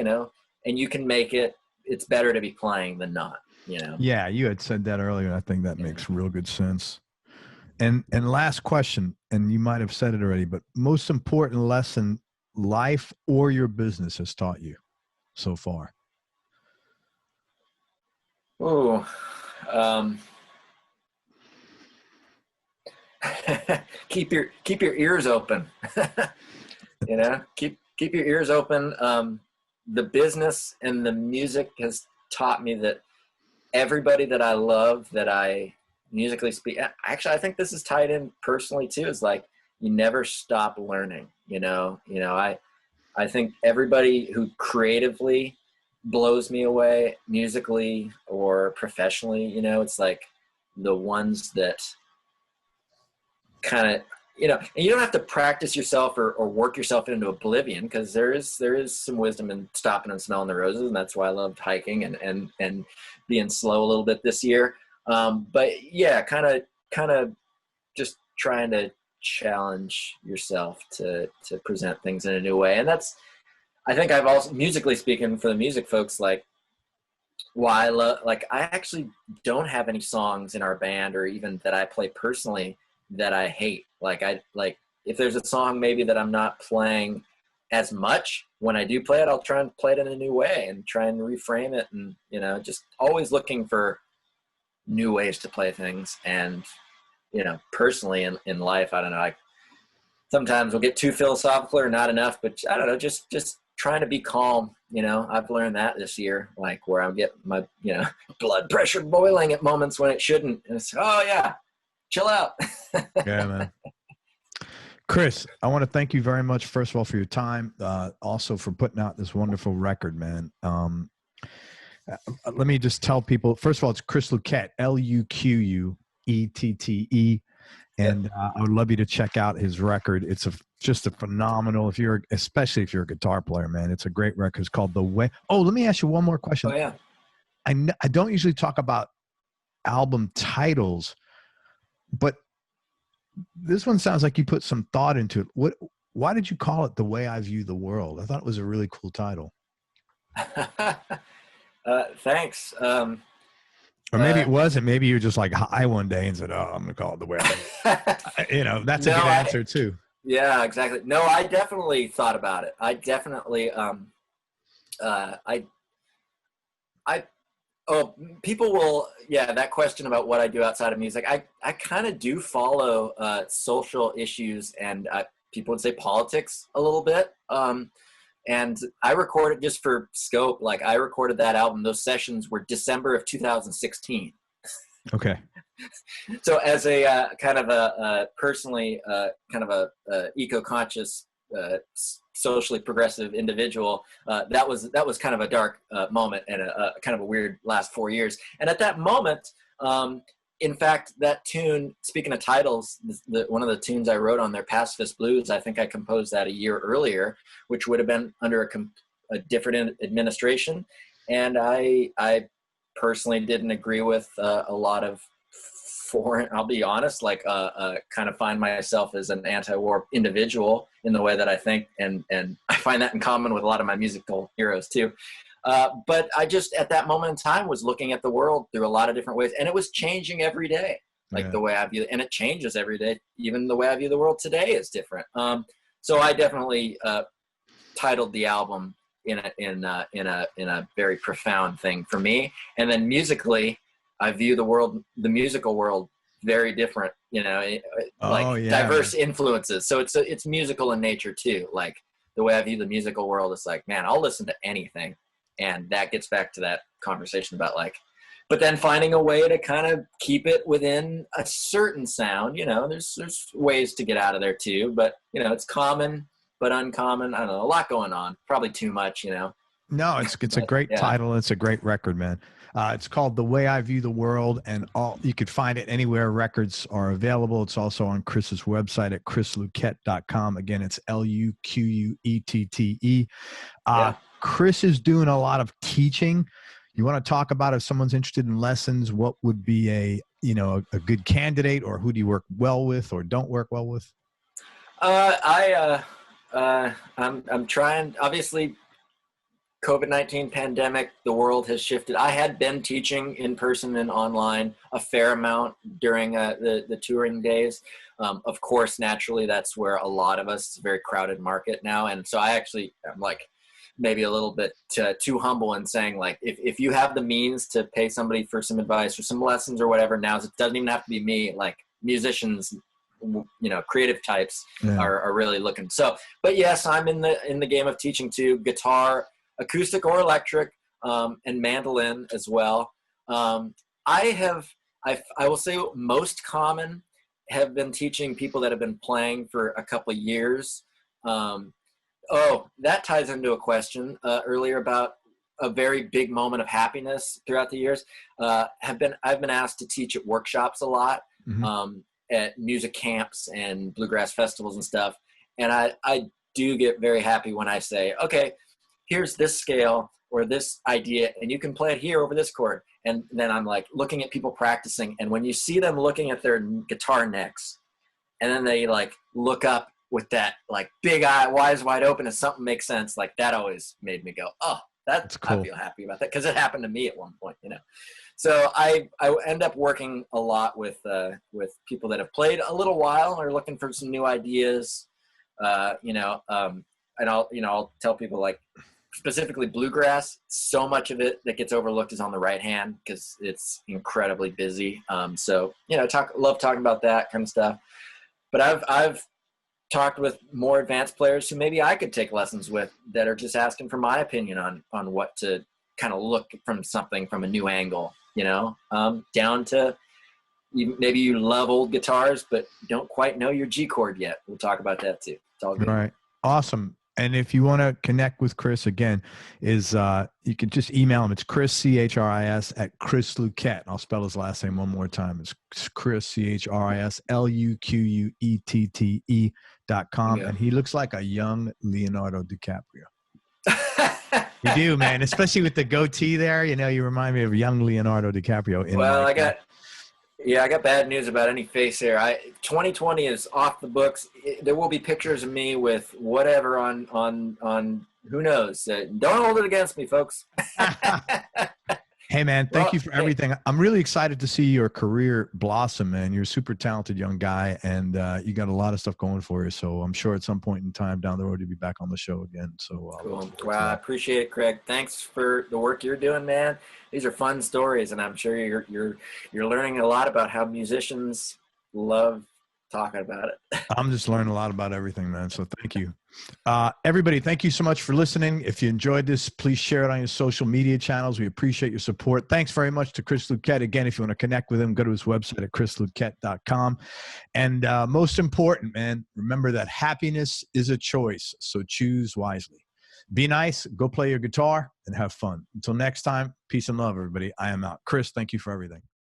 B: and you can make it, it's better to be playing than not,
A: Yeah, you had said that earlier. I think that makes real good sense. And last question, and you might have said it already, but most important lesson life or your business has taught you so far?
B: Oh, keep your ears open. Keep your ears open. The business and the music has taught me that everybody that I love, that I musically speak, actually, I think this is tied in personally too, is like, you never stop learning, I think everybody who creatively blows me away musically or professionally, it's like the ones that kind of, and you don't have to practice yourself or work yourself into oblivion, because there is some wisdom in stopping and smelling the roses. And that's why I loved hiking and being slow a little bit this year. But yeah, kind of just trying to challenge yourself to present things in a new way. And that's, I think I've also, musically speaking, for the music folks, like, why I love, like, I actually don't have any songs in our band or even that I play personally that I hate. Like, if there's a song maybe that I'm not playing as much, when I do play it, I'll try and play it in a new way and try and reframe it. And, just always looking for new ways to play things. And, personally in life, I don't know, sometimes we'll get too philosophical or not enough, but I don't know, just trying to be calm. I've learned that this year, like, where I get my, blood pressure boiling at moments when it shouldn't. And it's, oh yeah, chill out.
A: Yeah, man. Chris, I want to thank you very much, first of all, for your time, also for putting out this wonderful record, man. Let me just tell people, first of all, it's Chris Luquette, Luquette. And I would love you to check out his record. It's just a phenomenal, especially if you're a guitar player, man. It's a great record. It's called The Way. Oh, let me ask you one more question.
B: Oh, yeah.
A: I don't usually talk about album titles, but this one sounds like you put some thought into it. Why did you call it The Way I View the World? I thought it was a really cool title.
B: Thanks.
A: Or maybe it wasn't. Maybe you were just like high one day and said, "Oh, I'm going to call it The Way I View." That's a good answer too.
B: Yeah, exactly. No, I definitely thought about it. I definitely, people will, that question about what I do outside of music, I kind of do follow social issues and people would say politics a little bit. And I recorded, just for scope, like, I recorded that album. Those sessions were December of 2016.
A: Okay.
B: So as a kind of a personally kind of a eco-conscious, socially progressive individual, that was kind of a dark moment and a kind of a weird last 4 years. And at that moment, in fact, that tune, speaking of titles, one of the tunes I wrote on there, Pacifist Blues, I think I composed that a year earlier, which would have been under a different administration. And I personally didn't agree with a lot of foreign, I'll be honest, like kind of find myself as an anti-war individual in the way that I think. And I find that in common with a lot of my musical heroes too. But I just, at that moment in time, was looking at the world through a lot of different ways, and it was changing every day, like the way I view it, and it changes every day. Even the way I view the world today is different. So I definitely titled the album in a very profound thing for me. And then musically, I view the musical world, very different. Diverse influences. So it's musical in nature too. Like, the way I view the musical world is like, man, I'll listen to anything. And that gets back to that conversation about, like, but then finding a way to kind of keep it within a certain sound. There's ways to get out of there too, but it's common but uncommon. I don't know, a lot going on, probably too much.
A: No, it's a great title. It's a great record, man. It's called The Way I View the World, and you could find it anywhere records are available. It's also on Chris's website at chrisluquette.com. Again, it's Luquette. Chris is doing a lot of teaching. You want to talk about, if someone's interested in lessons, what would be a good candidate, or who do you work well with or don't work well with?
B: I'm trying, obviously, COVID-19 pandemic, the world has shifted. I had been teaching in person and online a fair amount during the touring days. Of course, naturally, that's where a lot of us, it's a very crowded market now. And so I'm like maybe a little bit too humble in saying, like, if you have the means to pay somebody for some advice or some lessons or whatever, now it doesn't even have to be me, like musicians, creative types are really looking. So, but yes, I'm in the game of teaching too, guitar, acoustic or electric, and mandolin as well. I will say most common have been teaching people that have been playing for a couple of years. That ties into a question earlier about a very big moment of happiness throughout the years. I've been asked to teach at workshops a lot, at music camps and bluegrass festivals and stuff. And I do get very happy when I say, okay, here's this scale or this idea, and you can play it here over this chord. And then I'm like looking at people practicing, and when you see them looking at their guitar necks, and then they like look up with that like big eye, eyes wide open, and something makes sense, like that always made me go, oh, that's cool. I feel happy about that, because it happened to me at one point, So I end up working a lot with people that have played a little while or looking for some new ideas, and I'll tell people, like, specifically bluegrass, so much of it that gets overlooked is on the right hand because it's incredibly busy. So love talking about that kind of stuff. But I've talked with more advanced players who maybe I could take lessons with that are just asking for my opinion on what to kind of look from something from a new angle, down to maybe you love old guitars but don't quite know your G chord yet. We'll talk about that too. It's all good.
A: Right. Awesome. And if you want to connect with Chris, again, you can just email him. It's Chris, CHRIS, at Chris Luquette. I'll spell his last name one more time. It's Chris, CHRIS, LUQUETTE.com. And he looks like a young Leonardo DiCaprio. You do, man, especially with the goatee there. You remind me of young Leonardo DiCaprio.
B: I got bad news about any face hair. 2020 is off the books. There will be pictures of me with whatever on who knows. Don't hold it against me, folks.
A: Hey, man, thank you for everything. I'm really excited to see your career blossom, man. You're a super talented young guy, and you got a lot of stuff going for you. So I'm sure at some point in time down the road, you'll be back on the show again. So
B: cool. Wow, I appreciate it, Craig. Thanks for the work you're doing, man. These are fun stories, and I'm sure you're learning a lot about how musicians love talking about it.
A: I'm just learning a lot about everything, man. So thank you. Everybody, thank you so much for listening. If you enjoyed this, please share it on your social media channels. We appreciate your support. Thanks very much to Chris Luquette. Again, if you want to connect with him, go to his website at chrisluquette.com. And most important, man, remember that happiness is a choice. So choose wisely. Be nice, go play your guitar, and have fun. Until next time, peace and love, everybody. I am out. Chris, thank you for everything.